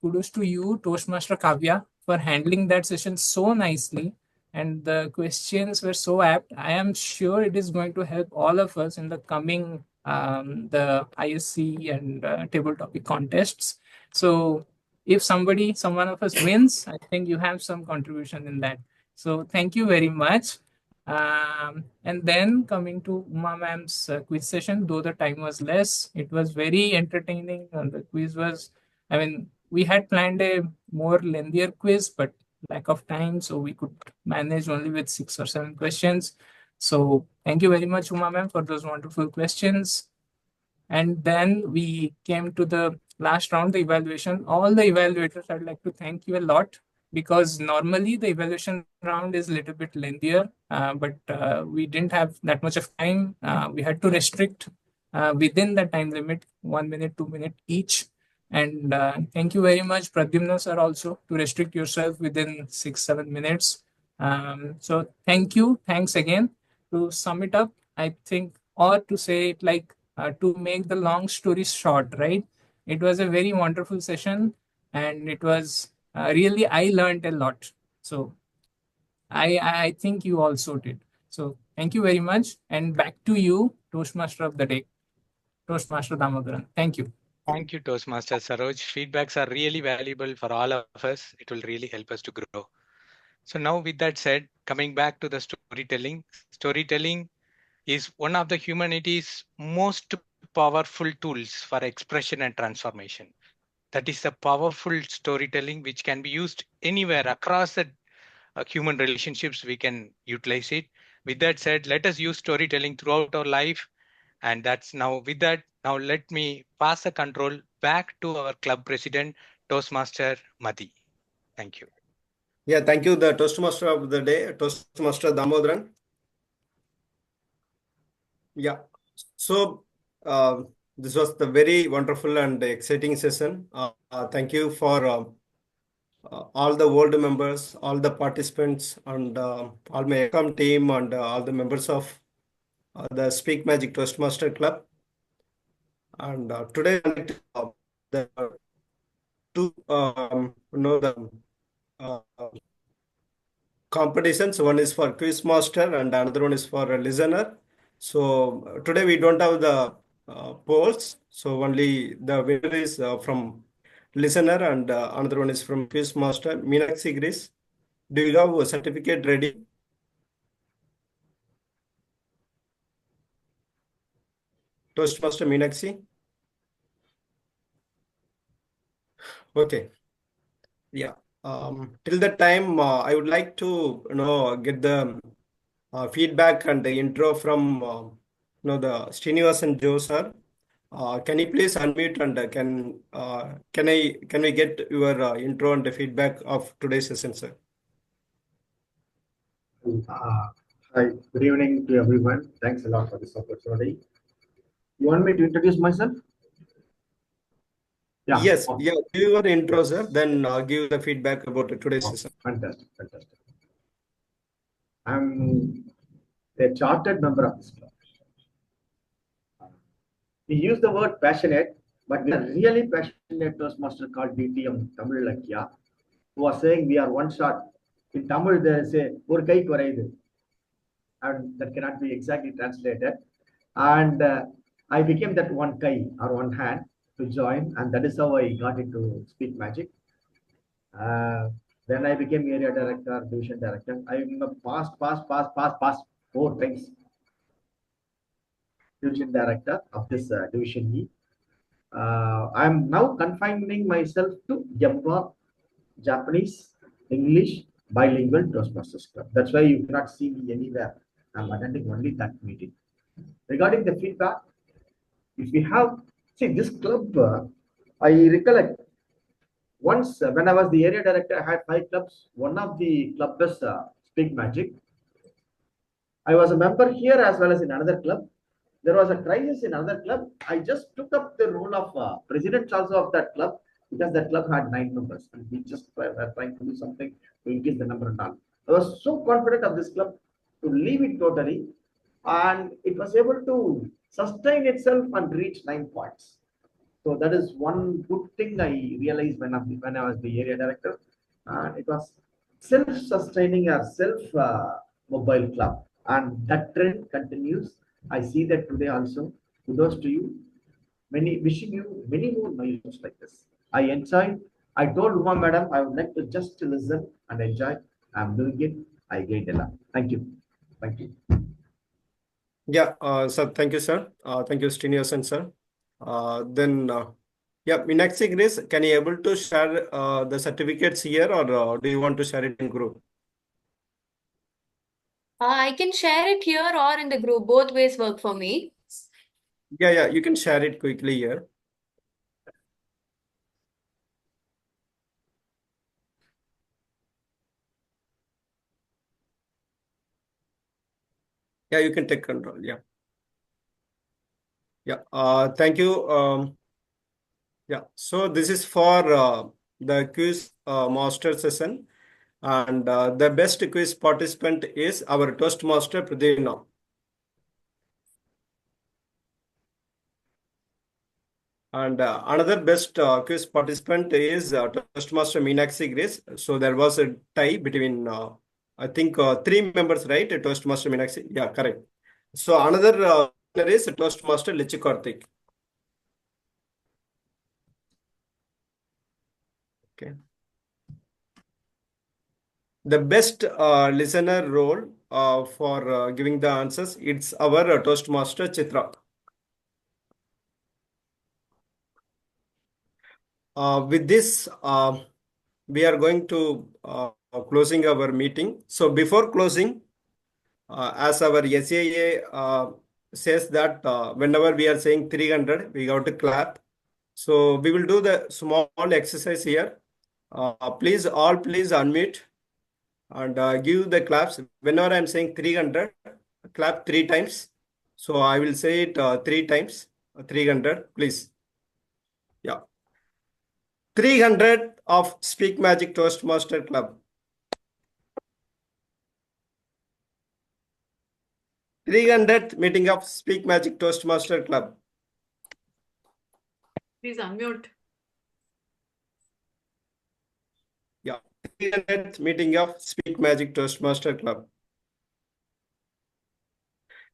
kudos to you, Toastmaster Kavya, for handling that session so nicely. And the questions were so apt. I am sure it is going to help all of us in the coming the ISC and table topic contests. So if someone of us wins, I think you have some contribution in that. So thank you very much. And then coming to Uma ma'am's quiz session, though the time was less, it was very entertaining. And the quiz was, I mean, we had planned a more lengthier quiz, but lack of time, so we could manage only with 6 or 7 questions. So thank you very much, Uma ma'am, for those wonderful questions. And then we came to the last round, the evaluation. All the evaluators, I'd like to thank you a lot, because normally the evaluation round is a little bit lengthier, but we didn't have that much of time. We had to restrict within the time limit, 1 minute, 2 minutes each. And thank you very much, Pradyumna sir, also to restrict yourself within 6-7 minutes. So thank you. Thanks again. To sum it up, I think, or to say it like, to make the long story short, right? It was a very wonderful session, and it was really, I learned a lot. So I think you also did. So thank you very much. And back to you, Toastmaster of the day, Toastmaster Damodaran. Thank you. Thank you, Toastmaster Saroj. Feedbacks are really valuable for all of us. It will really help us to grow. So now with that said, coming back to the storytelling, storytelling is one of the humanity's most powerful tools for expression and transformation. That is the powerful storytelling which can be used anywhere across the human relationships. We can utilize it. With that said, let us use storytelling throughout our life. And that's now with that. Now let me pass the control back to our club president, Toastmaster Madi. Thank you. Yeah, thank you, the Toastmaster of the day, Toastmaster Damodaran. Yeah, so this was the very wonderful and exciting session. Thank you for all the world members, all the participants, and all my account team, and all the members of the Speak Magic Toastmaster Club. And today, the two the competitions. One is for quiz master, and another one is for a listener. So today we don't have the polls. So only the winner is from listener, and another one is from quiz master. Meenakshi Girish, do you have a certificate ready? Toastmaster Meenakshi. Okay. Yeah. Till that time, I would like to get the feedback and the intro from the Srinivasan Joe sir. Can you please unmute, and can we get your intro and the feedback of today's session, sir? Hi, good evening to everyone. Thanks a lot for this opportunity. You want me to introduce myself? Yeah. Yes, yeah, give your intro, sir, then give the feedback about today's session. Fantastic, fantastic. I'm a chartered member of this club. We use the word passionate, but we are really passionate Toastmaster called DTM Tamil Lakya, who are saying we are one shot. In Tamil, they say, "Or kai koraidu," and that cannot be exactly translated. And I became that one kai or one hand to join, and that is how I got into Speak Magic. Then I became area director, division director. I'm passed 4 times division director of this division E. I'm now confining myself to Java, Japanese, English, bilingual Toastmasters Club. That's why you cannot see me anywhere. I'm attending only that meeting. Regarding the feedback, if we have, see this club, I recollect Once, when I was the area director, I had 5 clubs. One of the club is Speak Magic. I was a member here as well as in another club. There was a crisis in another club. I just took up the role of president also of that club because that club had 9 members and we just were trying to do something to increase the number and all. I was so confident of this club to leave it totally, and it was able to sustain itself and reach 9 points. So that is one good thing I realized when I was the area director, and it was self-sustaining or self-mobile club, and that trend continues. I see that today also. Kudos to you. Wishing you many more milestones like this. I enjoyed. I told Uma Madam I would like to just listen and enjoy. I'm doing it. I gained a lot. Thank you. Thank you. Yeah, sir. Thank you, sir. Thank you, Srinivasan, sir. Yeah, Meenakshi Grace, can you able to share the certificates here, or do you want to share it in group? I can share it here or in the group. Both ways work for me. Yeah, you can share it quickly here. Yeah, you can take control. Yeah. Thank you. Yeah, so this is for the quiz master session, and the best quiz participant is our Toastmaster Pradina. And another best quiz participant is Toastmaster Meenakshi Grace. So there was a tie between, I think, 3 members, right? Toastmaster Meenakshi. Yeah, correct. So another winner is Toastmaster Lichi Karthik. Okay. The best listener role for giving the answers, it's our Toastmaster Chitra. With this, we are going to closing our meeting. So before closing, as our SAA says that whenever we are saying 300, we got to clap. So we will do the small exercise here. Please unmute and give the claps. Whenever I'm saying 300, clap 3 times. So I will say it 3 times, 300, please. Yeah. 300 of Speak Magic Toastmaster Club. 300th meeting of Speak Magic Toastmaster Club. Please unmute. Yeah, 300th meeting of Speak Magic Toastmaster Club.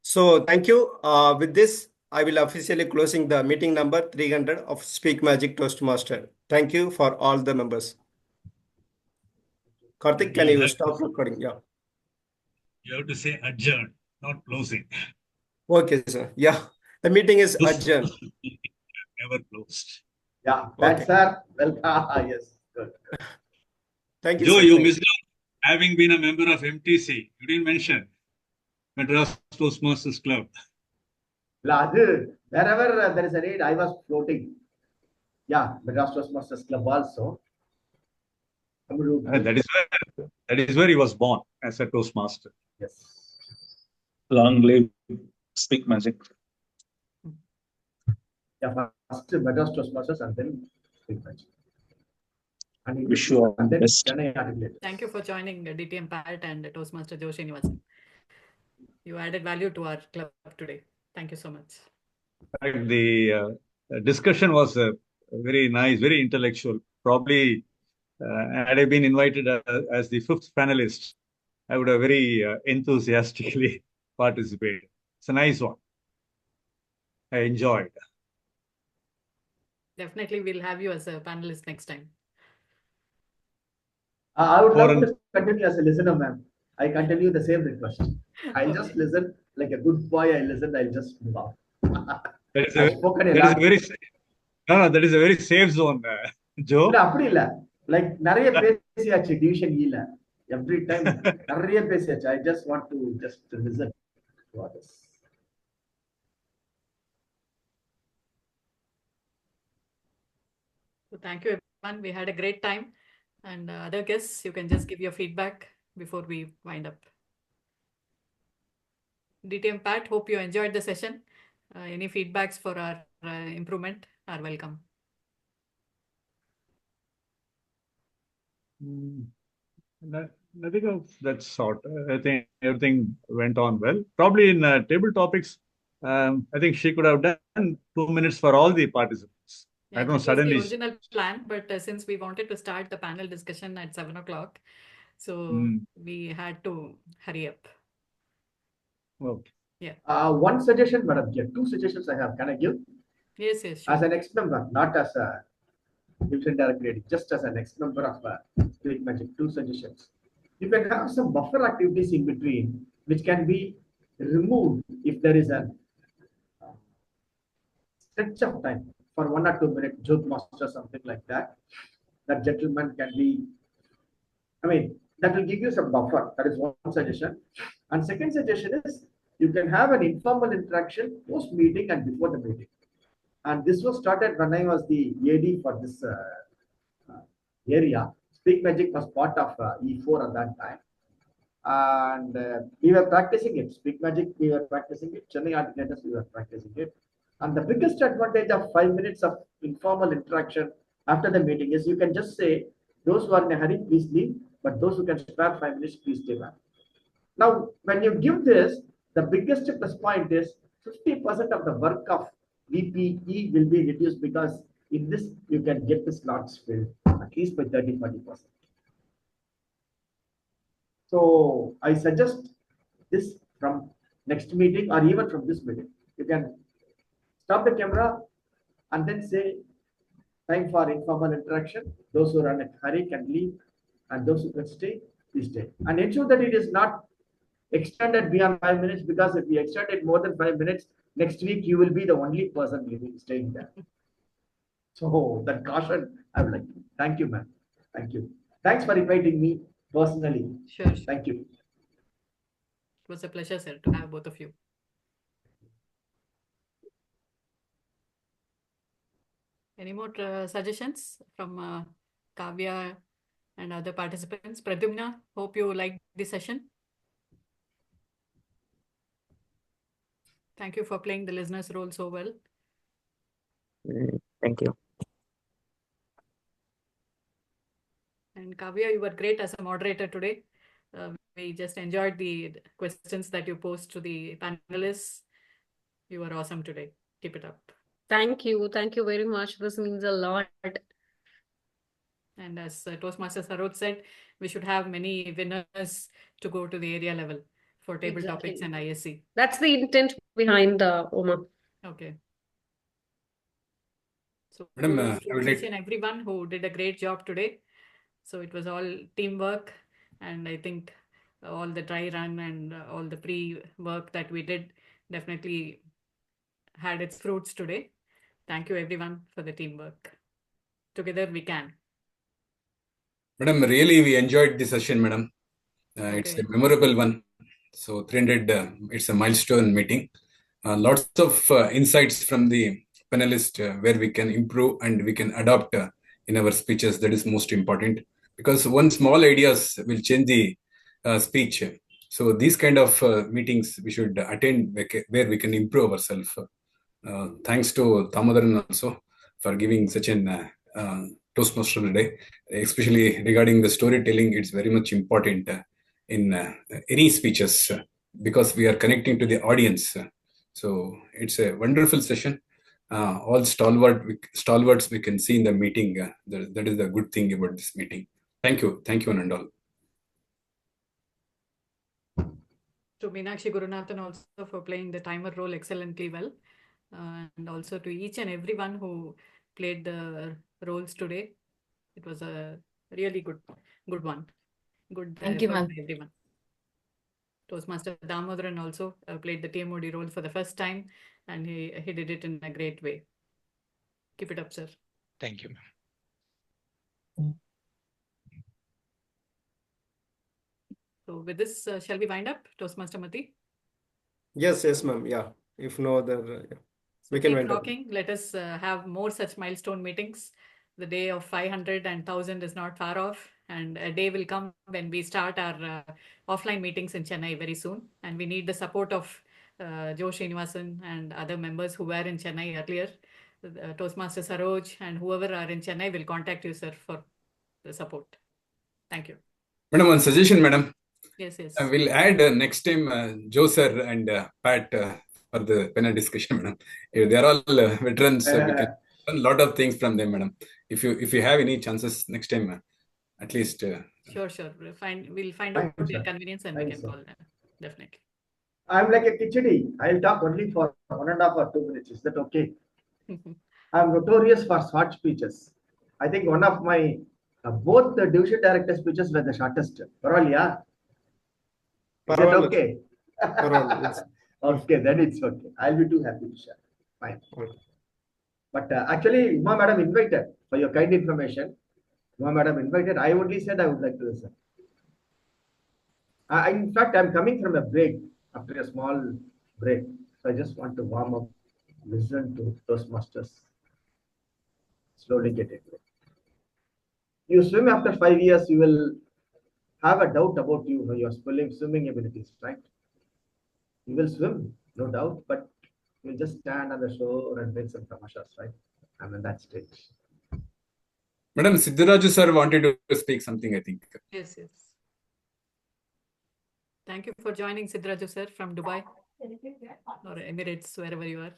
So thank you. With this, I will officially closing the meeting number 300 of Speak Magic Toastmaster. Thank you for all the members. Karthik, can you stop recording? Yeah. You have to say adjourn, not closing. Okay, sir. Yeah, the meeting is adjourned. Never closed. Yeah, thanks, sir. Welcome. Yes, good. Thank you, Joe, sir. you Thank missed out having been a member of MTC. You didn't mention Madras Toastmasters Club. Wherever there is a need, I was floating. Yeah, Madras Toastmasters Club also. That is where he was born as a Toastmaster. Yes. Long live Speak Magic. Yeah, first Madras Toastmasters and then Speak Magic. And Wish you all the best. Thank you for joining DTM Pat and Toastmaster Joe Srinivasan. You added value to our club today. Thank you so much. The discussion was very nice, very intellectual. Probably, had I been invited as the 5th panelist, I would have very enthusiastically participated. It's a nice one. I enjoyed. Definitely, we'll have you as a panelist next time. I would love to continue as a listener, ma'am. I continue the same request. I'll just listen like a good boy. I listen. I'll just move on. That is a very safe zone, Joe. அப்படி இல்ல like நிறைய பேசியாச்சு division ஈல every time நிறைய பேசியாச்சு. I just want to just listen to others. So thank you everyone. We had a great time. And other guests, you can just give your feedback before we wind up. DTM Pat, hope you enjoyed the session. Any feedbacks for our improvement are welcome. Nothing of that sort. I think everything went on well. Probably in table topics, I think she could have done 2 minutes for all the participants. Yeah, I don't know, that was the suddenly. original plan, but since we wanted to start the panel discussion at 7 o'clock, so we had to hurry up. Okay. Yeah. One suggestion, Madam Chair. Two suggestions I have. Can I give? Yes, yes, sure. As an ex-member, not as a division director, just as an ex-member of Speak Magic. Two suggestions. You can have some buffer activities in between, which can be removed if there is a stretch of time for 1 or 2 minutes, joke master, something like that. That gentleman can be, that will give you some buffer. That is one suggestion. And second suggestion is you can have an informal interaction post meeting and before the meeting. And this was started when I was the AD for this area. Speak Magic was part of E4 at that time. And we were practicing it. Speak Magic, we were practicing it. Chennai Alternators, we were practicing it. And the biggest advantage of 5 minutes of informal interaction after the meeting is you can just say, those who are in a hurry, please leave. But those who can spare 5 minutes, please stay back. Now, when you give this, the biggest plus point is 50% of the work of VPE will be reduced because in this, you can get the slots filled at least by 30-40%. So I suggest this from next meeting or even from this meeting. You can stop the camera and then say, time for informal interaction. Those who are in a hurry can leave, and those who can stay, please stay. And ensure that it is not extended beyond 5 minutes, because if you extend it more than 5 minutes, next week you will be the only person living, staying there. So that caution, I would like to. Thank you, ma'am. Thank you. Thanks for inviting me personally. Sure. Thank you. It was a pleasure, sir, to have both of you. Any more suggestions from Kavya and other participants? Pradyumna, hope you liked this session. Thank you for playing the listener's role so well. Thank you. And Kavya, you were great as a moderator today. We just enjoyed the questions that you posed to the panelists. You were awesome today. Keep it up. Thank you. Thank you very much. This means a lot. And as Toastmaster Saroj said, we should have many winners to go to the area level for table topics and ISC. That's the intent behind Oma. Okay. So Madam, kudos I to would each like and everyone who did a great job today. So it was all teamwork, and I think all the dry run and all the pre-work that we did definitely had its fruits today. Thank you everyone for the teamwork. Together we can. Madam, really we enjoyed the session, madam. It's a memorable one. So 300, it's a milestone meeting. Lots of insights from the panelists where we can improve and we can adopt in our speeches. That is most important, because one small ideas will change the speech. So these kind of meetings we should attend where we can improve ourselves. Thanks to Damodaran also for giving such an Toastmaster today, especially regarding the storytelling. It's very much important in any speeches because we are connecting to the audience. So it's a wonderful session. All stalwarts we can see in the meeting. That is the good thing about this meeting. Thank you, one and all. To Meenakshi Gurunathan also for playing the timer role excellently well, and also to each and everyone who played the roles today. It was a really good one. Good Thank you, ma'am. Everyone. Toastmaster Damodaran also played the TMOD role for the first time, and he did it in a great way. Keep it up, sir. Thank you. So with this, shall we wind up, Toastmaster Mati? Yes, ma'am. Yeah. If no other, we So can keep wind up. rocking. Let us have more such milestone meetings The day of 500 and 1000 is not far off, and a day will come when we start our offline meetings in Chennai very soon, and we need the support of Joe Srinivasan and other members who were in Chennai earlier. Toastmaster Saroj and whoever are in Chennai will contact you, sir, for the support. Thank you. Madam, one suggestion, madam. Yes, yes. We'll add next time Joe sir and Pat for the panel discussion, madam. If they are all veterans, we can learn a lot of things from them, madam. If you have any chances next time, at least. Sure. We'll find out their convenience and we can call them. Definitely. I'm like a kichadi. I'll talk only for 1.5 or 2 minutes. Is that okay? I'm notorious for short speeches. I think one of my both the division director speeches were the shortest. Parvalia. Is that okay? Okay, then it's okay. I'll be too happy to share. Fine. But actually, Uma Madam invited, for your kind information. Uma Madam invited. I only said I would like to listen. In fact, I'm coming from a break, after a small break. So I just want to warm up, listen to Toastmasters. Slowly get into it. You swim after 5 years, you will have a doubt about your swimming abilities, right? You will swim, no doubt, but you'll just stand on the shore and make some tamashas, right? I'm in that stage. Madam, Siddharaju sir wanted to speak something, I think. Yes. Thank you for joining, Siddharaju sir, from Dubai or Emirates, wherever you are.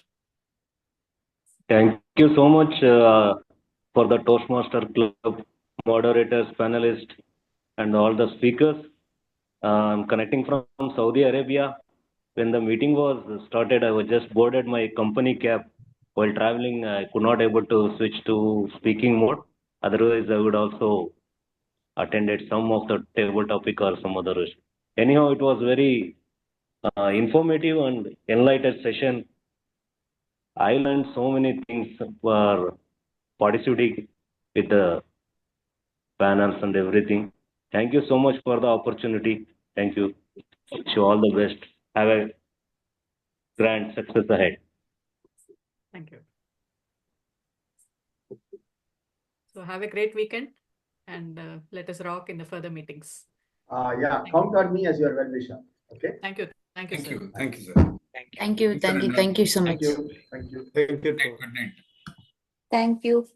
Thank you so much for the Toastmaster Club moderators, panelists, and all the speakers. I'm connecting from Saudi Arabia. When the meeting was started, I was just boarded my company cab. While traveling, I could not able to switch to speaking mode. Otherwise, I would also attended some of the table topic or some other. Anyhow, it was very informative and enlightened session. I learned so many things for participating with the panels and everything. Thank you so much for the opportunity. Thank you. Wish you all the best. Have a grand success ahead. Thank you. So have a great weekend and let us rock in the further meetings. Count on me as your well-wisher. Okay. Thank you, sir. Thank you, sir. Thank you so much. Thank you. Good night. Thank you. Good night. Thank you.